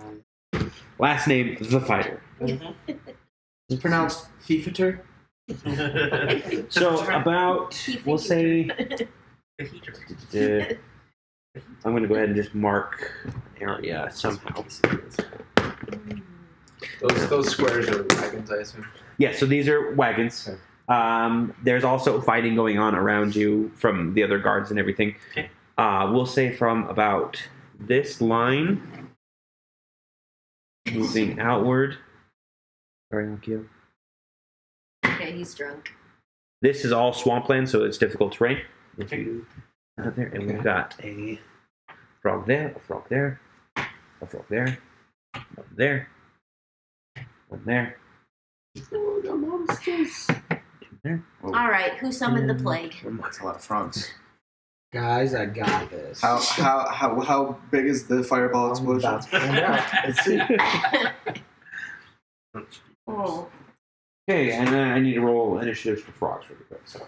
Speaker 2: Last name, The Fighter.
Speaker 5: It's pronounced Fifater.
Speaker 2: So about, we'll say, I'm going to go ahead and just mark an area somehow.
Speaker 4: Those squares are wagons, I assume.
Speaker 2: Yeah, so these are wagons.
Speaker 4: Okay.
Speaker 2: There's also fighting going on around you from the other guards and everything.
Speaker 3: Okay.
Speaker 2: We'll say from about this line, moving outward. Sorry, Akio.
Speaker 1: Okay, he's drunk.
Speaker 2: This is all swampland, so it's difficult terrain.
Speaker 3: Okay.
Speaker 2: Out there, and we've got a frog there, a frog there, a frog there, one there, one there.
Speaker 5: Oh, the monsters.
Speaker 2: There.
Speaker 1: All right, who summoned the plague?
Speaker 4: That's a lot of frogs.
Speaker 5: Guys, I got this.
Speaker 4: How big is the fireball explosion?
Speaker 5: That's Let's see.
Speaker 1: Oh.
Speaker 2: Okay, and then I need to roll initiatives for frogs really quick. So,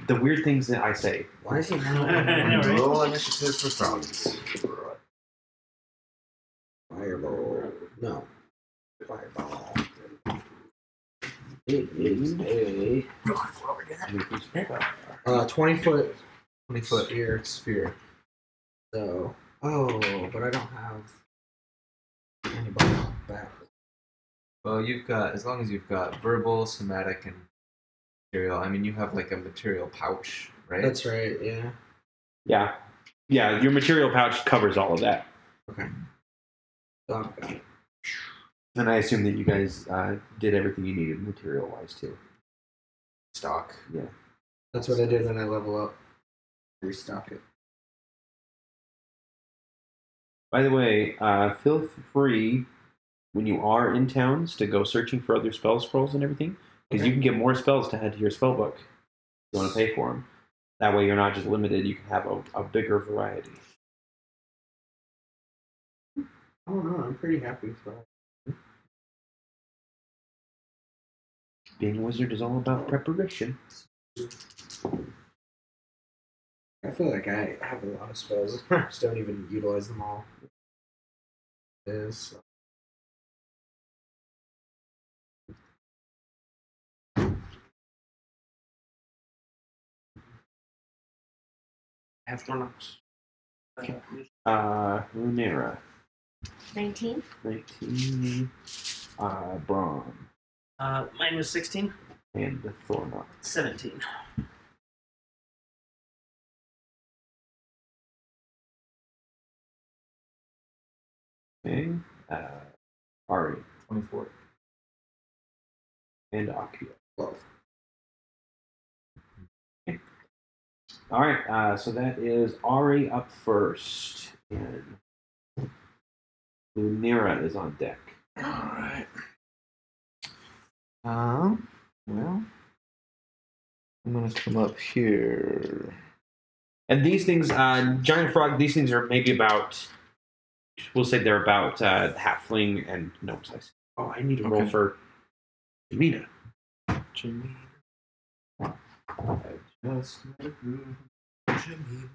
Speaker 2: the weird things that I say.
Speaker 5: Why is it
Speaker 3: know,
Speaker 5: not?
Speaker 3: right?
Speaker 4: Roll initiative for frogs.
Speaker 5: Fireball. No. Fireball. It is a 20-foot
Speaker 4: 20-foot sphere.
Speaker 5: So, but I don't have anybody back.
Speaker 4: Well, you've got, as long as you've got verbal, somatic, and material. I mean, you have like a material pouch, right?
Speaker 5: That's right, yeah.
Speaker 2: Yeah. Yeah, your material pouch covers all of that.
Speaker 5: Okay. So I've got it.
Speaker 2: And I assume that you guys did everything you needed material-wise, too.
Speaker 4: Stock.
Speaker 2: Yeah.
Speaker 5: That's what I did when I level up. Restock it.
Speaker 2: By the way, feel free when you are in towns to go searching for other spell scrolls and everything, because you can get more spells to add to your spell book. If you want to pay for them. That way, you're not just limited. You can have a bigger variety.
Speaker 5: I don't know. I'm pretty happy with that.
Speaker 2: Being a wizard is all about preparation.
Speaker 5: I feel like I have a lot of spells. I just don't even utilize them all. Is
Speaker 3: Have Thornox.
Speaker 2: Lunera.
Speaker 1: 19.
Speaker 2: 19. Braun.
Speaker 3: Mine was 16.
Speaker 2: And the Thornox.
Speaker 3: 17.
Speaker 2: Okay. Ari.
Speaker 4: 24.
Speaker 2: And Akio.
Speaker 5: 12.
Speaker 2: Okay. All right. So that is Ari up first. And Lunera is on deck.
Speaker 4: All right. Well, I'm gonna come up here.
Speaker 2: And these things, giant frog, these things are maybe about, we'll say they're about halfling and gnome size. Oh, I need to roll for Jamina.
Speaker 4: Jamina. I just met a groove. Jamina.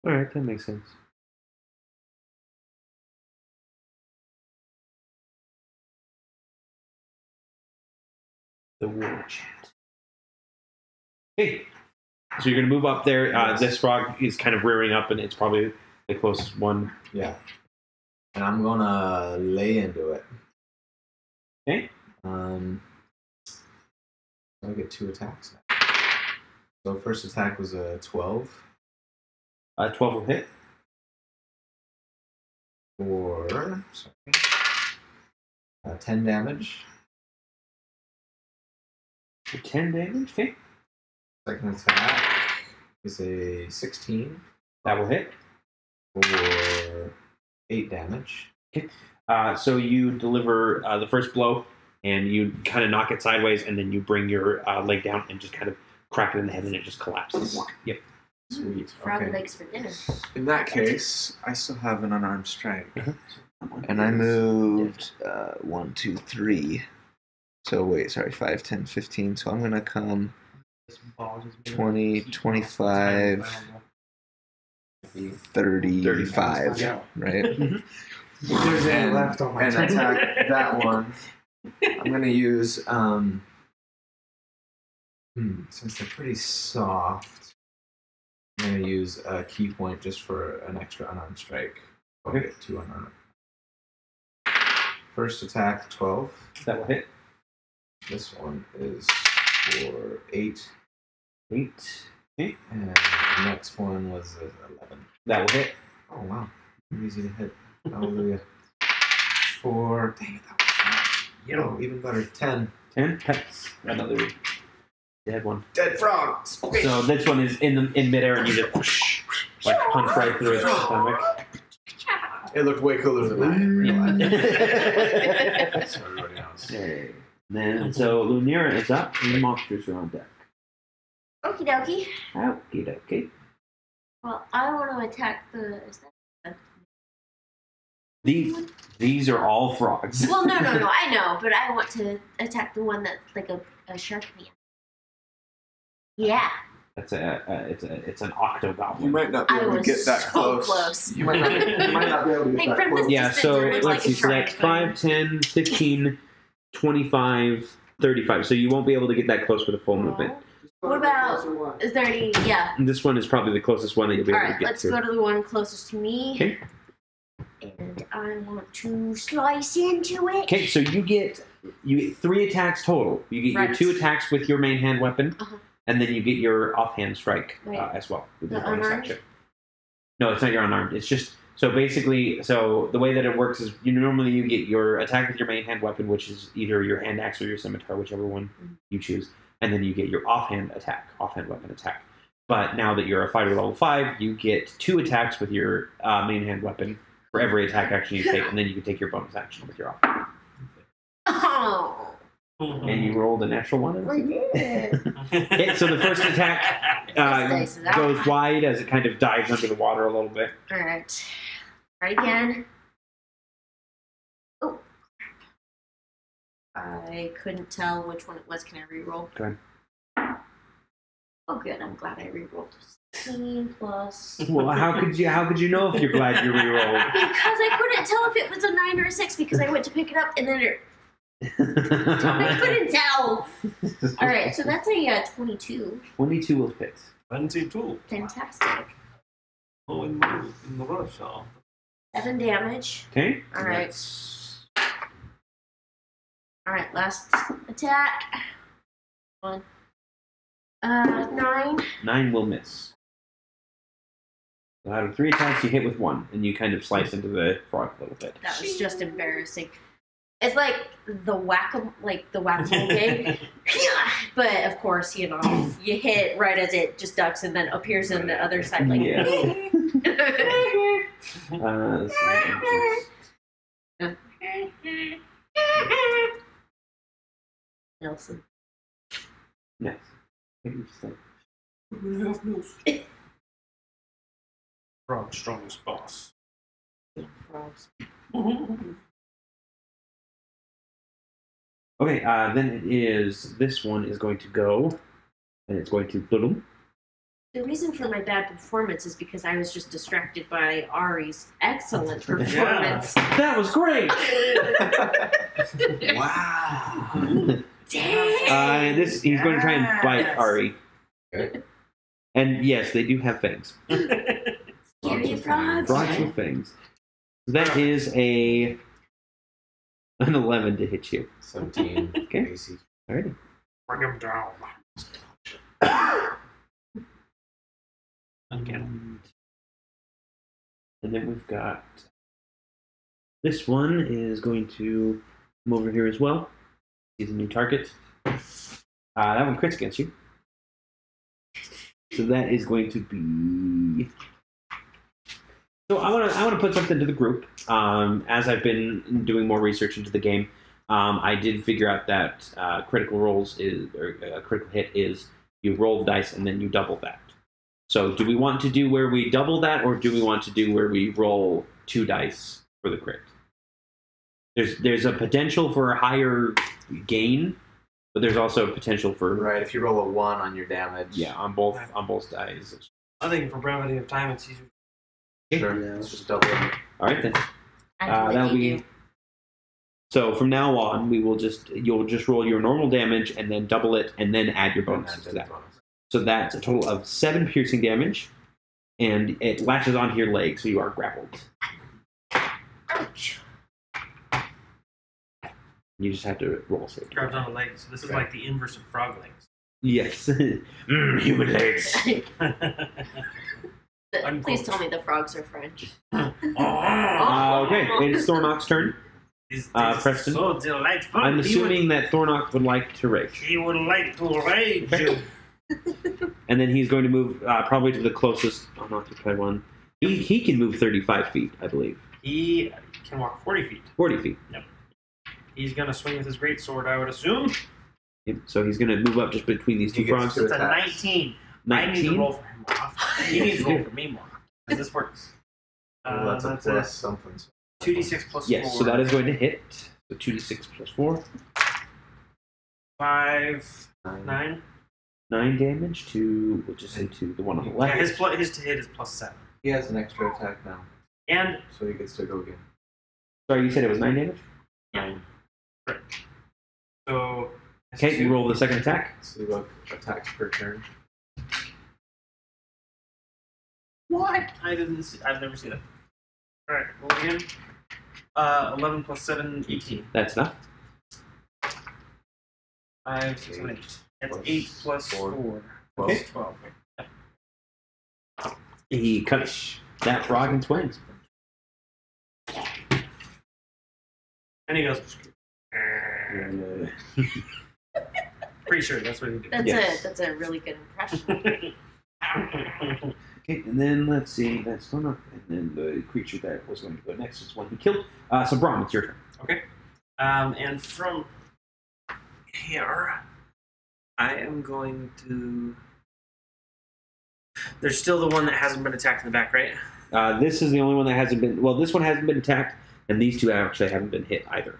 Speaker 2: All right, that makes sense. The war chant. Hey, so you're gonna move up there. This frog is kind of rearing up, and it's probably the closest one.
Speaker 5: Yeah. And I'm gonna lay into it.
Speaker 2: Okay.
Speaker 4: I get 2 attacks. So first attack was a 12
Speaker 2: 12 will hit.
Speaker 4: for 10 damage.
Speaker 2: For 10 damage. Okay.
Speaker 4: Second attack is a 16
Speaker 2: That will hit.
Speaker 4: for 8 damage.
Speaker 2: So you deliver the first blow, and you kind of knock it sideways, and then you bring your leg down and just kind of crack it in the head, and it just collapses. Yep.
Speaker 4: Sweet.
Speaker 1: Frog
Speaker 4: Okay.
Speaker 1: legs for dinner.
Speaker 4: In that case, I still have an unarmed strike. And I moved 1, 2, 3. So wait, sorry, 5, 10, 15. So I'm going to come 20, 25, 35,
Speaker 2: Yeah.
Speaker 4: right?
Speaker 5: There's any left on my
Speaker 4: And
Speaker 5: turn.
Speaker 4: attack that one. I'm going to use, since they're pretty soft, I'm going to use a key point just for an extra unarmed strike. I'll get 2 unarmed. First attack, 12.
Speaker 2: That will hit.
Speaker 4: This one is for 8.
Speaker 2: 8. Okay.
Speaker 4: And the next one was 11.
Speaker 2: That will hit.
Speaker 4: Oh, wow. Easy to hit. Hallelujah. 4. Dang it, that was fast. Oh, even better. 10.
Speaker 2: 10. That's another dead one.
Speaker 4: Dead frog. Squish.
Speaker 2: So this one is in midair, and you just like punch right through its stomach.
Speaker 4: It looked way cooler than that in real life. So everybody knows.
Speaker 2: Okay. Then so Lunera is up, and the monsters are on deck.
Speaker 1: Okie dokie.
Speaker 2: Okie dokie.
Speaker 1: Well, I want to attack the. Is that
Speaker 2: These are all frogs.
Speaker 1: well, no, I know, but I want to attack the one that's like a shark meat. Yeah.
Speaker 2: That's it's an octogoblin.
Speaker 4: You might not be
Speaker 1: I
Speaker 4: able to
Speaker 1: was
Speaker 4: get that
Speaker 1: so
Speaker 4: close.
Speaker 1: close.
Speaker 4: You might not be able to get
Speaker 1: Like,
Speaker 4: that
Speaker 1: from
Speaker 4: close.
Speaker 1: this
Speaker 2: Yeah,
Speaker 1: distance,
Speaker 2: so
Speaker 1: it looks
Speaker 2: let's
Speaker 1: like
Speaker 2: see.
Speaker 1: a
Speaker 2: So that's
Speaker 1: shark,
Speaker 2: 5, 10, 15, 25, 35. So you won't be able to get that close with a full movement.
Speaker 1: What about 30? Yeah.
Speaker 2: And this one is probably the closest one that you'll be able to
Speaker 1: Alright,
Speaker 2: get
Speaker 1: let's
Speaker 2: to.
Speaker 1: go to the one closest to me.
Speaker 2: Okay.
Speaker 1: And I want to slice into it.
Speaker 2: Okay, so you get 3 attacks total. You get your
Speaker 1: Right.
Speaker 2: 2 attacks with your main hand weapon,
Speaker 1: Uh-huh.
Speaker 2: and then you get your offhand strike
Speaker 1: Right.
Speaker 2: as well. With
Speaker 1: The
Speaker 2: your bonus
Speaker 1: unarmed?
Speaker 2: action. No, it's not your unarmed. It's just so basically. So the way that it works is normally you get your attack with your main hand weapon, which is either your hand axe or your scimitar, whichever one you choose, and then you get your offhand weapon attack. But now that you're a fighter level 5, you get 2 attacks with your main hand weapon for every attack action you take, and then you can take your bonus action with your offhand.
Speaker 1: Oh,
Speaker 2: And you rolled a natural 1.
Speaker 1: I did.
Speaker 2: Okay, so the first attack goes wide as it kind of dives under the water a little bit.
Speaker 1: All right. Try again. Oh. I couldn't tell which one it was. Can I reroll?
Speaker 2: Go ahead.
Speaker 1: Oh, good. I'm glad I rerolled. 16 plus.
Speaker 2: Well, how could you know if you're glad you rerolled?
Speaker 1: Because I couldn't tell if it was a 9 or a 6 because I went to pick it up and then I couldn't tell. All right, so that's a 22.
Speaker 2: 22 will hit.
Speaker 3: 22.
Speaker 1: Fantastic.
Speaker 3: Oh, in the rush,
Speaker 1: 7 damage.
Speaker 2: Okay.
Speaker 1: All right. All right, last attack. 1. 9.
Speaker 2: 9 will miss. So out of 3 attacks, you hit with 1, and you kind of slice into the frog a little bit.
Speaker 1: That was just embarrassing. It's like the whack-a-mole game. But of course, you hit right as it just ducks and then appears on the other side like.
Speaker 2: Yeah.
Speaker 1: Nelson.
Speaker 2: Yes.
Speaker 3: Frog's strongest boss.
Speaker 1: Frogs.
Speaker 2: Okay, then it is, this one is going to go, and it's going to boom.
Speaker 1: The reason for my bad performance is because I was just distracted by Ari's excellent performance.
Speaker 2: That was great!
Speaker 4: Wow.
Speaker 1: Dang!
Speaker 2: He's going to try and bite Ari.
Speaker 4: Okay.
Speaker 2: And yes, they do have fangs.
Speaker 1: Scary frogs.
Speaker 2: Frogs with fangs. So that is an 11 to hit you.
Speaker 4: 17.
Speaker 2: Okay.
Speaker 4: AC.
Speaker 2: Alrighty.
Speaker 3: Bring him down. Again.
Speaker 2: And then we've got this one is going to come over here as well. He's a new target. That one crits against you. So that is going to be. So I want to put something to the group. As I've been doing more research into the game, I did figure out that critical hit is you roll the dice and then you double that. So do we want to do where we double that, or do we want to do where we roll 2 dice for the crit? There's a potential for a higher gain, but there's also a potential for
Speaker 4: Right, if you roll a 1 on your damage.
Speaker 2: yeah on both dice.
Speaker 3: I think for brevity of time, it's easier.
Speaker 4: Sure.
Speaker 5: Yeah.
Speaker 4: Let's just double it.
Speaker 2: All right then.
Speaker 1: That'll
Speaker 2: be. So from now on, you'll just roll your normal damage and then double it and then add your bonuses to that. So that's a total of 7 piercing damage, and it latches onto your leg, so you are grappled.
Speaker 1: Ouch.
Speaker 2: You just have to roll save.
Speaker 3: Grabs on the legs. So this is like the inverse of frog legs.
Speaker 2: Yes. Human legs.
Speaker 1: Please tell me the frogs are French.
Speaker 2: Okay, it's Thornock's turn.
Speaker 3: This
Speaker 2: Preston.
Speaker 3: is so delightful.
Speaker 2: I'm assuming that Thornock would like to rage.
Speaker 3: He would like to rage.
Speaker 2: And then he's going to move probably to the closest unoccupied one. He can move 35 feet, I believe.
Speaker 3: He can walk 40 feet.
Speaker 2: 40 feet.
Speaker 3: Yep. He's going to swing with his greatsword, I would assume.
Speaker 2: Yep. So he's going to move up just between these
Speaker 4: He
Speaker 2: two
Speaker 4: gets
Speaker 2: frogs.
Speaker 4: to
Speaker 3: It's a
Speaker 4: attacks.
Speaker 3: 19. I need to
Speaker 2: 19?
Speaker 3: roll for him more often. He needs to roll for me more often. Because this works.
Speaker 4: Well, that's a
Speaker 3: That's
Speaker 4: plus something.
Speaker 3: 2d6 plus 4.
Speaker 2: Yes, so that is going to hit. So 2d6 plus 4.
Speaker 3: 5, 9.
Speaker 2: 9 damage to, we'll just say to the one on the left.
Speaker 3: Yeah, his to hit is plus 7.
Speaker 4: He has an extra attack now,
Speaker 3: And
Speaker 4: so he gets to go again.
Speaker 2: Sorry, you said it was 9 damage?
Speaker 3: 9. So.
Speaker 2: Okay, you roll the second attack.
Speaker 4: Let's see what attacks per turn.
Speaker 3: What? I didn't see. I've never seen it. Alright, roll again. 11 plus 7, 18.
Speaker 2: That's enough.
Speaker 3: 5, 6, 7, 8. That's
Speaker 4: Plus
Speaker 3: 8 plus 4.
Speaker 4: Plus
Speaker 2: Okay.
Speaker 3: 12.
Speaker 2: He cuts that frog in twains.
Speaker 3: And he goes. Pretty sure that's what he did.
Speaker 1: That's
Speaker 2: Yes.
Speaker 1: that's a really good impression.
Speaker 2: Okay, and then let's see, that's one up. And then the creature that was going to go next is one he killed. So Braum, it's your turn.
Speaker 3: Okay. And from here, I am going to. There's still the one that hasn't been attacked in the back, right?
Speaker 2: This is the only one that hasn't been. Well, this one hasn't been attacked, and these two actually haven't been hit either.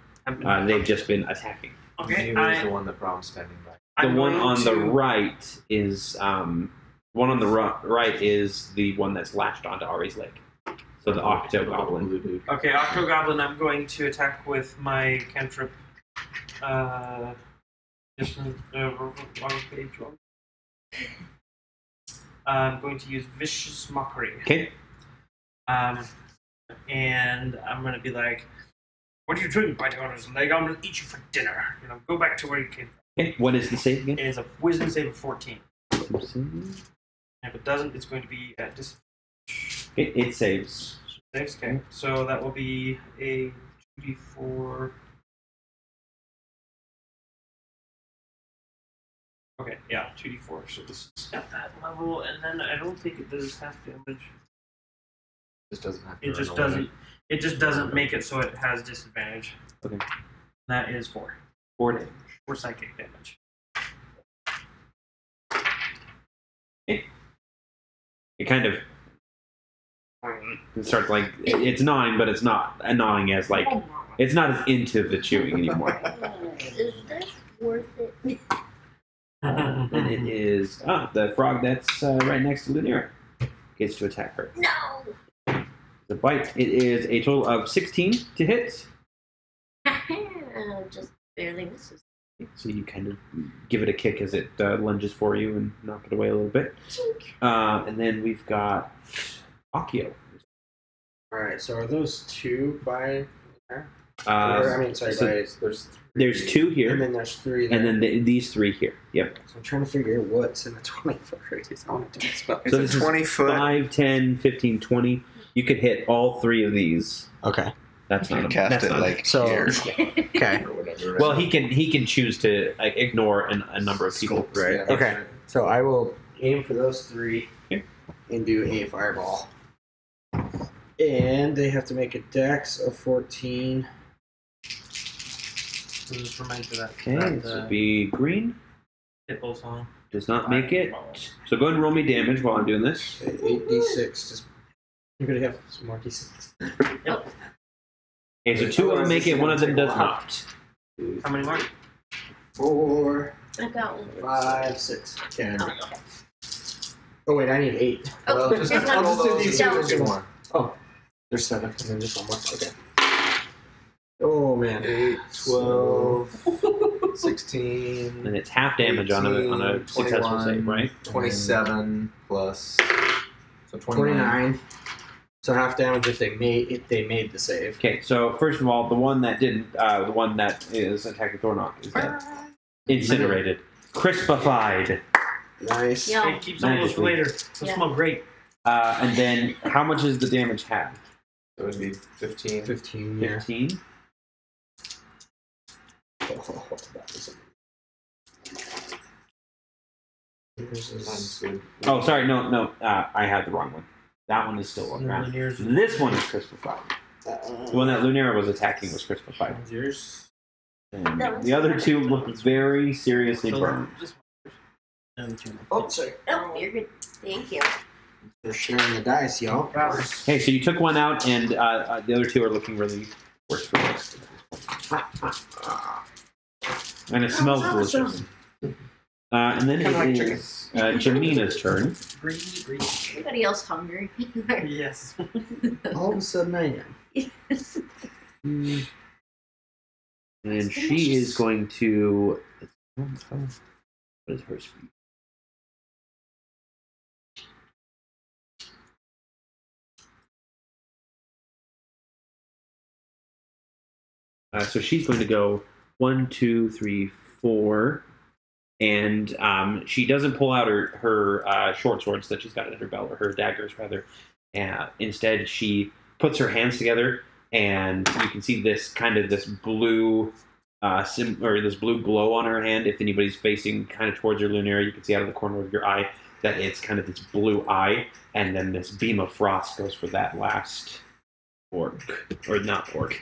Speaker 2: They've just been attacking.
Speaker 3: Okay.
Speaker 4: Maybe it's the one that Brom's standing by.
Speaker 2: The one on the right is the one that's lashed onto Ari's leg. So the Octo Goblin.
Speaker 3: Okay, Octo Goblin. I'm going to attack with my cantrip. Wrong page. I'm going to use Vicious Mockery.
Speaker 2: Okay.
Speaker 3: And I'm going to be like, "What are you doing, biting on his leg? I'm going to eat you for dinner. You know, go back to where you came from."
Speaker 2: Okay. What is the save again?
Speaker 3: It is a Wisdom save of 14. If it doesn't, it's going to be at disadvantage.
Speaker 2: It saves.
Speaker 3: Saves, okay. So that will be a 2d4. Okay, yeah, 2d4. So this is at that level, and then I don't think it does half damage.
Speaker 4: Just doesn't have to
Speaker 3: It just
Speaker 4: run
Speaker 3: doesn't.
Speaker 4: away.
Speaker 3: It just doesn't make it so it has disadvantage.
Speaker 2: Okay.
Speaker 3: That is 4.
Speaker 2: 4 damage.
Speaker 3: 4 psychic damage.
Speaker 2: It kind of it starts like it's gnawing, but it's not gnawing as like it's not as into the chewing anymore.
Speaker 1: Is this worth it?
Speaker 2: And it is the frog that's right next to Lunera gets to attack her.
Speaker 1: No.
Speaker 2: The bite. It is a total of 16 to hit.
Speaker 1: Just barely misses.
Speaker 2: So you kind of give it a kick as it lunges for you and knock it away a little bit. And then we've got Akio.
Speaker 5: Alright, so are those two by there?
Speaker 2: So there's 2
Speaker 5: And
Speaker 2: here,
Speaker 5: then there's 3 there.
Speaker 2: and then these 3 here. Yep.
Speaker 5: So I'm trying to figure out what's in the 20-foot radius. I want to do this spell.
Speaker 4: It's
Speaker 2: So
Speaker 4: a
Speaker 2: this is
Speaker 4: 20 foot.
Speaker 2: 5, 10, 15, 20. You could hit all 3 of these.
Speaker 5: Okay.
Speaker 2: That's
Speaker 4: You
Speaker 2: not
Speaker 4: cast
Speaker 2: that's
Speaker 4: it
Speaker 2: not
Speaker 4: like
Speaker 5: So-
Speaker 4: here
Speaker 5: Okay.
Speaker 4: or whatever. Right?
Speaker 2: Well, he can choose to like ignore a number of people.
Speaker 4: Sculpts, yeah.
Speaker 5: Okay. So I will aim for those 3
Speaker 2: Okay.
Speaker 5: and do a fireball. And they have to make a dex of 14.
Speaker 3: So just remind you that.
Speaker 2: Okay,
Speaker 3: that,
Speaker 2: this would be green.
Speaker 3: Pitbull song.
Speaker 2: Does not make it. So go ahead and roll me damage while I'm doing this.
Speaker 5: 8d6. Just you're gonna have some more d6.
Speaker 3: Yep.
Speaker 2: Okay, so 2 of them make it, one of them does not.
Speaker 3: How many more?
Speaker 5: 4,
Speaker 1: I got one.
Speaker 5: 5, 6, 10. Oh wait, I need 8.
Speaker 1: Oh,
Speaker 4: Well,
Speaker 1: there's
Speaker 4: just
Speaker 1: one.
Speaker 4: roll those
Speaker 5: these
Speaker 4: and
Speaker 1: No.
Speaker 4: do more.
Speaker 5: Oh, there's 7, and then just one more. Okay. Oh man.
Speaker 4: 8, 12, 16,
Speaker 2: And it's half damage on a successful save, right?
Speaker 4: 27 plus. So 29.
Speaker 5: 29. So half damage if they made the save.
Speaker 2: Okay, so first of all, the one that didn't, the one that is attacking Thornock is dead. Incinerated. Crispified.
Speaker 5: Nice.
Speaker 1: Yeah.
Speaker 3: Hey, keep some of those for later. Those
Speaker 1: Yeah.
Speaker 3: smell great.
Speaker 2: And then how much is the damage half?
Speaker 4: So it would be 15.
Speaker 5: 15. Yeah.
Speaker 2: 15.
Speaker 4: Mine's good.
Speaker 2: Oh, sorry, no, I had the wrong one. That one is still around. This one is crispified. The one that Lunera was attacking was crispified.
Speaker 5: Yours.
Speaker 2: And
Speaker 1: That one's
Speaker 2: the other
Speaker 1: fine.
Speaker 2: 2 look very seriously burned.
Speaker 5: Oh, sorry.
Speaker 1: Oh, you're good. Thank you.
Speaker 5: They're sharing the dice, y'all.
Speaker 2: Okay, so you took one out, and the other 2 are looking really worse for wear. And it smells delicious. And then
Speaker 4: Kinda like
Speaker 2: it is Jamina's turn.
Speaker 3: Greedy, greedy.
Speaker 1: Anybody else hungry?
Speaker 3: Yes.
Speaker 5: All of a sudden I am.
Speaker 2: And she is going to. What is her speed? So she's going to go 1, 2, 3, 4, and she doesn't pull out her short swords that she's got in her belt, or her daggers rather. Instead, she puts her hands together, and you can see this blue this blue glow on her hand. If anybody's facing kind of towards her, Lunera, you can see out of the corner of your eye that it's kind of this blue eye, and then this beam of frost goes for that last orc, or not orc.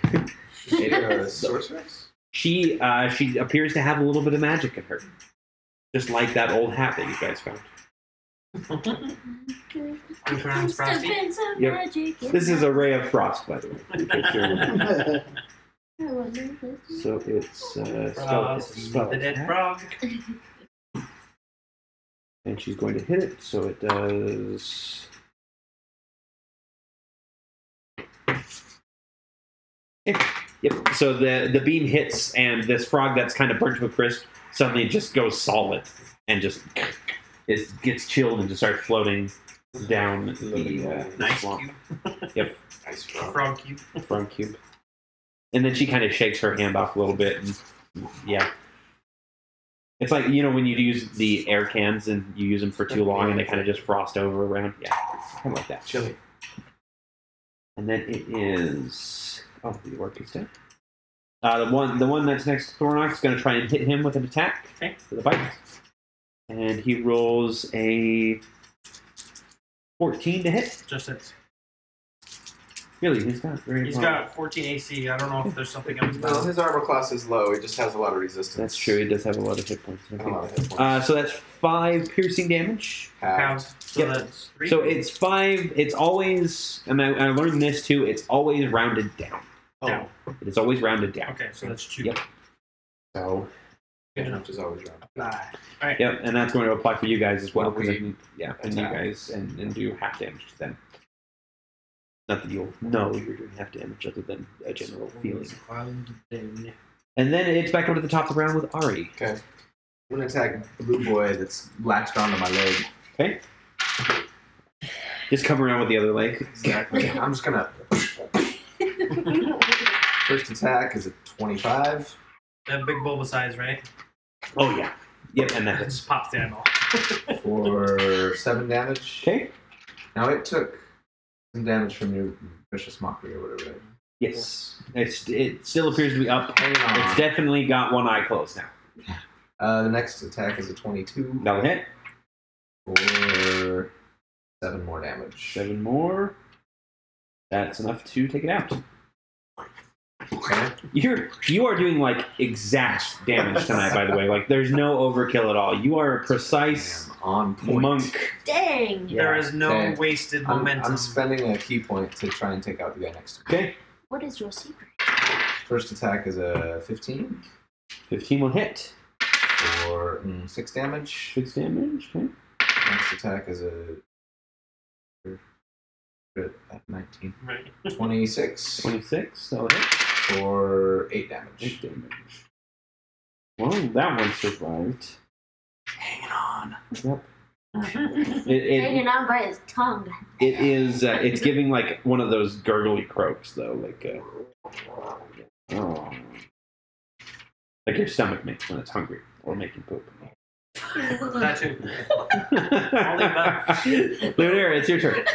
Speaker 4: Sorceress?
Speaker 2: She appears to have a little bit of magic in her, just like that old hat that you guys found. Yep. This is a ray of frost, by the way. So it's spell
Speaker 3: the dead
Speaker 2: attack.
Speaker 3: frog.
Speaker 2: And she's going to hit it, so it does. Yep. So the beam hits, and this frog that's kind of burnt to a crisp suddenly just goes solid and just it gets chilled and just starts floating down the
Speaker 3: Nice
Speaker 2: swamp.
Speaker 3: cube.
Speaker 2: Yep.
Speaker 4: Nice frog.
Speaker 3: Frog cube.
Speaker 2: Frog cube. And then she kind of shakes her hand off a little bit, and yeah. It's like, you know, when you use the air cans and you use them for too long and they kind of just frost over around. Yeah, kind of like that.
Speaker 4: Chili.
Speaker 2: And then it is... Oh, the orc is dead. The one that's next to Thornox is going to try and hit him with an attack for the bite. And he rolls a 14 to hit.
Speaker 3: Just hits.
Speaker 2: Really, he's got very
Speaker 3: He's got 14 AC. I don't know if there's something else.
Speaker 4: No, his armor class is low. He just has a lot of resistance.
Speaker 2: That's true. He does have a lot of hit points.
Speaker 4: A lot of hit points.
Speaker 2: So that's 5 piercing damage.
Speaker 3: Pounds. So
Speaker 2: Yep.
Speaker 3: that's 3.
Speaker 2: So it's 5. It's always, and I learned this too. It's always rounded down.
Speaker 3: Down.
Speaker 2: It is always rounded down.
Speaker 3: Okay, so that's 2.
Speaker 2: Yep. So
Speaker 4: Good enough is always round.
Speaker 3: Alright.
Speaker 2: yep, and that's going to apply for you guys as well.
Speaker 4: When we
Speaker 2: And you guys and do half damage to them. Not that you'll know you're doing half damage, other than a general feeling. And then it's back up to the top of the round with Ari.
Speaker 4: Okay. I'm going to attack the blue boy that's latched onto my leg.
Speaker 2: Okay. Just come around with the other leg.
Speaker 4: Exactly. I'm just going to... First attack is a 25.
Speaker 3: That big bulba size, right?
Speaker 2: Oh yeah. Yep, and that hits.
Speaker 3: Just pops the eyeball.
Speaker 4: For 7 damage.
Speaker 2: Okay.
Speaker 4: Now it took some damage from your vicious mockery or whatever. Right?
Speaker 2: Yes. It still appears to be up.
Speaker 4: Hang on.
Speaker 2: It's definitely got one eye closed now.
Speaker 4: The next attack is a 22
Speaker 2: That'll hit.
Speaker 4: for 7 more damage.
Speaker 2: 7 more. That's enough to take it out.
Speaker 4: Okay.
Speaker 2: You are doing like exact damage tonight, by the way. Like there's no overkill at all. You are a precise
Speaker 4: On point.
Speaker 2: monk.
Speaker 1: Dang.
Speaker 2: Yeah.
Speaker 3: There is no
Speaker 4: Okay.
Speaker 3: wasted
Speaker 4: I'm
Speaker 3: momentum.
Speaker 4: spending a key point to try and take out the guy next to me.
Speaker 2: Okay.
Speaker 1: What is your secret?
Speaker 4: First attack is a 15
Speaker 2: 15 will hit.
Speaker 4: for 6 damage.
Speaker 2: 6 damage. Okay.
Speaker 4: Next attack is a 19.
Speaker 3: Right.
Speaker 4: 26
Speaker 2: 26. That'll hit.
Speaker 4: for 8 damage.
Speaker 2: 8 damage. Well, that one survived.
Speaker 4: Hanging on.
Speaker 2: Yep. It
Speaker 1: Hanging on by his tongue.
Speaker 2: is. It's giving like one of those gurgly croaks though, like oh, like your stomach makes when it's hungry or making poop.
Speaker 3: That too.
Speaker 2: Lunar, it's your turn.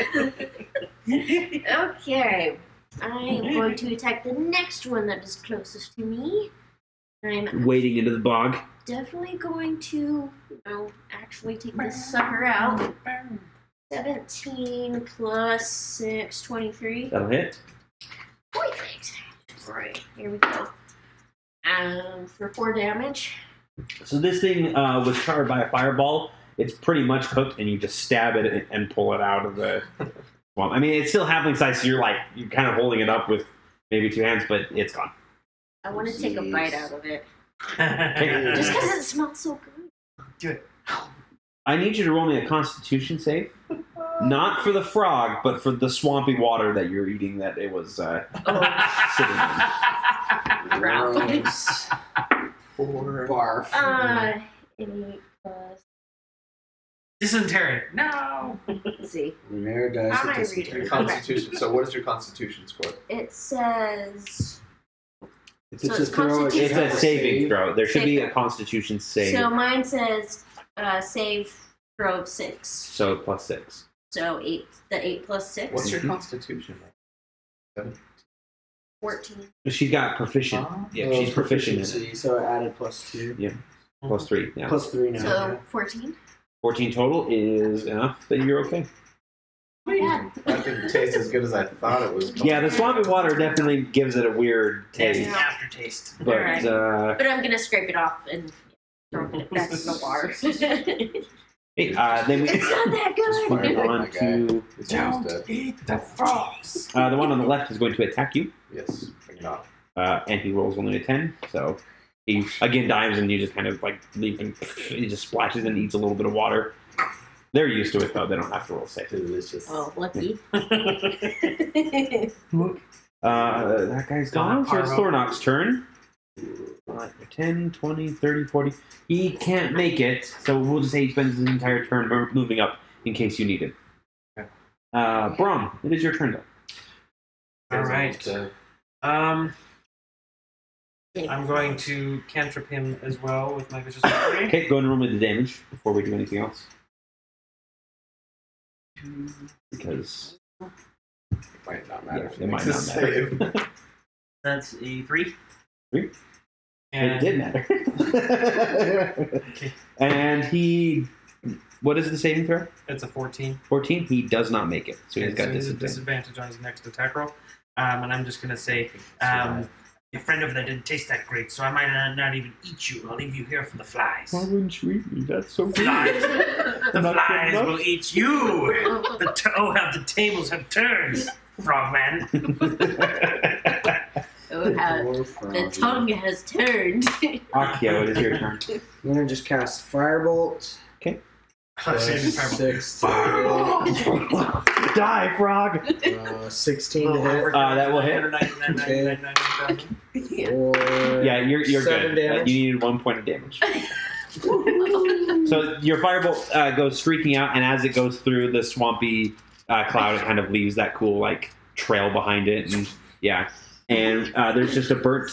Speaker 1: Okay. I'm going to attack the next one that is closest to me. I'm
Speaker 2: Wading into the bog.
Speaker 1: definitely going to, actually take this sucker out. 17 plus 6, 23.
Speaker 2: That'll hit.
Speaker 1: Perfect. Right, here we go. For 4 damage.
Speaker 2: So this thing was charred by a fireball. It's pretty much cooked, and you just stab it and pull it out of the swamp. I mean, it's still halfling size, so you're kind of holding it up with maybe 2 hands, but it's gone.
Speaker 1: I want to take a bite out of it.
Speaker 2: Okay.
Speaker 1: Just because it smells so good.
Speaker 3: Do it.
Speaker 2: I need you to roll me a Constitution save, not for the frog, but for the swampy water that you're eating that it was sitting in.
Speaker 1: Gross.
Speaker 5: 4 barf.
Speaker 1: 8 plus.
Speaker 3: Dysentery. No.
Speaker 1: Let's see.
Speaker 5: Lunar dies
Speaker 1: How am
Speaker 5: with
Speaker 1: I
Speaker 5: dysentery.
Speaker 1: reading?
Speaker 4: Constitution. So what is your constitution score?
Speaker 1: It says.
Speaker 5: If
Speaker 1: So
Speaker 5: it's
Speaker 1: it's
Speaker 5: a throw,
Speaker 2: It's
Speaker 1: Constitution.
Speaker 2: a saving throw. There should be
Speaker 1: Save
Speaker 2: a Constitution save.
Speaker 1: So mine says save throw of 6.
Speaker 2: So plus 6.
Speaker 1: So 8. The 8 plus 6.
Speaker 4: What's your constitution?
Speaker 1: 14.
Speaker 2: She's got proficient. Yeah,
Speaker 5: Oh,
Speaker 2: she's proficient in it.
Speaker 5: proficiency, so I added +2.
Speaker 2: Plus 3. Yeah.
Speaker 5: +3 now.
Speaker 1: So 14.
Speaker 2: 14 total is enough that you're okay.
Speaker 1: Yeah.
Speaker 4: That didn't taste as good as I thought it was.
Speaker 2: Yeah, the swampy water definitely gives it a weird taste.
Speaker 3: Nasty aftertaste.
Speaker 2: But
Speaker 1: Alright. But I'm gonna scrape it off and throw it back in the water.
Speaker 2: hey, then we
Speaker 1: It's not that
Speaker 4: Just
Speaker 1: good.
Speaker 4: fire
Speaker 2: on
Speaker 4: that guy.
Speaker 2: to
Speaker 4: His name's dead.
Speaker 3: Eat the frogs.
Speaker 2: the one on the left is going to attack you,
Speaker 4: Yes, bring it on.
Speaker 2: and he rolls only a 10, so he again dives and you just kind of like leave him. He just splashes and eats a little bit of water. They're used to it though; they don't have to roll safe.
Speaker 4: Delicious.
Speaker 1: Oh, lucky.
Speaker 2: That guy's gone, so it's
Speaker 3: Parvo.
Speaker 2: Thornock's turn. 10, 20, 30, 40. He can't make it, so we'll just say he spends his entire turn moving up in case you need it.
Speaker 4: Okay.
Speaker 2: Brom, it is your turn though.
Speaker 3: All right. I'm going to cantrip him as well with my vicious fury.
Speaker 2: Okay, go and roll me the damage before we do anything else. Because
Speaker 4: Might not matter if
Speaker 2: it
Speaker 4: he
Speaker 2: might
Speaker 4: makes
Speaker 2: not
Speaker 4: a
Speaker 2: matter.
Speaker 4: save.
Speaker 3: That's a 3.
Speaker 2: 3?
Speaker 3: And
Speaker 2: It did matter. And he... What is the saving throw?
Speaker 3: it's a 14.
Speaker 2: 14? He does not make it, so he's
Speaker 3: Okay,
Speaker 2: got
Speaker 3: so he has a
Speaker 2: disadvantage.
Speaker 3: disadvantage on his next attack roll. And I'm just going to say, your friend over there didn't taste that great, so I might not even eat you. I'll leave you here for the flies.
Speaker 2: Why wouldn't you eat me? That's so good.
Speaker 3: Flies. The
Speaker 2: Not
Speaker 3: flies
Speaker 2: good enough?
Speaker 3: will eat you. How the tables have turned, frogman.
Speaker 1: Oh, how
Speaker 6: Poor
Speaker 1: the
Speaker 6: froggy.
Speaker 1: tongue has turned.
Speaker 2: Akio, it is your turn.
Speaker 5: I'm gonna just cast Firebolt.
Speaker 3: Saving fireball.
Speaker 5: 6
Speaker 2: Die, frog!
Speaker 5: 16 to hit.
Speaker 2: That will hit.
Speaker 5: Or
Speaker 2: Yeah, you're
Speaker 5: 7
Speaker 2: good.
Speaker 5: damage.
Speaker 2: You needed 1 point of damage. So your firebolt goes streaking out, and as it goes through the swampy cloud, it kind of leaves that cool like trail behind it, and yeah. And there's just a burnt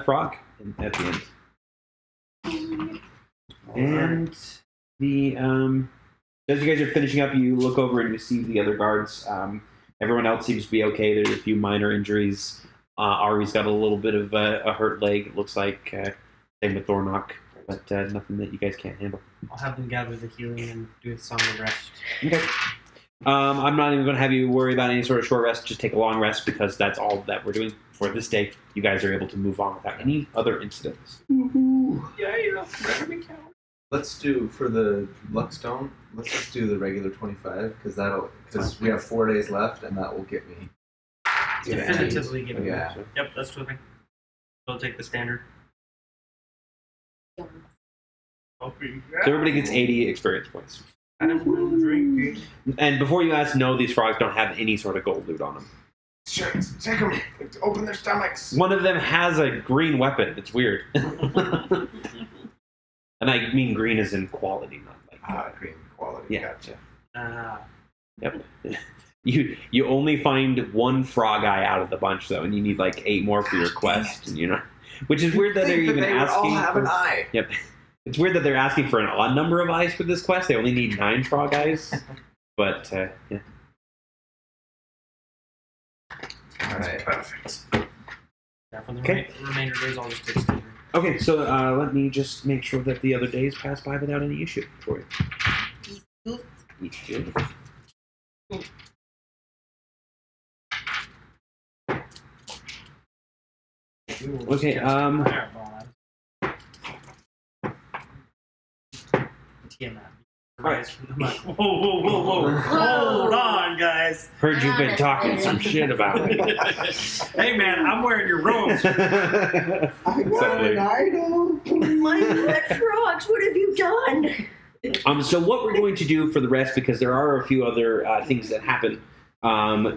Speaker 2: frog at the end. And the as you guys are finishing up, you look over and you see the other guards. Everyone else seems to be okay. There's a few minor injuries. Ari's got a little bit of a hurt leg. It looks like same with Thornock, but nothing that you guys can't handle.
Speaker 3: I'll have them gather the healing and do a song of rest.
Speaker 2: Okay. I'm not even going to have you worry about any sort of short rest. Just take a long rest because that's all that we're doing for this day. You guys are able to move on without any other incidents.
Speaker 4: Let's do for the Luckstone. Let's just do the regular 25 because we have 4 days left and that will get me.
Speaker 3: Definitively give me
Speaker 4: Yeah.
Speaker 3: Yep, that's flipping. I'll take the standard.
Speaker 2: So everybody gets 80 experience points.
Speaker 3: I'm drinking.
Speaker 2: And before you ask, no, these frogs don't have any sort of gold loot on them.
Speaker 4: Sure, take them. Open their stomachs.
Speaker 2: One of them has a green weapon. It's weird. And I mean green as in quality, not like
Speaker 4: Green quality.
Speaker 2: Yeah.
Speaker 4: Gotcha.
Speaker 2: Yep. You only find one frog eye out of the bunch though, and you need like 8 more for your quest. And, which is weird that they're even
Speaker 4: they
Speaker 2: asking.
Speaker 4: all have an eye.
Speaker 2: Yep. It's weird that they're asking for an odd number of eyes for this quest. They only need 9 frog eyes. But yeah.
Speaker 4: All right.
Speaker 3: Perfect. Yeah, for the
Speaker 2: Okay.
Speaker 3: remainder days, I'll just take standard.
Speaker 2: Okay, so let me just make sure that the other days pass by without any issue for you. Issue. Okay,
Speaker 3: Tiamat. Rise from the mud. Whoa. Hold on, guys.
Speaker 2: Heard you've been talking some shit about me.
Speaker 3: Hey, man, I'm wearing your robes.
Speaker 6: I got an idol.
Speaker 1: My pet frogs, what have you done?
Speaker 2: So what we're going to do for the rest, because there are a few other things that happen,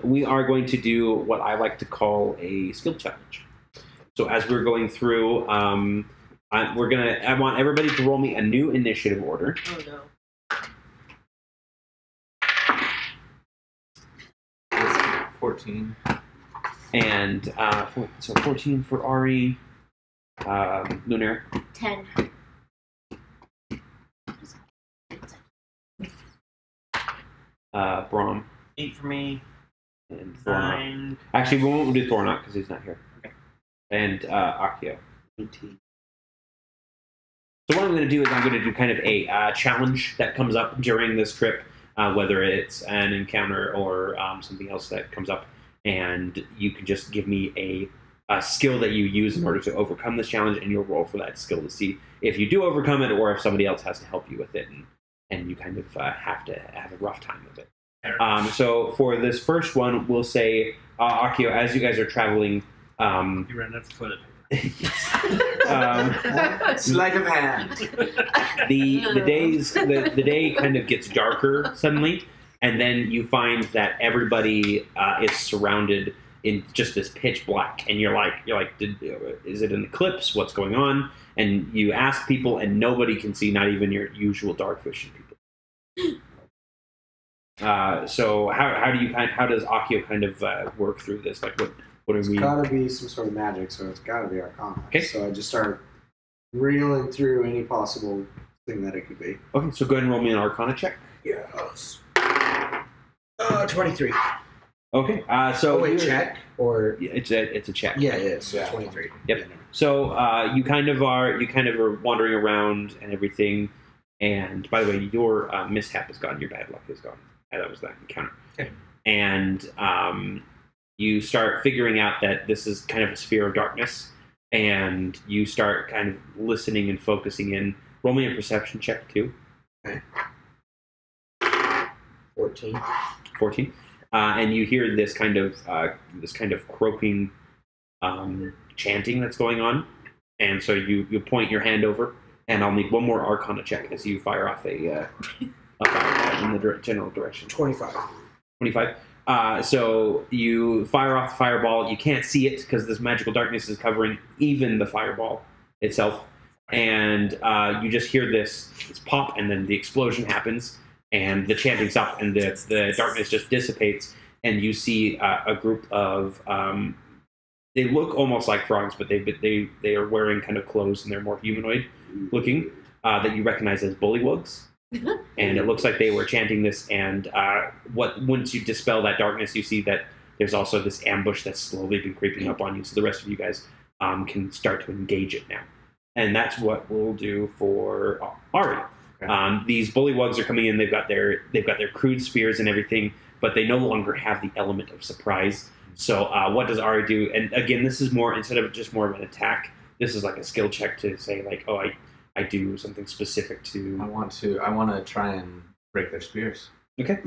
Speaker 2: we are going to do what I like to call a skill challenge. So as we're going through, I want everybody to roll me a new initiative order.
Speaker 1: Oh no.
Speaker 4: 14.
Speaker 2: And so 14 for Ari, Lunar,
Speaker 1: 10.
Speaker 2: Brom,
Speaker 3: 8 for me.
Speaker 2: and Thornock.
Speaker 3: 9.
Speaker 2: Actually, we won't do Thornock because he's not here.
Speaker 3: Okay.
Speaker 2: And Akio.
Speaker 3: 18.
Speaker 2: So what I'm going to do is I'm going to do kind of a challenge that comes up during this trip, whether it's an encounter or something else that comes up, and you can just give me a skill that you use in order to overcome this challenge, and you'll roll for that skill to see if you do overcome it or if somebody else has to help you with it, and you kind of have to have a rough time with it. So for this first one, we'll say, Akio, as you guys are traveling...
Speaker 3: You ran out of toilet paper.
Speaker 4: Sleight of hand.
Speaker 2: The day kind of gets darker suddenly, and then you find that everybody is surrounded in just this pitch black, and you're like, is it an eclipse? What's going on? And you ask people, and nobody can see, not even your usual dark vision people. So how does Akio kind of work through this? Like what are
Speaker 6: It's
Speaker 2: we?
Speaker 6: gotta be some sort of magic, so it's gotta be Arcana.
Speaker 2: Okay.
Speaker 6: So I just start reeling through any possible thing that it could be.
Speaker 2: Okay, so go ahead and roll me an Arcana check.
Speaker 6: Yes.
Speaker 5: 23.
Speaker 2: Okay, so
Speaker 5: wait,
Speaker 2: you're-
Speaker 5: check or
Speaker 2: It's a check.
Speaker 5: yeah, it is.
Speaker 4: Yeah.
Speaker 5: 23.
Speaker 2: Yep. So you kind of are wandering around and everything. And by the way, your mishap is gone. Your bad luck is gone. That was that encounter.
Speaker 5: Okay.
Speaker 2: And you start figuring out that this is kind of a sphere of darkness, and you start kind of listening and focusing in. Roll me a perception check too.
Speaker 5: 14.
Speaker 2: 14. And you hear this kind of croaking chanting that's going on, and so you point your hand over, and I'll need one more Arcana check as you fire off a fireball in the general direction.
Speaker 5: 25.
Speaker 2: 25. So you fire off the fireball. You can't see it because this magical darkness is covering even the fireball itself, and you just hear this pop, and then the explosion happens, and the chanting stops, and the darkness just dissipates, and you see a group of they look almost like frogs, but they are wearing kind of clothes, and they're more humanoid looking, that you recognize as bullywugs. And it looks like they were chanting this, and once you dispel that darkness, you see that there's also this ambush that's slowly been creeping up on you, so the rest of you guys can start to engage it now. And that's what we'll do for Ari. Okay. These bullywugs are coming in. They've got their crude spears and everything, but they no longer have the element of surprise. So what does Ari do? And again, this is more, instead of just more of an attack, this is like a skill check to say like, oh, I do something specific to.
Speaker 4: I want to try and break their spears.
Speaker 2: Okay.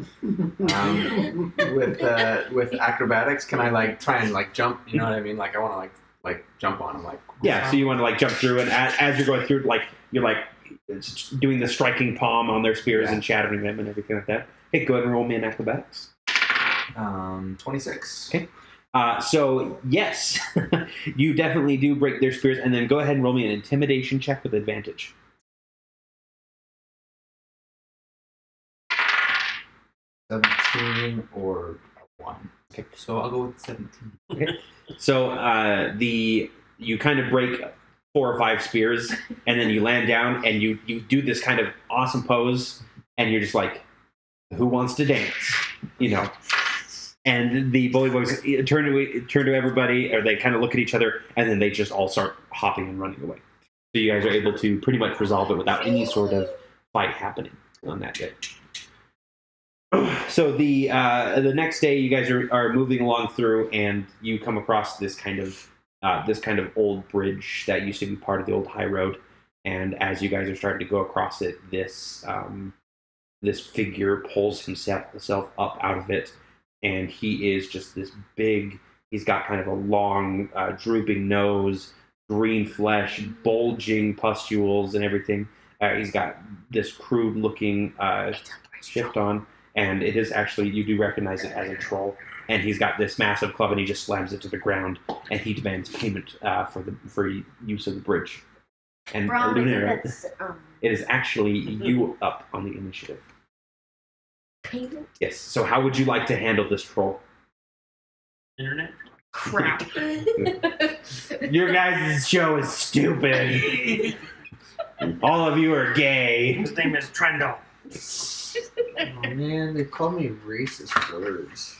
Speaker 4: With acrobatics, can I like try and like jump? You know what I mean? Like I want to like jump on them. Like
Speaker 2: Yeah. So you want to like jump through, and as you're going through, like you're like doing the striking palm on their spears and shattering them and everything like that. Okay, go ahead and roll me an acrobatics.
Speaker 4: 26.
Speaker 2: Okay. So yes, you definitely do break their spears, and then go ahead and roll me an intimidation check with advantage.
Speaker 4: 17 or 1. Okay, so I'll go with 17.
Speaker 2: Okay. So you kind of break 4 or 5 spears, and then you land down, and you do this kind of awesome pose, and you're just like, who wants to dance? You know. And the bullywugs turn to everybody, or they kind of look at each other, and then they just all start hopping and running away. So you guys are able to pretty much resolve it without any sort of fight happening on that day. So the next day, you guys are moving along through, and you come across this kind of old bridge that used to be part of the old high road. And as you guys are starting to go across it, this figure pulls himself up out of it. And he is just this big, he's got kind of a long, drooping nose, green flesh, bulging pustules and everything. He's got this crude-looking shift on, and it is actually, you do recognize it as a troll. And he's got this massive club, and he just slams it to the ground, and he demands payment for use of the bridge. And
Speaker 1: Brom,
Speaker 2: Lunera, it is actually you up on the initiative.
Speaker 1: Payment?
Speaker 2: Yes. So how would you like to handle this troll?
Speaker 3: Internet?
Speaker 1: Crap.
Speaker 2: Your guys' show is stupid. All of you are gay.
Speaker 3: His name is Trendle.
Speaker 6: Oh man, they call me racist words.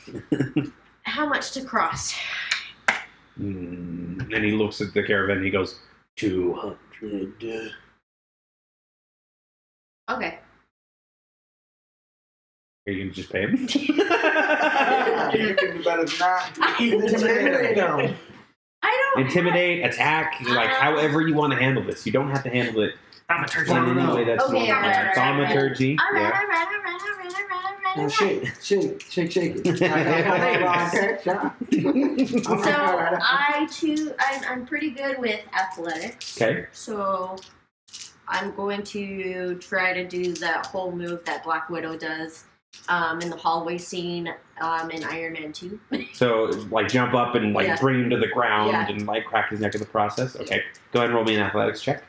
Speaker 1: How much to cross?
Speaker 2: And he looks at the caravan and he goes, 200. Are you gonna just pay him?
Speaker 6: You can do better than that.
Speaker 5: Intimidate him.
Speaker 1: I don't.
Speaker 2: Intimidate, attack, like however you want to handle this. You don't have to handle it
Speaker 3: Thaumaturgy.
Speaker 2: in any way that's
Speaker 1: Okay,
Speaker 2: normal.
Speaker 1: alright.
Speaker 2: Thaumaturgy.
Speaker 1: All right,
Speaker 2: Yeah.
Speaker 1: all right, all right, all right, all right, all right.
Speaker 5: Now shake it.
Speaker 1: So I'm pretty good with athletics.
Speaker 2: Okay.
Speaker 1: So I'm going to try to do that whole move that Black Widow does in the hallway scene in Iron Man 2.
Speaker 2: So, like, jump up and, like,
Speaker 1: Yeah.
Speaker 2: bring him to the ground
Speaker 1: Yeah.
Speaker 2: and, like, crack his neck in the process? Okay. Go ahead and roll me an athletics check.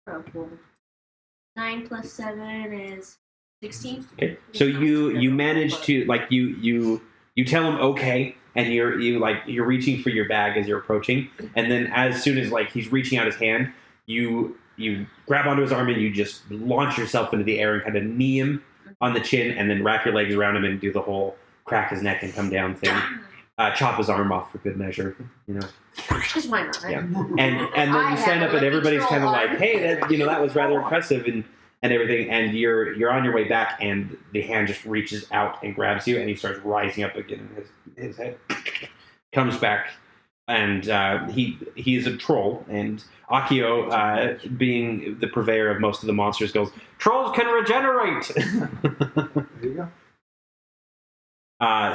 Speaker 1: Oh, 9 plus 7 is 16.
Speaker 2: Okay. So you manage to, like, you tell him okay, and you're reaching for your bag as you're approaching, and then as soon as, like, he's reaching out his hand, you grab onto his arm and you just launch yourself into the air and kind of knee him on the chin, and then wrap your legs around him and do the whole crack his neck and come down thing. Chop his arm off for good measure, you know.
Speaker 1: Because why not?
Speaker 2: Yeah. And then
Speaker 1: I
Speaker 2: you stand
Speaker 1: have
Speaker 2: up and
Speaker 1: a
Speaker 2: everybody's kind of
Speaker 1: control
Speaker 2: like,
Speaker 1: arm.
Speaker 2: hey, that was rather impressive and everything. And you're on your way back, and the hand just reaches out and grabs you, and he starts rising up again. And his head comes back, and he is a troll. And Akio, being the purveyor of most of the monsters, goes, "Trolls can regenerate."
Speaker 6: There you go.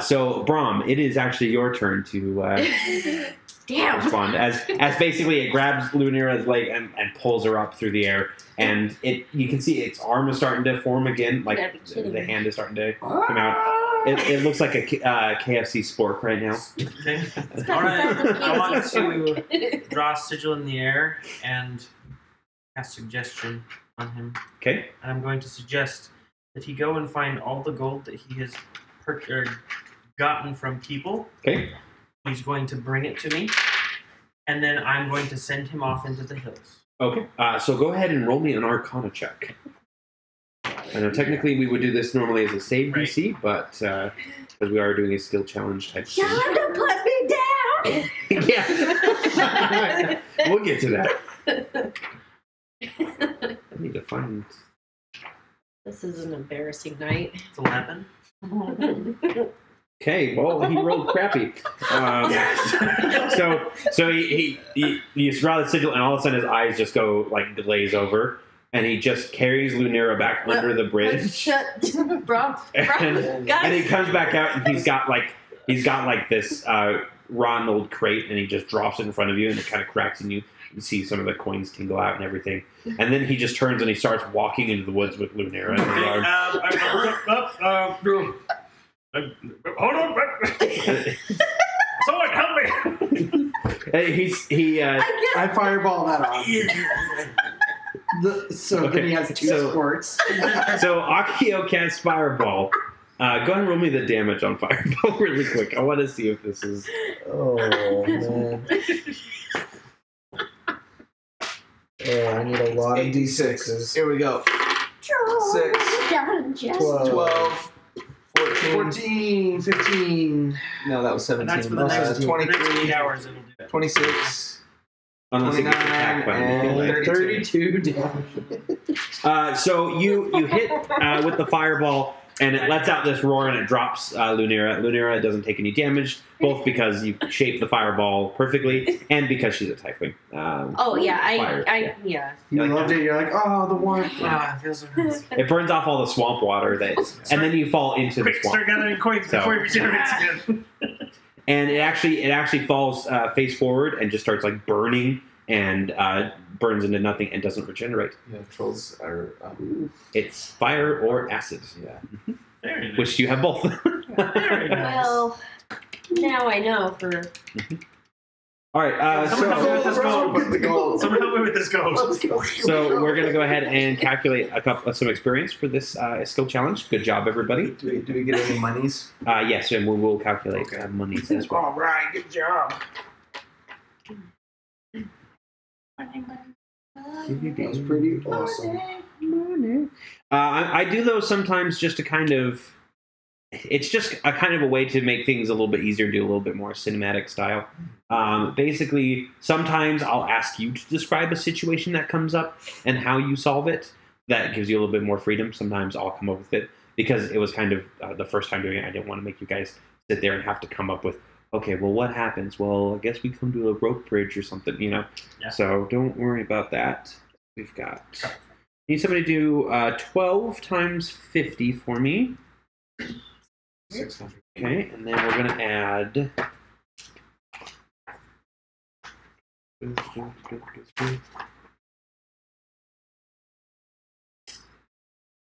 Speaker 2: So Brahm, it is actually your turn to
Speaker 1: Damn.
Speaker 2: respond as basically it grabs Lunira's leg and pulls her up through the air, and you can see its arm is starting to form again, like
Speaker 1: gotta be kidding
Speaker 2: the
Speaker 1: me.
Speaker 2: hand is starting to come out. It looks like a KFC spork right now.
Speaker 3: Okay.
Speaker 1: It's
Speaker 3: All
Speaker 1: got
Speaker 3: right.
Speaker 1: the size of
Speaker 3: I want
Speaker 1: Kansas.
Speaker 3: to draw a sigil in the air and cast suggestion on him.
Speaker 2: Okay.
Speaker 3: And I'm going to suggest that he go and find all the gold that he has gotten from people.
Speaker 2: Okay.
Speaker 3: He's going to bring it to me, and then I'm going to send him off into the hills.
Speaker 2: Okay. So go ahead and roll me an Arcana check. I know technically we would do this normally as a save
Speaker 3: Right.
Speaker 2: DC, but because we are doing a skill challenge type
Speaker 1: Y'all
Speaker 2: thing.
Speaker 1: to put me down.
Speaker 2: Yeah. We'll get to that. I need to find.
Speaker 1: This is an embarrassing night.
Speaker 3: It's 11.
Speaker 2: Okay, well, he rolled crappy. So he draw the sigil, and all of a sudden his eyes just go like glaze over, and he just carries Lunira back under the bridge,
Speaker 1: Shut, bro.
Speaker 2: and he comes back out, and he's got like this rotten old crate, and he just drops it in front of you, and it kind of cracks, and you see some of the coins tingle out and everything, and then he just turns and he starts walking into the woods with Lunira.
Speaker 3: Hold on. Someone help me.
Speaker 6: I fireball that on. Then he has two squirts.
Speaker 2: So Akio casts Fireball. Go ahead and roll me the damage on Fireball really quick. I want to see if this is...
Speaker 5: Oh, man. Oh, I need a lot of D6s.
Speaker 4: Here we go. 6, 12, 14, 15. No, that was 17.
Speaker 3: And that's for the next
Speaker 4: 23,
Speaker 3: 8 hours. It'll do that.
Speaker 4: 26,
Speaker 2: Unless it gets attacked by anything,
Speaker 4: and
Speaker 2: right?
Speaker 4: 32 damage.
Speaker 2: So you hit with the Fireball, and it lets out this roar, and it drops Lunira. Lunira doesn't take any damage, both because you shaped the Fireball perfectly, and because she's a Typhoon.
Speaker 1: Oh yeah,
Speaker 2: Fire,
Speaker 1: yeah.
Speaker 6: You loved it. You're like, oh, the warmth.
Speaker 3: Ah, it feels so nice.
Speaker 2: It burns off all the swamp water, and then you fall into the
Speaker 3: Quick,
Speaker 2: swamp.
Speaker 3: start gathering coins before it regenerates again.
Speaker 2: And it actually falls face forward and just starts like burning and burns into nothing and doesn't regenerate.
Speaker 4: Yeah, trolls are.
Speaker 2: It's fire or acid,
Speaker 4: Yeah.
Speaker 3: Very nice.
Speaker 2: which you have both.
Speaker 3: Very nice.
Speaker 1: Well, now I know for.
Speaker 2: All right,
Speaker 3: Someone help me with this gold.
Speaker 6: Get the gold.
Speaker 3: Someone help me with this gold.
Speaker 2: so we're gonna go ahead and calculate some experience for this skill challenge. Good job, everybody.
Speaker 4: Do we get any monies?
Speaker 2: Yes, and we will calculate monies as well.
Speaker 6: All right, good job. That's pretty awesome.
Speaker 2: I do those sometimes just to kind of it's just a kind of a way to make things a little bit easier, do a little bit more cinematic style. Basically, sometimes I'll ask you to describe a situation that comes up and how you solve it. That gives you a little bit more freedom. Sometimes I'll come up with it because it was kind of the first time doing it. I didn't want to make you guys sit there and have to come up with, okay, well, what happens? Well, I guess we come to a rope bridge or something, you know?
Speaker 3: Yeah.
Speaker 2: So don't worry about that. We've got... Need somebody to do 12 times 50 for me.
Speaker 4: 600.
Speaker 2: Okay, and then we're going to add...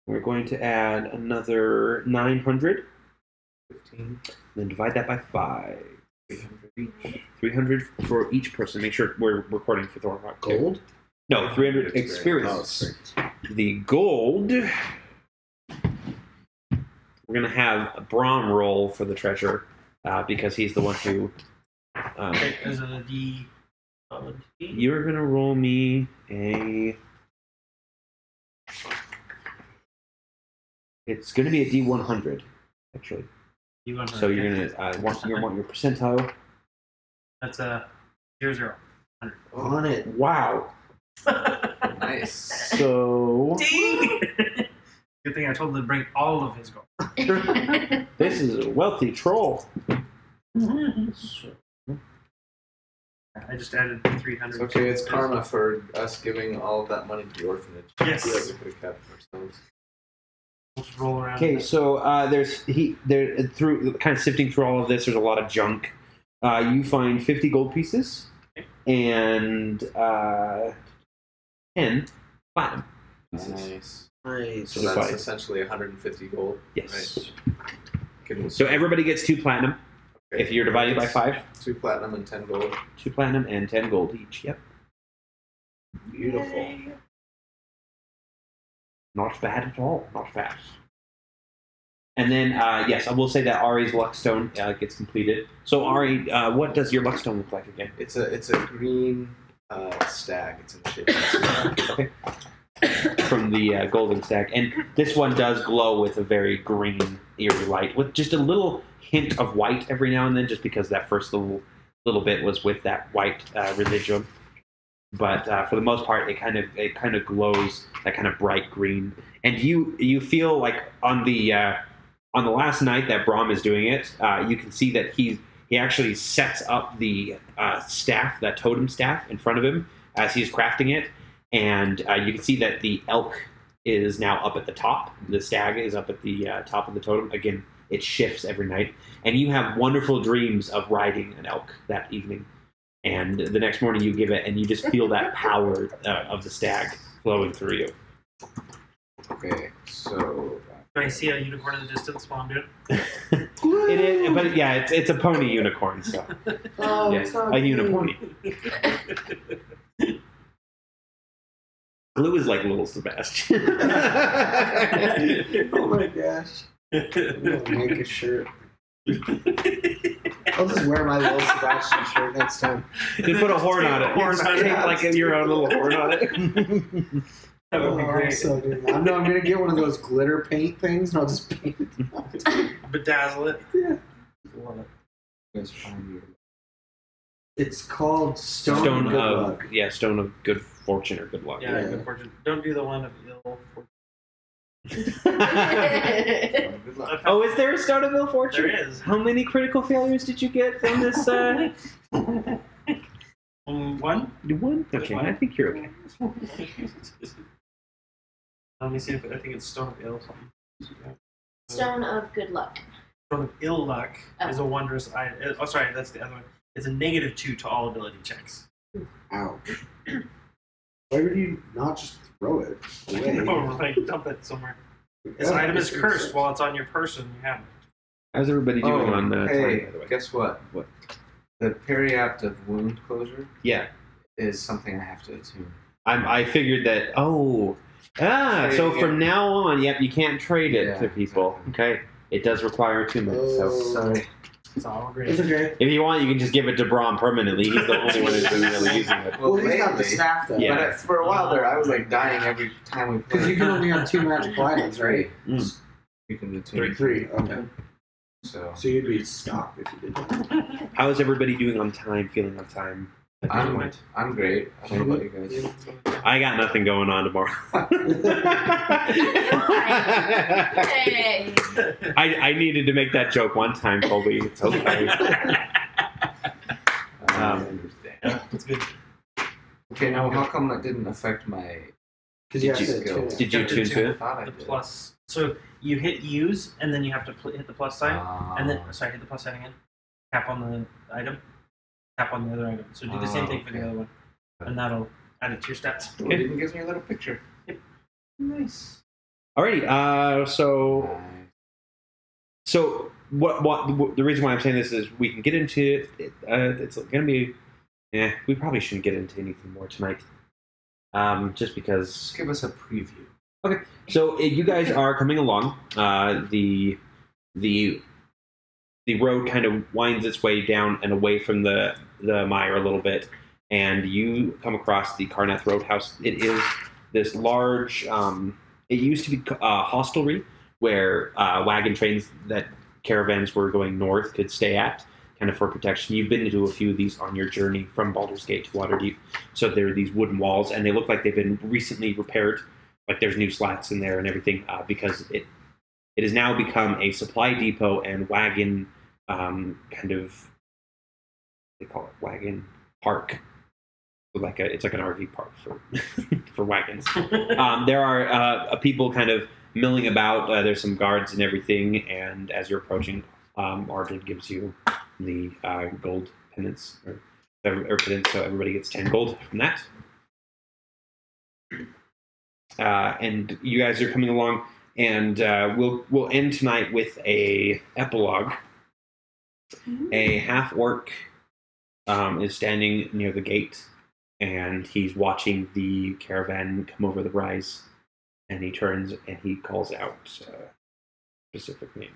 Speaker 2: We're going to add another 900.
Speaker 4: 15.
Speaker 2: Then divide that by 5. 300 for each person. Make sure we're recording for Thornrock.
Speaker 5: Gold?
Speaker 2: No, 300 experience. The gold, we're going to have Brahm roll for the treasure because he's the one who...
Speaker 3: Is it a D?
Speaker 2: You're going to roll me a... It's going to be a D100, actually.
Speaker 3: D100.
Speaker 2: So you're going to want your percentile.
Speaker 3: That's a 0.
Speaker 5: On it.
Speaker 2: Wow.
Speaker 4: Nice.
Speaker 2: So...
Speaker 3: Ding! Good thing I told him to bring all of his gold.
Speaker 2: This is a wealthy troll.
Speaker 3: I just added 300.
Speaker 4: Okay, it's karma for us giving all of that money to the orphanage.
Speaker 3: Yes.
Speaker 4: We could have kept ourselves.
Speaker 3: We'll just roll around.
Speaker 2: Okay, so through kind of sifting through all of this, there's a lot of junk. You find 50 gold pieces and 10 platinum pieces.
Speaker 4: Nice. So
Speaker 2: So
Speaker 4: that's
Speaker 2: five.
Speaker 4: essentially 150 gold.
Speaker 2: Yes.
Speaker 4: Right.
Speaker 2: So everybody gets 2 platinum.
Speaker 4: Okay.
Speaker 2: If you're dividing by 5,
Speaker 4: 2 platinum and 10 gold.
Speaker 2: 2 platinum and 10 gold each. Yep.
Speaker 5: Beautiful.
Speaker 2: Not bad at all. Not bad. And then, yes, I will say that Ari's Luckstone gets completed. So, Ari, what does your Luckstone look like again?
Speaker 4: It's a green stag. It's in the shape of a stag.
Speaker 2: Okay. From the golden stag. And this one does glow with a very green, eerie light, with just a little hint of white every now and then, just because that first little bit was with that white religion. But for the most part, it kind of glows that kind of bright green. And you feel like on the last night that Brahm is doing it, you can see that he actually sets up the staff, that totem staff, in front of him as he's crafting it. And you can see that the elk is now up at the top. The stag is up at the top of the totem. Again, it shifts every night. And you have wonderful dreams of riding an elk that evening. And the next morning you give it, and you just feel that power of the stag flowing through you.
Speaker 4: Okay, so
Speaker 3: Do I see a unicorn in the distance while I'm doing it?
Speaker 2: It is, but yeah, it's a pony unicorn, so
Speaker 5: Oh,
Speaker 2: yeah,
Speaker 5: it's not
Speaker 2: a unipony. Glue is like little Sebastian.
Speaker 5: Oh my gosh. I'm gonna make a shirt. I'll just wear my little Sebastian shirt next time.
Speaker 2: You put a horn on it.
Speaker 3: Horn on it.
Speaker 2: Take like your own little horn on it.
Speaker 3: That would be
Speaker 5: I'm
Speaker 3: great.
Speaker 5: so doing that. I'm gonna get one of those glitter paint things, and I'll just paint it.
Speaker 3: Bedazzle it.
Speaker 5: Yeah.
Speaker 3: Love it.
Speaker 5: Guys find your- It's called Stone of Good Luck.
Speaker 2: Stone of good fortune or good luck.
Speaker 3: Yeah,
Speaker 5: Yeah.
Speaker 3: good fortune. Don't do the one of ill fortune.
Speaker 4: good luck.
Speaker 2: Oh, is there a stone of ill fortune?
Speaker 3: There is.
Speaker 2: How many critical failures did you get from this?
Speaker 3: One?
Speaker 2: One? Okay, I think you're okay.
Speaker 3: Let me see if I think it's Stone of Ill something.
Speaker 1: Stone of good luck.
Speaker 3: Stone of Ill Luck
Speaker 1: Oh.
Speaker 3: is a wondrous item. Oh, sorry, that's the other one. It's a -2 to all ability checks.
Speaker 5: Ouch. Why would you not just throw it away?
Speaker 3: Or like dump it somewhere. This item is cursed while it's on your person. You have it.
Speaker 2: How's everybody doing on time,
Speaker 4: hey,
Speaker 2: by the way?
Speaker 4: guess what?
Speaker 2: What?
Speaker 4: The periaptive wound closure
Speaker 2: Yeah.
Speaker 4: is something I have to attune.
Speaker 2: I figured that, so
Speaker 4: Trading
Speaker 2: from
Speaker 4: it.
Speaker 2: now on, yep, you can't trade it
Speaker 4: Yeah,
Speaker 2: to people.
Speaker 4: exactly.
Speaker 2: Okay? It does require attunement. So
Speaker 4: Sorry.
Speaker 3: It's all great.
Speaker 5: It's okay.
Speaker 2: if you want, you can just give it to Brahm permanently. He's the only one who's been really using it.
Speaker 5: Well, he's got the
Speaker 4: lately-
Speaker 5: staff though.
Speaker 2: Yeah.
Speaker 4: But for a while there, I was like dying every time we played.
Speaker 5: Because you can only have 2 magical items, right?
Speaker 2: Mm.
Speaker 4: You can attune.
Speaker 5: 3. Okay.
Speaker 4: So
Speaker 6: So you'd be stopped if you did that.
Speaker 2: How is everybody doing on time? Feeling on time? At this point?
Speaker 4: I'm great. I don't know about you guys.
Speaker 2: I got nothing going on tomorrow.
Speaker 1: Hey.
Speaker 2: I needed to make that joke one time, Colby. It's okay.
Speaker 3: That's good.
Speaker 4: Okay, now how come that didn't affect my
Speaker 6: Because you have
Speaker 2: Did
Speaker 6: to
Speaker 4: you go?
Speaker 6: tune
Speaker 2: Did you tune to
Speaker 4: I
Speaker 2: it?
Speaker 4: thought I
Speaker 3: The
Speaker 4: did.
Speaker 3: plus. So you hit use, and then you have to hit the plus sign, and then
Speaker 4: Ah.
Speaker 3: sorry, hit the plus sign again. Tap on the item. Tap on the other item. So do the same thing for the
Speaker 4: okay.
Speaker 3: other one, and that'll add it to your stats.
Speaker 4: Oh, it even gives me a little picture.
Speaker 2: Nice. Alrighty. So what the reason why I'm saying this is we can get into it. It's gonna be. Yeah, we probably shouldn't get into anything more tonight. Just because.
Speaker 4: Just give us a preview.
Speaker 2: So you guys are coming along. The road kind of winds its way down and away from the mire a little bit, and you come across the Carneth Roadhouse. It is this large. It used to be a hostelry where wagon trains that caravans were going north could stay at, kind of for protection. You've been to a few of these on your journey from Baldur's Gate to Waterdeep. So there are these wooden walls, and they look like they've been recently repaired. Like there's new slats in there and everything, because it has now become a supply depot and wagon kind of, they call it wagon park. So it's like an RV park for for wagons. There are people kind of milling about. There's some guards and everything, and as you're approaching, Arden gives you the gold pendants or pendants, so everybody gets 10 gold from that. And you guys are coming along, and we'll end tonight with a epilogue. A half orc is standing near the gate, and he's watching the caravan come over the rise, and he turns and he calls out a specific name.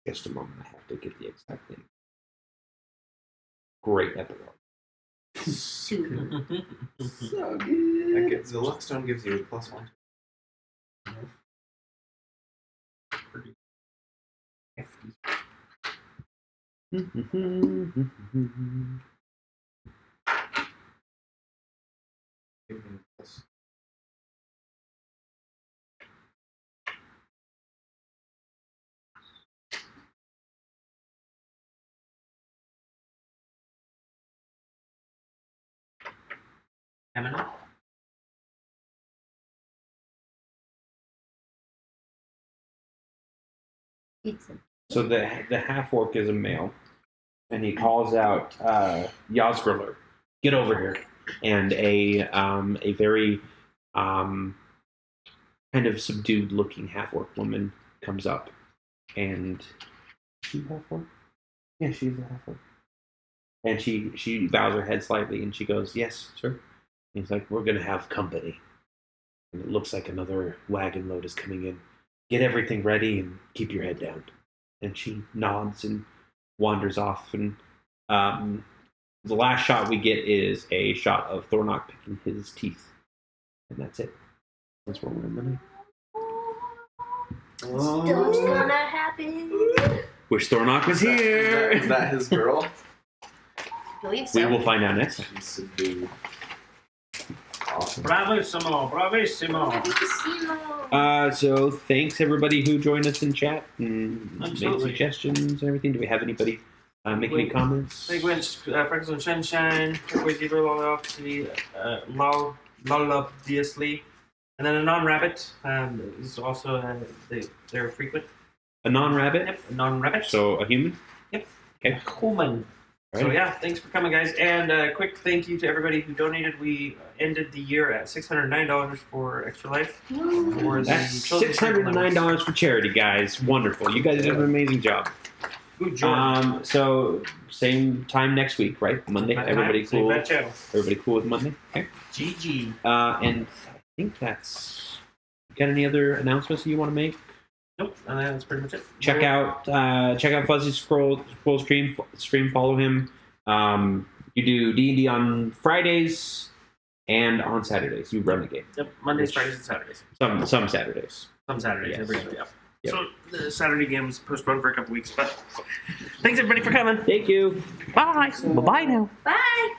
Speaker 2: Just a moment, I have to get the exact name. Great epilogue.
Speaker 1: Super.
Speaker 6: So good.
Speaker 4: The Luckstone gives you a +1. Give me a plus.
Speaker 3: Eminem?
Speaker 1: Pizza.
Speaker 2: So the half orc is a male, and he calls out Yasgriller, get over here. And a very kind of subdued looking half orc woman comes up, and she's half orc. Yeah, she's a half orc. And she bows her head slightly, and she goes, "Yes, sir." And he's like, "We're gonna have company, and it looks like another wagon load is coming in. Get everything ready and keep your head down." And she nods and wanders off. And the last shot we get is a shot of Thornock picking his teeth, and that's it. That's what we're in the night.
Speaker 1: Stuff's gonna happen.
Speaker 2: Wish Thornock was here.
Speaker 4: Is that his girl?
Speaker 1: I believe so.
Speaker 2: We will find out next time.
Speaker 4: She's subdued. Awesome.
Speaker 3: Bravissimo, bravissimo.
Speaker 2: So thanks everybody who joined us in chat and made
Speaker 3: Absolutely.
Speaker 2: suggestions and everything. Do we have anybody make any comments?
Speaker 3: Big Winch, Freckles and Sunshine, Turquoise Zebra, Lolopsy, Lolopdiously, and then a non-rabbit. Is also they're frequent.
Speaker 2: A non-rabbit?
Speaker 3: Yep, a non-rabbit.
Speaker 2: So a human?
Speaker 3: Yep.
Speaker 2: Okay.
Speaker 3: Human. So
Speaker 2: Alright.
Speaker 3: yeah, thanks for coming, guys, and a quick thank you to everybody who donated. We ended the year at $609 for Extra Life. For the
Speaker 2: That's
Speaker 3: Children's
Speaker 2: $609 for charity, guys. Wonderful. You guys did an amazing job.
Speaker 3: Good job.
Speaker 2: So same time next week, right? Monday. Everybody
Speaker 3: Same
Speaker 2: cool?
Speaker 3: bad channel.
Speaker 2: Everybody cool with Monday? Okay.
Speaker 3: GG.
Speaker 2: And I think that's. Got any other announcements you want to make?
Speaker 3: Nope, and that's pretty much it.
Speaker 2: Check out fuzzy-squirrel stream. Follow him. You do D&D on Fridays and on Saturdays. You run the game.
Speaker 3: Yep, Mondays, Fridays, and Saturdays.
Speaker 2: Some Saturdays.
Speaker 3: Some Saturdays,
Speaker 2: Yes.
Speaker 3: every other. Yep.
Speaker 2: Yep.
Speaker 3: So the Saturday game was postponed for a couple weeks, but thanks everybody for coming.
Speaker 2: Thank you.
Speaker 3: Bye. Bye-bye now.
Speaker 1: Bye.